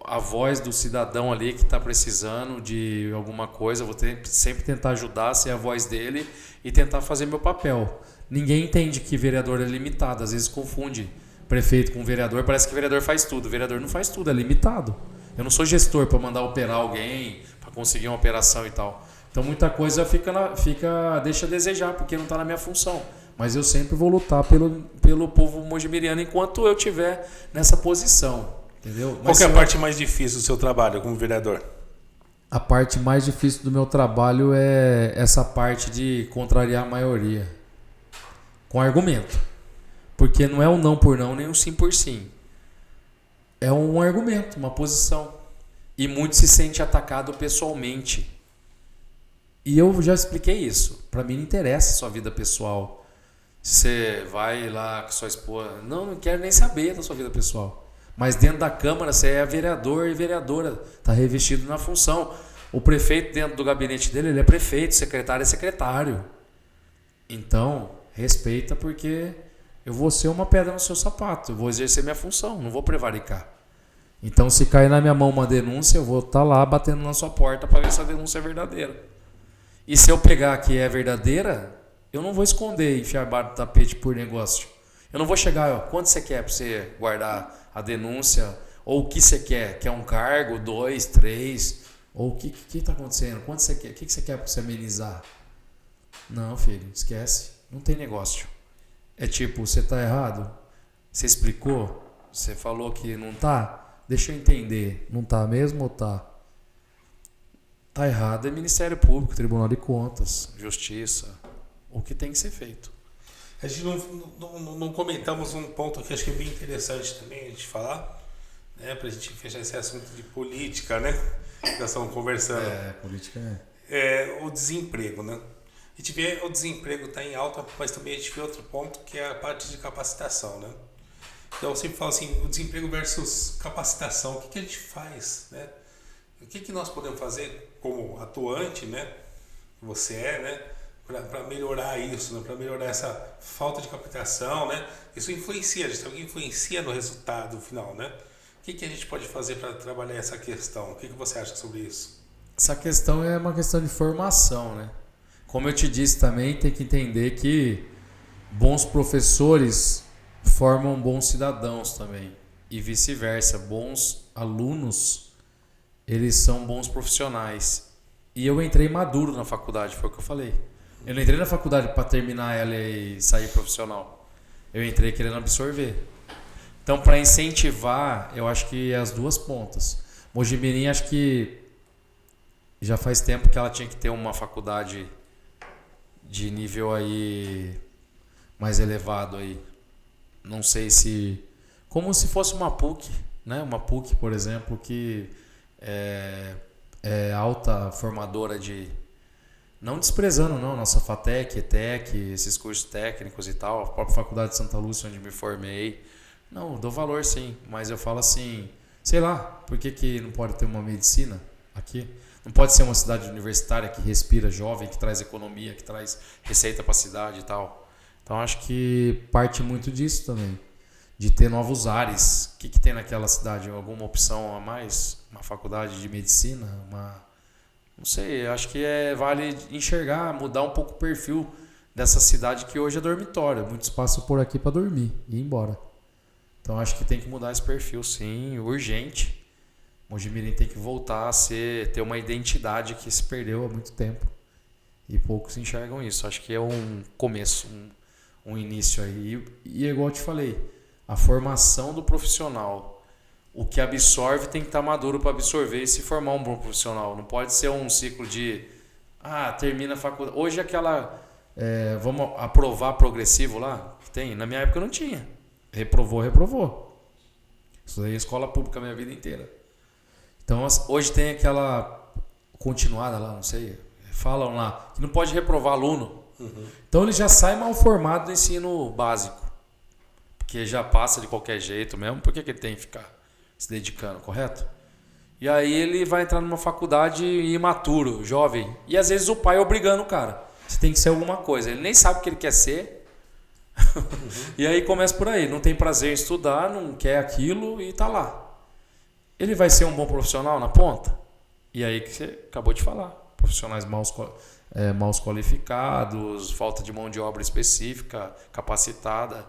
Speaker 2: a voz do cidadão ali que está precisando de alguma coisa. Eu vou sempre tentar ajudar, ser a voz dele e tentar fazer meu papel. Ninguém entende que vereador é limitado. Às vezes confunde prefeito com vereador. Parece que vereador faz tudo. Vereador não faz tudo, é limitado. Eu não sou gestor para mandar operar alguém, para conseguir uma operação e tal. Então muita coisa deixa a desejar, porque não está na minha função. Mas eu sempre vou lutar pelo povo mojimiriano enquanto eu estiver nessa posição. Entendeu?
Speaker 1: Qual que é a parte mais difícil do seu trabalho como vereador?
Speaker 3: A parte mais difícil do meu trabalho é essa parte de contrariar a maioria. Com argumento. Porque não é um não por não, nem um sim por sim. É um argumento, uma posição.
Speaker 2: E muito se sente atacado pessoalmente.
Speaker 3: E eu já expliquei isso.
Speaker 2: Para mim não interessa a sua vida pessoal. Você vai lá com sua esposa. Não quero nem saber da sua vida pessoal. Mas dentro da Câmara você é vereador e vereadora. Está revestido na função. O prefeito dentro do gabinete dele, ele é prefeito, secretário é secretário. Então, respeita, porque eu vou ser uma pedra no seu sapato. Eu vou exercer minha função, não vou prevaricar. Então, se cair na minha mão uma denúncia, eu vou estar lá batendo na sua porta para ver se a denúncia é verdadeira. E se eu pegar que é verdadeira, eu não vou esconder e enfiar embaixo do tapete por negócio. Eu não vou chegar, quanto você quer para você guardar a denúncia? Ou o que você quer? Quer um cargo, 2, 3? Ou o que está acontecendo? Quanto você quer? O que você quer para você amenizar? Não, filho, esquece. Não tem negócio. É tipo, você está errado? Você explicou? Você falou que não está? Deixa eu entender. Não está mesmo ou está? Está errado. É Ministério Público, Tribunal de Contas, Justiça. O que tem que ser feito.
Speaker 1: A gente não comentamos um ponto que acho que é bem interessante também a gente falar, né, para a gente fechar esse assunto de política, né? Que nós estamos conversando.
Speaker 3: Política
Speaker 1: é o desemprego, né? A gente vê o desemprego está em alta, mas também a gente vê outro ponto que é a parte de capacitação, né? Então eu sempre falo assim, o desemprego versus capacitação, o que a gente faz, né? O que nós podemos fazer como atuante, né? Você é, né? Para melhorar isso, né? Para melhorar essa falta de captação, né? Isso influencia, a gente sabe que influencia no resultado final, né? O que a gente pode fazer para trabalhar essa questão? O que você acha sobre isso?
Speaker 3: Essa questão é uma questão de formação, né? Como eu te disse também, tem que entender que bons professores formam bons cidadãos também. E vice-versa, bons alunos, eles são bons profissionais. E eu entrei maduro na faculdade, foi o que eu falei. Eu não entrei na faculdade para terminar ela e sair profissional. Eu entrei querendo absorver. Então, para incentivar, eu acho que é as duas pontas. Mojimirim, acho que já faz tempo que ela tinha que ter uma faculdade de nível aí mais elevado aí. Não sei se... Como se fosse uma PUC, né? Uma PUC, por exemplo, que é alta formadora de... Não desprezando, não, nossa FATEC, ETEC, esses cursos técnicos e tal, a própria Faculdade de Santa Lúcia, onde me formei. Não, dou valor sim, mas eu falo assim, sei lá, por que não pode ter uma medicina aqui? Não pode ser uma cidade universitária que respira jovem, que traz economia, que traz receita para a cidade e tal. Então acho que parte muito disso também, de ter novos ares. O que tem naquela cidade? Alguma opção a mais? Uma faculdade de medicina? Não sei, acho que vale enxergar, mudar um pouco o perfil dessa cidade que hoje é dormitório. Muitos passam por aqui para dormir e ir embora. Então acho que tem que mudar esse perfil, sim, urgente. Mojimirim tem que voltar a ter uma identidade que se perdeu há muito tempo. E poucos enxergam isso. Acho que é um começo, um início aí. E igual eu te falei, a formação do profissional. o que absorve tem que estar maduro para absorver e se formar um bom profissional. Não pode ser um ciclo de termina a faculdade. Hoje vamos aprovar progressivo lá? Tem. Na minha época não tinha. Reprovou. Estudei em escola pública a minha vida inteira. Então hoje tem aquela continuada lá, não sei, falam lá, que não pode reprovar aluno. Então ele já sai mal formado do ensino básico. Porque já passa de qualquer jeito mesmo, por que ele tem que ficar se dedicando, correto? E aí ele vai entrar numa faculdade imaturo, jovem. E às vezes o pai obrigando o cara. Você tem que ser alguma coisa. Ele nem sabe o que ele quer ser. E aí começa por aí. Não tem prazer em estudar, não quer aquilo e tá lá. Ele vai ser um bom profissional na ponta? E aí que você acabou de falar. Profissionais mal qualificados, falta de mão de obra específica, capacitada.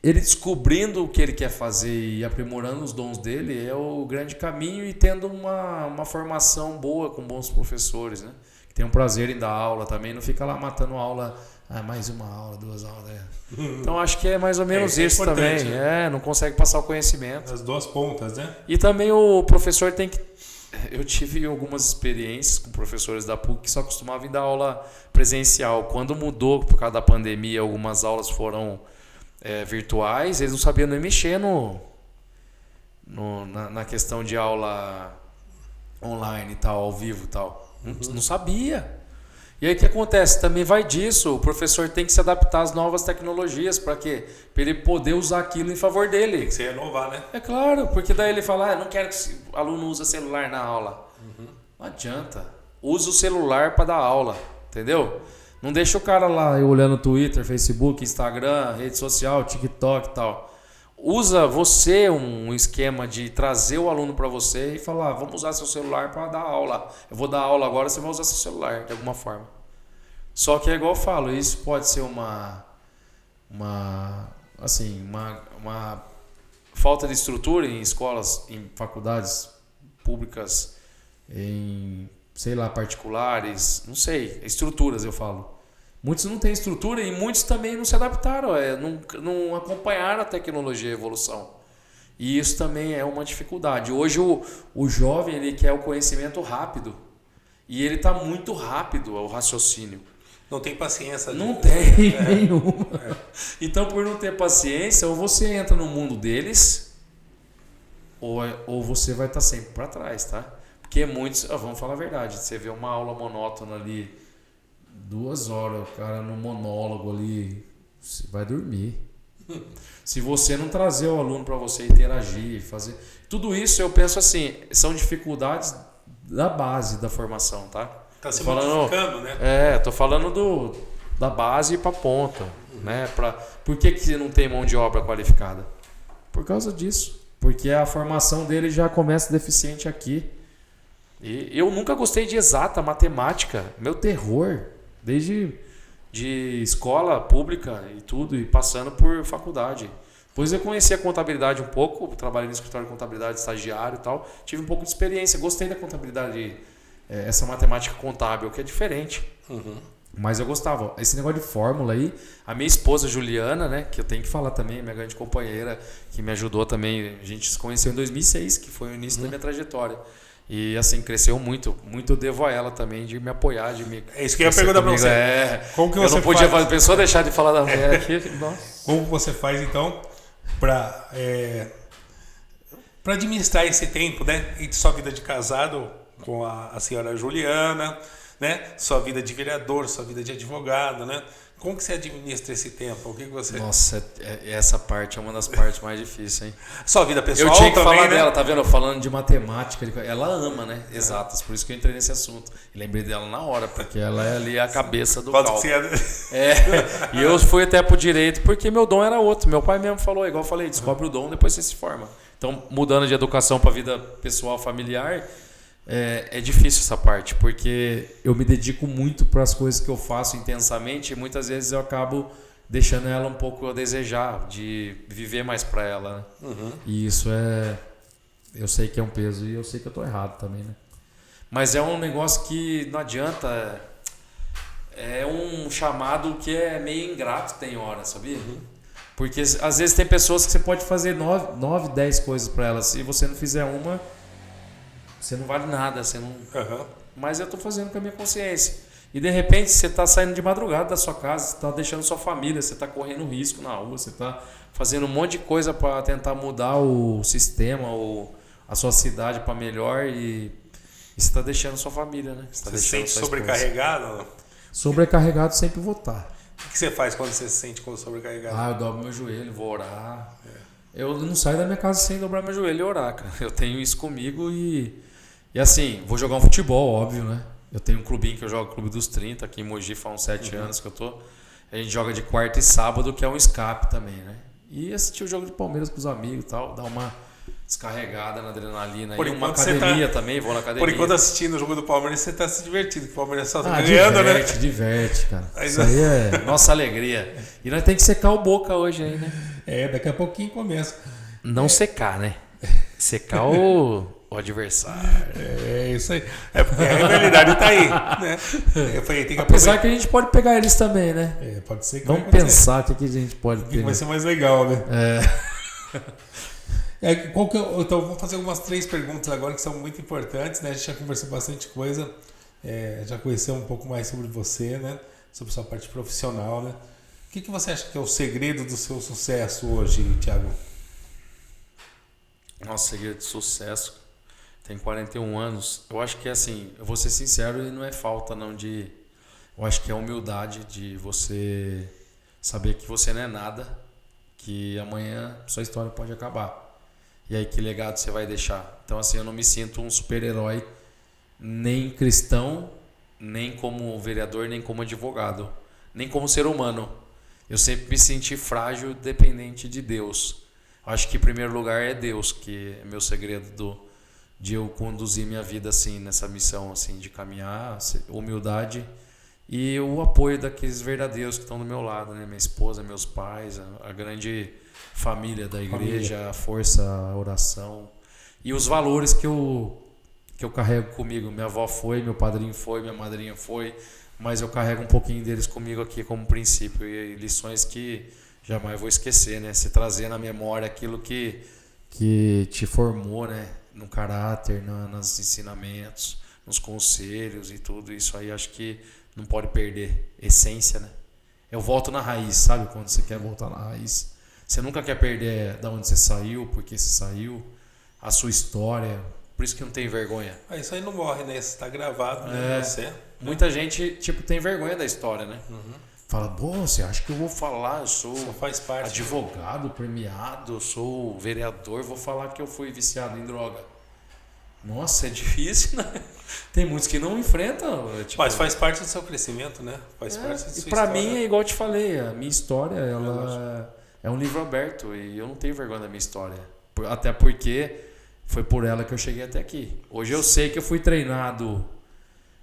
Speaker 3: Ele descobrindo o que ele quer fazer e aprimorando os dons dele é o grande caminho, e tendo uma formação boa com bons professores, né? Que tem um prazer em dar aula também, não fica lá matando aula, mais uma aula, 2 aulas. Então acho que é mais ou menos isso também. Né? Não consegue passar o conhecimento.
Speaker 1: As duas pontas, né?
Speaker 3: E também o professor tem que... Eu tive algumas experiências com professores da PUC que só costumavam dar aula presencial. Quando mudou por causa da pandemia, algumas aulas foram virtuais, eles não sabiam nem mexer na questão de aula online e tal, ao vivo e tal. Não sabia. E aí o que acontece? Também vai disso, o professor tem que se adaptar às novas tecnologias. Para quê? Para ele poder usar aquilo em favor dele.
Speaker 1: Tem que se renovar, né?
Speaker 3: É claro, porque daí ele fala, não quero que o aluno use celular na aula. Não adianta. Usa o celular para dar aula, entendeu? Não deixa o cara lá olhando Twitter, Facebook, Instagram, rede social, TikTok e tal. Usa você um esquema de trazer o aluno para você e falar, vamos usar seu celular para dar aula. Eu vou dar aula agora, você vai usar seu celular de alguma forma. Só que é igual eu falo, isso pode ser uma falta de estrutura em escolas, em faculdades públicas, em, particulares, não sei, estruturas eu falo. Muitos não têm estrutura e muitos também não se adaptaram, não acompanharam a tecnologia e a evolução. E isso também é uma dificuldade. Hoje o jovem ele quer o conhecimento rápido e ele está muito rápido ao raciocínio.
Speaker 1: Não tem paciência.
Speaker 3: Não tem nenhuma. Então, por não ter paciência, ou você entra no mundo deles ou você vai estar sempre para trás, tá? Porque muitos, vamos falar a verdade, você vê uma aula monótona ali, 2 horas, o cara no monólogo ali, você vai dormir. Se você não trazer o aluno para você interagir, fazer... Tudo isso eu penso assim, são dificuldades da base da formação, tá?
Speaker 1: Tá se modificando, né?
Speaker 3: Tô falando da base para ponta, né? Por que não tem mão de obra qualificada? Por causa disso. Porque a formação dele já começa deficiente aqui. E eu nunca gostei de exata, matemática. Meu terror. Desde de escola pública e tudo, e passando por faculdade. Depois eu conheci a contabilidade um pouco, trabalhei no escritório de contabilidade, estagiário e tal. Tive um pouco de experiência, gostei da contabilidade, essa matemática contábil, que é diferente. Mas eu gostava. Esse negócio de fórmula aí, a minha esposa Juliana, né, que eu tenho que falar também, minha grande companheira, que me ajudou também. A gente se conheceu em 2006, que foi o início da minha trajetória. E assim, cresceu muito. Muito eu devo a ela também, de me apoiar, de me...
Speaker 1: É isso que eu ia perguntar pra você.
Speaker 3: Como que você não podia fazer? Pensou deixar de falar da mulher aqui? Nossa.
Speaker 1: Como você faz, então, para administrar esse tempo, né? E de sua vida de casado com a senhora Juliana, né? Sua vida de vereador, sua vida de advogado, né? Como que você administra esse tempo? O que você...
Speaker 3: Nossa, essa parte é uma das partes mais difíceis, hein?
Speaker 1: Sua vida pessoal
Speaker 3: também, eu tinha que
Speaker 1: também,
Speaker 3: falar
Speaker 1: né?
Speaker 3: dela, tá vendo? Falando de matemática, ela ama, né? Exatas, por isso que eu entrei nesse assunto. E lembrei dela na hora, porque ela é ali a cabeça do cálculo. E eu fui até pro direito, porque meu dom era outro. Meu pai mesmo falou, igual eu falei, descobre o dom, depois você se forma. Então, mudando de educação para vida pessoal, familiar... É difícil essa parte, porque eu me dedico muito para as coisas que eu faço intensamente e muitas vezes eu acabo deixando ela um pouco a desejar, de viver mais para ela, né? E isso eu sei que é um peso e eu sei que eu tô errado também, né? Mas é um negócio que não adianta, é um chamado que é meio ingrato tem hora, sabia? Porque às vezes tem pessoas que você pode fazer 9, 10 coisas para elas. Se você não fizer uma, você não vale nada. Você não... Mas eu tô fazendo com a minha consciência. E de repente você tá saindo de madrugada da sua casa, você tá deixando sua família, você tá correndo risco na rua, você tá fazendo um monte de coisa para tentar mudar o sistema ou a sua cidade para melhor e você tá deixando sua família, né?
Speaker 1: Você se sente sobrecarregado?
Speaker 2: Sobrecarregado sempre vou estar.
Speaker 1: O que você faz quando você se sente sobrecarregado?
Speaker 3: Eu dobro meu joelho, vou orar. Eu não saio da minha casa sem dobrar meu joelho e orar, cara. Eu tenho isso comigo e assim, vou jogar um futebol, óbvio, né? Eu tenho um clubinho que eu jogo, Clube dos 30, aqui em Mogi, faz uns 7 anos que eu tô. A gente joga de quarta e sábado, que é um escape também, né? E assistir o jogo de Palmeiras com os amigos e tal, dar uma descarregada na adrenalina.
Speaker 1: Por
Speaker 3: e uma academia também, vou na academia.
Speaker 1: Por enquanto assistindo o jogo do Palmeiras, você tá se divertindo, que o Palmeiras só tá ganhando, né?
Speaker 2: Diverte, cara. Isso aí é
Speaker 3: nossa alegria. E nós temos que secar o Boca hoje aí, né?
Speaker 2: Daqui a pouquinho começa.
Speaker 3: Não secar, né? Secar o adversário.
Speaker 2: É isso aí.
Speaker 1: É porque a rivalidade tá aí, né?
Speaker 2: Apesar que a gente pode pegar eles também, né?
Speaker 1: Pode ser que
Speaker 2: vamos pensar o que a gente pode ter.
Speaker 1: Vai ser mais legal, né? Então, vou fazer umas 3 perguntas agora que são muito importantes, né? A gente já conversou bastante coisa, já conheceu um pouco mais sobre você, né? Sobre sua parte profissional, né? O que você acha que é o segredo do seu sucesso hoje, Thiago?
Speaker 3: Nosso segredo de sucesso, tem 41 anos. Eu acho que assim, eu vou ser sincero e não é falta não de... Eu acho que é humildade de você saber que você não é nada, que amanhã sua história pode acabar. E aí que legado você vai deixar? Então assim, eu não me sinto um super-herói, nem cristão, nem como vereador, nem como advogado, nem como ser humano. Eu sempre me senti frágil, dependente de Deus. Acho que em primeiro lugar é Deus, que é meu segredo de eu conduzir minha vida assim, nessa missão assim, de caminhar, humildade e o apoio daqueles verdadeiros que estão do meu lado, né? Minha esposa, meus pais, a grande família da igreja, a força, a oração e os valores que eu carrego comigo. Minha avó foi, meu padrinho foi, minha madrinha foi, mas eu carrego um pouquinho deles comigo aqui como princípio e lições que jamais vou esquecer, né? Se trazer na memória aquilo que te formou, né? No caráter, nos ensinamentos, nos conselhos e tudo isso aí, acho que não pode perder. Essência, né? Eu volto na raiz, sabe? Quando você quer voltar na raiz. Você nunca quer perder da onde você saiu, porque você saiu, a sua história. Por isso que não tem vergonha.
Speaker 1: Isso aí não morre, né? Isso tá gravado, né? Você.
Speaker 3: Muita gente, tem vergonha da história, né? Fala, você acha que eu vou falar? Eu sou
Speaker 1: faz parte,
Speaker 3: advogado, premiado, eu sou vereador, vou falar que eu fui viciado em droga. Nossa, é difícil, né? Tem muitos que não enfrentam.
Speaker 1: Mas faz parte do seu crescimento, né? Faz parte da sua
Speaker 3: história. E pra mim, é igual eu te falei, a minha história, ela é um livro aberto e eu não tenho vergonha da minha história. Até porque foi por ela que eu cheguei até aqui. Hoje eu sei que eu fui treinado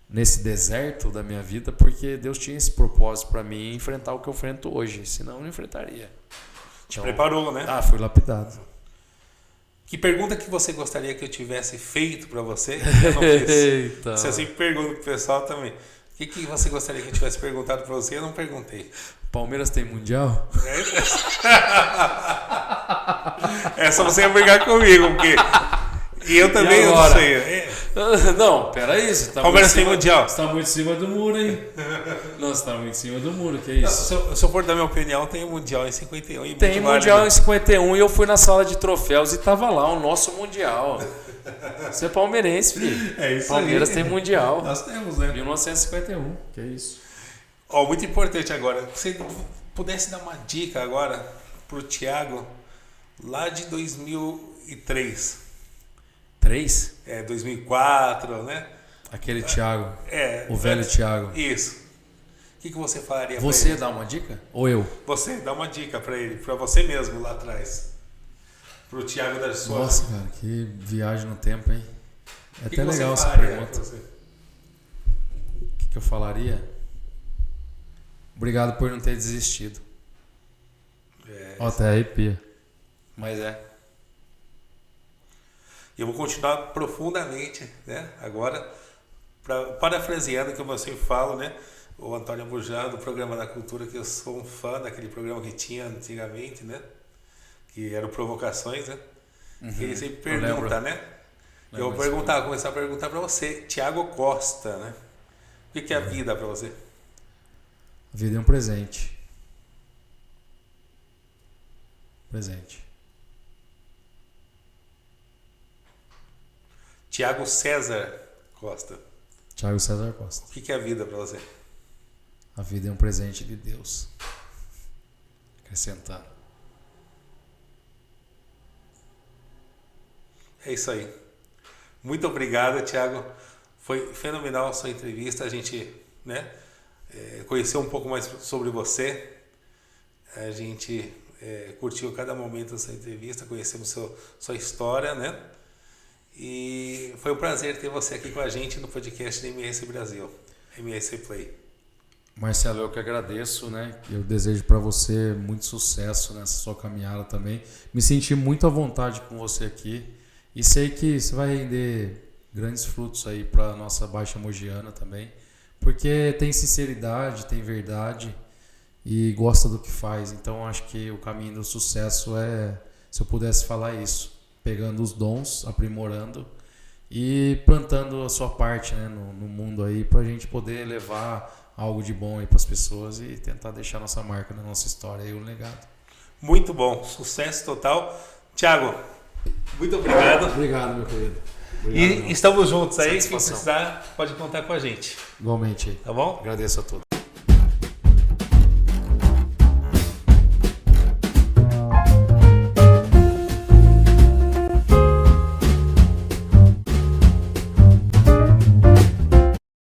Speaker 3: nesse deserto da minha vida, porque Deus tinha esse propósito para mim enfrentar o que eu enfrento hoje, senão eu não enfrentaria.
Speaker 1: Te preparou, né?
Speaker 2: Fui lapidado.
Speaker 1: Que pergunta que você gostaria que eu tivesse feito para você? Eu não fiz.
Speaker 3: Eita.
Speaker 1: Você sempre pergunta pro pessoal também. O que você gostaria que eu tivesse perguntado para você? Eu não perguntei.
Speaker 2: Palmeiras tem mundial?
Speaker 1: Essa você ia brigar comigo, porque... E eu também, eu não sei.
Speaker 3: Não, peraí.
Speaker 1: Palmeiras tem mundial.
Speaker 2: Você tá muito em cima do muro, hein? Não, você tá muito em cima do muro, que isso?
Speaker 1: Se eu for dar minha opinião, tem mundial em 51. E
Speaker 3: tem mundial em 51 e eu fui na sala de troféus e tava lá o nosso mundial. Você é palmeirense, filho.
Speaker 2: É isso.
Speaker 3: Palmeiras tem mundial.
Speaker 2: Nós temos, né?
Speaker 3: 1951.
Speaker 2: Que isso.
Speaker 1: Muito importante agora. Se você pudesse dar uma dica agora pro Thiago lá de 2003.
Speaker 3: 3?
Speaker 1: 2004, né?
Speaker 3: Aquele Thiago. O velho Thiago.
Speaker 1: Isso. O que você falaria pra ele?
Speaker 3: Você dá uma dica? Ou eu?
Speaker 1: Você dá uma dica pra ele, pra você mesmo lá atrás. Pro Thiago da sua.
Speaker 2: Nossa, cara, que viagem no tempo, hein? É até legal essa pergunta. O que eu falaria? Obrigado por não ter desistido. Até arrepia.
Speaker 3: Mas
Speaker 1: eu vou continuar profundamente, né? Agora, parafraseando o que eu sempre falo, né? o Antônio Abujamra, do Programa da Cultura, que eu sou um fã daquele programa que tinha antigamente, né? Que era o Provocações, né? Que ele sempre pergunta, né? Eu vou começar a perguntar para você, Thiago Costa, né? O que é a vida para você?
Speaker 2: A vida é um presente. Presente.
Speaker 1: Thiago César Costa.
Speaker 2: Thiago César Costa.
Speaker 1: O que é a vida para você?
Speaker 2: A vida é um presente de Deus. Acrescentando.
Speaker 1: É isso aí. Muito obrigado, Thiago. Foi fenomenal a sua entrevista. A gente, né, conheceu um pouco mais sobre você. A gente curtiu cada momento dessa entrevista, conhecemos sua história, né? E foi um prazer ter você aqui com a gente no podcast da MS Brasil, MS Play.
Speaker 2: Marcelo, eu que agradeço, né? Eu desejo para você muito sucesso nessa sua caminhada também. Me senti muito à vontade com você aqui e sei que você vai render grandes frutos aí para nossa Baixa Mogiana também, porque tem sinceridade, tem verdade e gosta do que faz. Então acho que o caminho do sucesso é, se eu pudesse falar isso, pegando os dons, aprimorando e plantando a sua parte, né, no mundo aí, para a gente poder levar algo de bom aí para as pessoas e tentar deixar nossa marca na nossa história e o legado.
Speaker 1: Muito bom, sucesso total. Thiago, muito obrigado.
Speaker 2: Obrigado, meu querido. Obrigado,
Speaker 1: e estamos juntos aí, quem
Speaker 2: satisfação.
Speaker 1: precisar pode contar com a gente.
Speaker 2: Igualmente aí.
Speaker 1: Tá bom?
Speaker 2: Agradeço a todos.